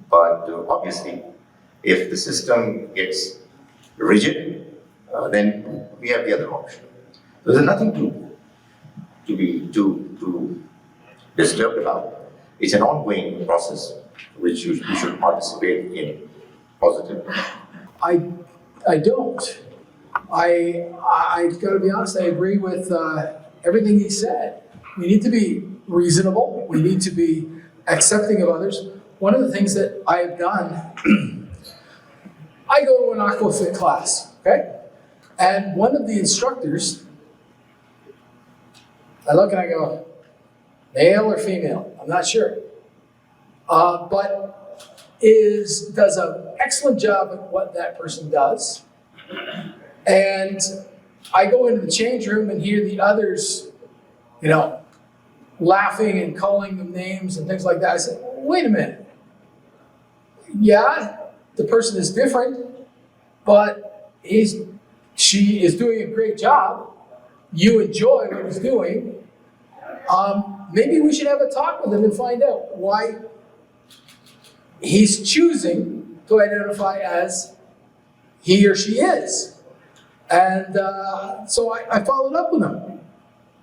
But obviously, if the system gets rigid, then we have the other option. So there's nothing to be too disturbed about. It's an ongoing process which we should participate in positively. I don't. I got to be honest, I agree with everything he said. We need to be reasonable. We need to be accepting of others. One of the things that I have done, I go to an aquafit class, okay? And one of the instructors, I look and I go, male or female? I'm not sure. But does an excellent job at what that person does. And I go into the change room and hear the others, laughing and calling them names and things like that. I said, wait a minute. Yeah, the person is different, but she is doing a great job. You enjoy what he's doing. Maybe we should have a talk with him and find out why he's choosing to identify as he or she is. And so I followed up with him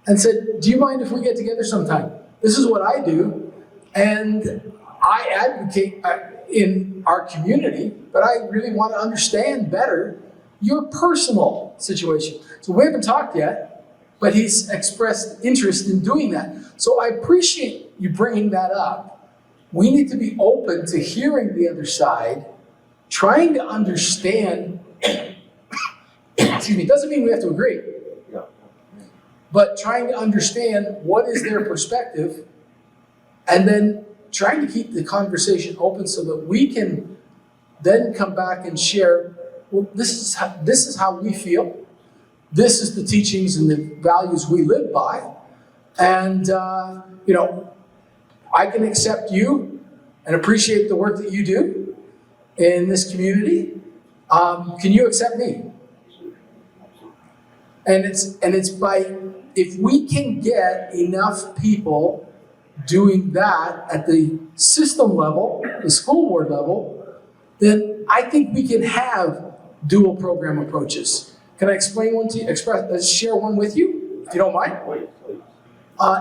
and said, do you mind if we get together sometime? This is what I do, and I advocate in our community, but I really want to understand better your personal situation. So we haven't talked yet, but he's expressed interest in doing that. So I appreciate you bringing that up. We need to be open to hearing the other side, trying to understand, excuse me, doesn't mean we have to agree, but trying to understand what is their perspective, and then trying to keep the conversation open so that we can then come back and share, well, this is how we feel. This is the teachings and the values we live by. And, you know, I can accept you and appreciate the work that you do in this community. Can you accept me? And it's by, if we can get enough people doing that at the system level, the school board level, then I think we can have dual program approaches. Can I explain one to you, share one with you, if you don't mind?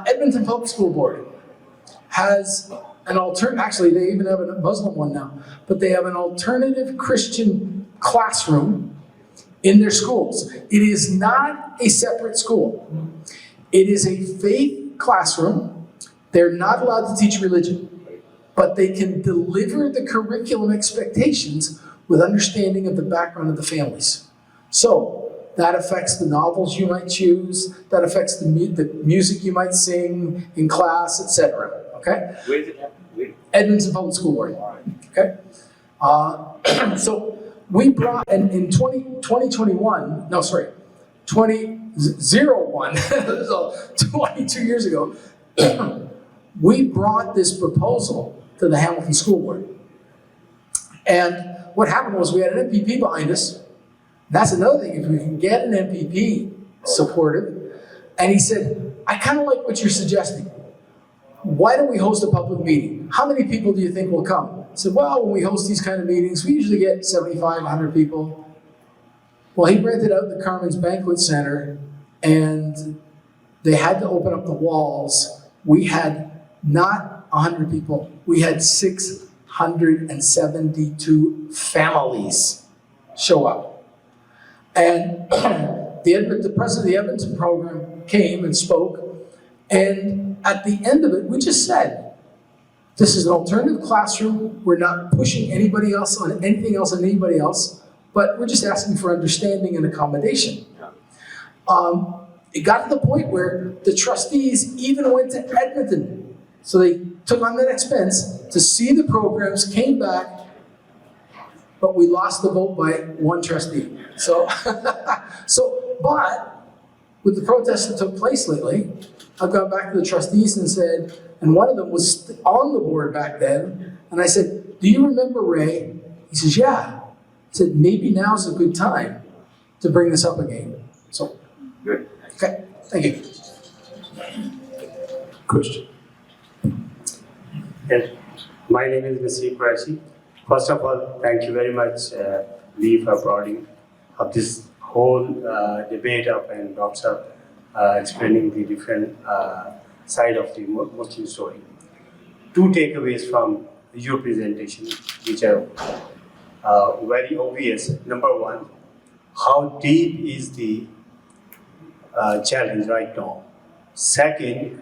Edmonton Public School Board has an actually they even have a Muslim one now, but they have an alternative Christian classroom in their schools. It is not a separate school. It is a faith classroom. They're not allowed to teach religion, but they can deliver the curriculum expectations with understanding of the background of the families. So that affects the novels you might choose, that affects the music you might sing in class, etc. Okay? Where is it happening? Edmonton Public School Board. Okay? So we brought, in 2001, no, sorry, 2001, so 22 years ago, we brought this proposal to the Hamilton School Board. And what happened was we had an MPP behind us. That's another thing, if we can get an MPP supported. And he said, I kind of like what you're suggesting. Why don't we host a public meeting? How many people do you think will come? I said, well, when we host these kind of meetings, we usually get 75, 100 people. Well, he rented out the Carmen's Banquet Center, and they had to open up the walls. We had not 100 people, we had 672 families show up. And the president of the Edmonton program came and spoke, and at the end of it, we just said, this is an alternative classroom. We're not pushing anybody else on anything else on anybody else, but we're just asking for understanding and accommodation. It got to the point where the trustees even went to Edmonton. So they took on that expense to see the programs, came back, but we lost the vote by one trustee. So, but with the protests that took place lately, I've gone back to the trustees and said, and one of them was on the board back then, and I said, do you remember Ray? He says, yeah. I said, maybe now's a good time to bring this up again. So, good. Okay, thank you. Question. Yes, my name is Nasir Qureshi. First of all, thank you very much, Lee, for bringing up this whole debate up and also explaining the different side of the Muslim story. Two takeaways from your presentation, which are very obvious. Number one, how deep is the challenge right now? Second,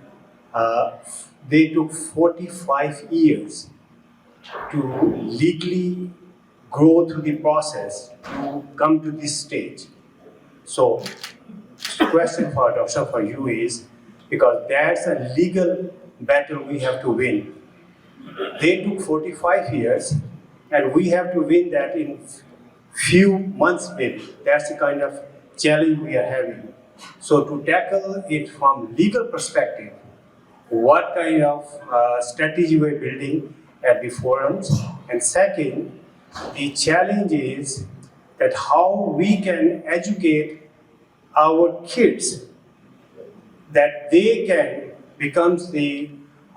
they took 45 years to legally grow through the process to come to this stage. So, the question for Dr. for you is, because that's a legal battle we have to win. They took 45 years, and we have to win that in few months maybe. That's the kind of challenge we are having. So to tackle it from legal perspective, what kind of strategy we're building at the forums, and second, the challenge is that how we can educate our kids that they can become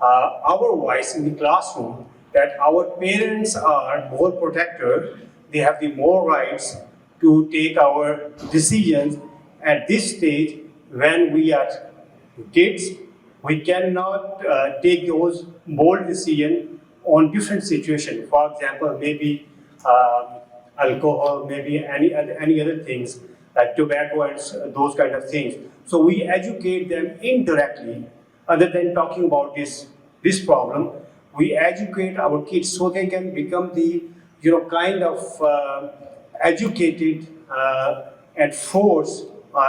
our voice in the classroom, that our parents are more protected, they have the more rights to take our decisions at this stage when we are kids. We cannot take those bold decisions on different situations. For example, maybe alcohol, maybe any other things like tobacco and those kind of things. So we educate them indirectly, other than talking about this this problem, we educate our kids so they can become the, kind of educated and force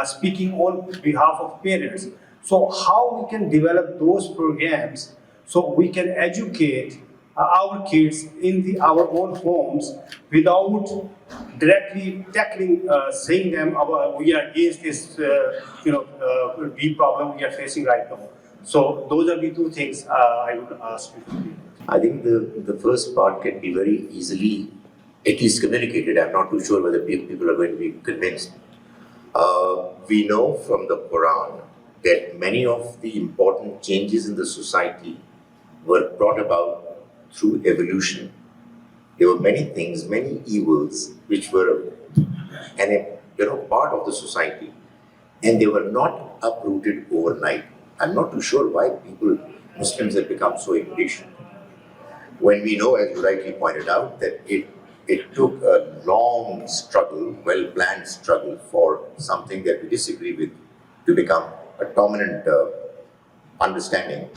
speaking on behalf of parents. So how we can develop those programs so we can educate our kids in our own homes without directly tackling, saying them, we are against this, deep problem we are facing right now. So those are the two things I would ask you to do. I think the first part can be very easily at least communicated. I'm not too sure whether people are going to be convinced. We know from the Quran that many of the important changes in the society were brought about through evolution. There were many things, many evils, which were part of the society, and they were not uprooted overnight. I'm not too sure why Muslims have become so impatient. When we know, as you rightly pointed out, that it took a long struggle, well-planned struggle for something that we disagree with to become a dominant understanding.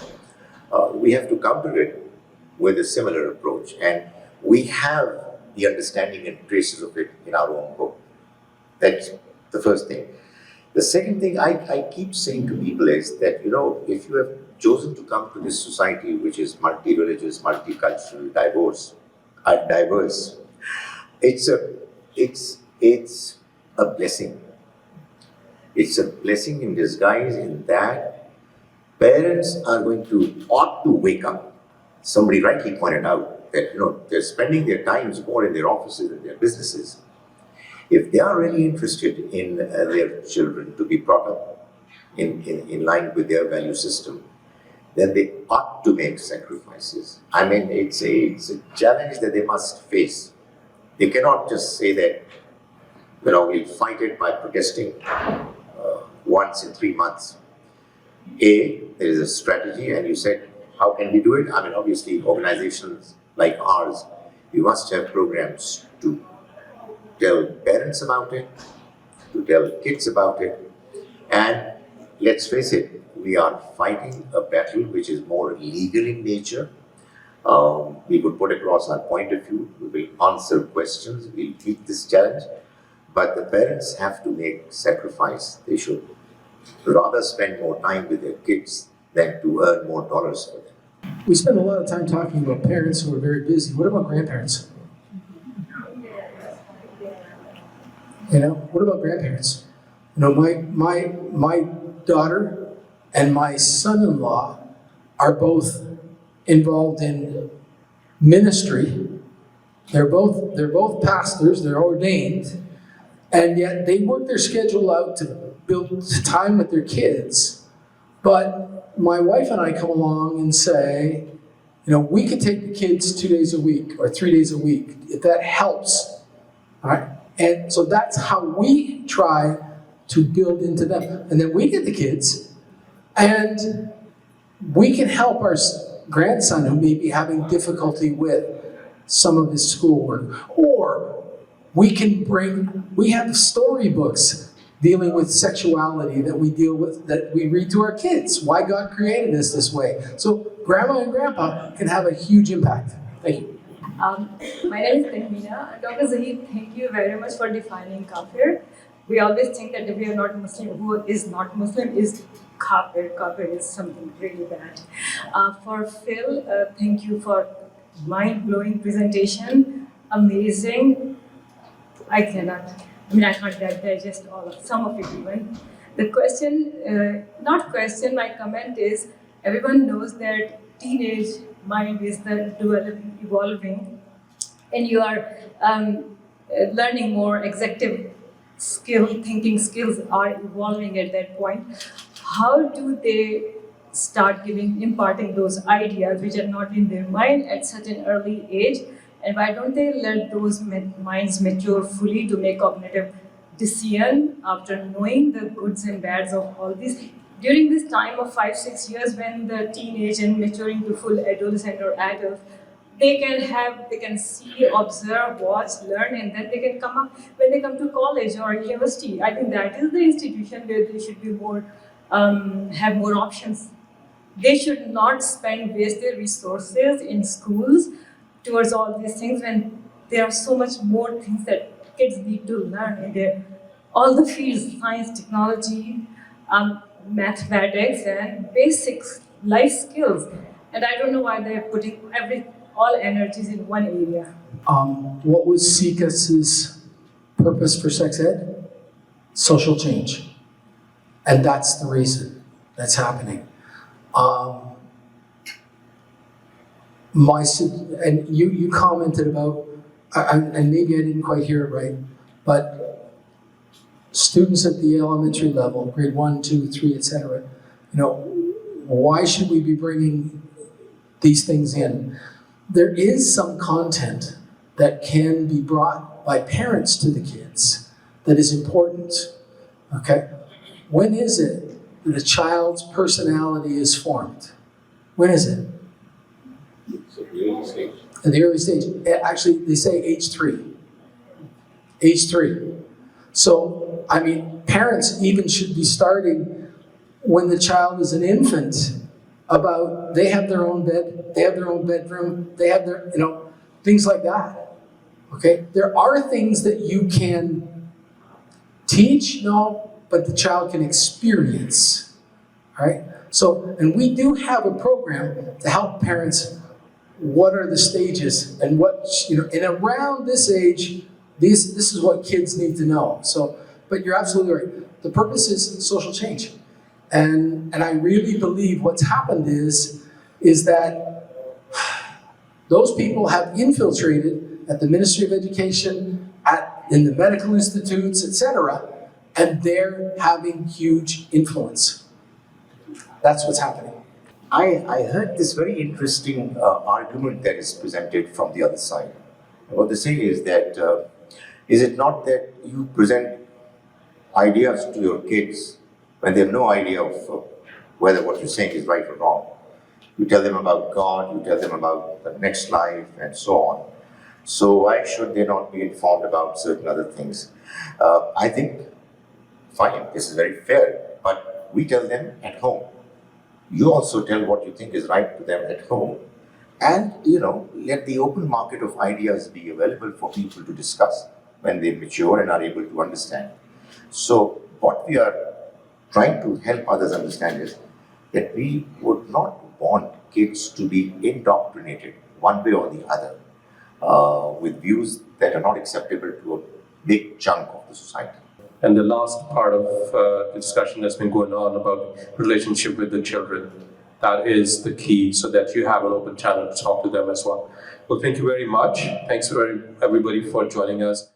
We have to counter it with a similar approach, and we have the understanding and traces of it in our own book. That's the first thing. The second thing I keep saying to people is that, if you have chosen to come to this society which is multi-religious, multicultural, diverse, it's a blessing. It's a blessing in disguise in that parents ought to wake up. Somebody rightly pointed out that, they're spending their times more in their offices and their businesses. If they are really interested in their children to be brought up in line with their value system, then they ought to make sacrifices. I mean, it's a challenge that they must face. They cannot just say that, we'll fight it by protesting once in 3 months. There is a strategy, and you said, how can we do it? I mean, obviously, organizations like ours, we must have programs to tell parents about it, to tell kids about it, and let's face it, we are fighting a battle which is more legal in nature. We would put across our point of view, we will answer questions, we'll meet this challenge, but the parents have to make sacrifice. They should rather spend more time with their kids than to earn more dollars for them. We spend a lot of time talking about parents who are very busy. What about grandparents? What about grandparents? My daughter and my son-in-law are both involved in ministry. They're both pastors, they're ordained, and yet they work their schedule out to build time with their kids. But my wife and I come along and say, we could take the kids 2 days a week or 3 days a week, if that helps. All right? And so that's how we try to build into them. And then we get the kids, and we can help our grandson who may be having difficulty with some of his schoolwork. Or we have storybooks dealing with sexuality that we read to our kids, why God created us this way. So grandma and grandpa can have a huge impact. Thank you. My name is Tahmina. Dr. Zaheer, thank you very much for defining kafir. We always think that if we are not Muslim, who is not Muslim is kafir. Kafir is something really bad. For Phil, thank you for mind-blowing presentation. Amazing. I can't digest some of it even. The question, my comment is, everyone knows that teenage mind is evolving, and you are learning more executive thinking skills are evolving at that point. How do they start imparting those ideas which are not in their mind at such an early age? And why don't they let those minds mature fully to make cognitive decision after knowing the goods and bads of all this? During this time of 5-6 years, when the teenage and maturing to full adolescent or adult, they can see, observe, watch, learn, and then they can come up when they come to college or university. I think that is the institution where they should be more, have more options. they should not waste their resources in schools towards all these things when there are so much more things that kids need to learn in all the fields, science, technology, mathematics, and basic life skills. And I don't know why they're putting all energies in one area. What was CCAS's purpose for sex ed? Social change. And that's the reason that's happening. And you commented about, and maybe I didn't quite hear it right, but students at the elementary level, grade 1, 2, 3, etc., why should we be bringing these things in? There is some content that can be brought by parents to the kids that is important, okay? When is it that a child's personality is formed? When is it? At the early stage. Actually, they say age 3. Age 3. So, I mean, parents even should be starting when the child is an infant about they have their own bed, they have their own bedroom, they have their, things like that. Okay? There are things that you can teach, but the child can experience. All right? So, and we do have a program to help parents. What are the stages and and around this age, this is what kids need to know. So, but you're absolutely right. The purpose is social change. And I really believe what's happened is that those people have infiltrated at the Ministry of Education, in the medical institutes, etc., and they're having huge influence. That's what's happening. I heard this very interesting argument that is presented from the other side. What they say is that, is it not that you present ideas to your kids when they have no idea of whether what you're saying is right or wrong? You tell them about God, you tell them about the next life, and so on. So why should they not be informed about certain other things? I think, fine, this is very fair, but we tell them at home. You also tell what you think is right to them at home. And, let the open market of ideas be available for people to discuss when they mature and are able to understand. So what we are trying to help others understand is that we would not want kids to be indoctrinated one way or the other with views that are not acceptable to a big chunk of the society. And the last part of the discussion that's been going on about relationship with the children. That is the key, so that you have an open channel to talk to them as well. Well, thank you very much. Thanks everybody for joining us.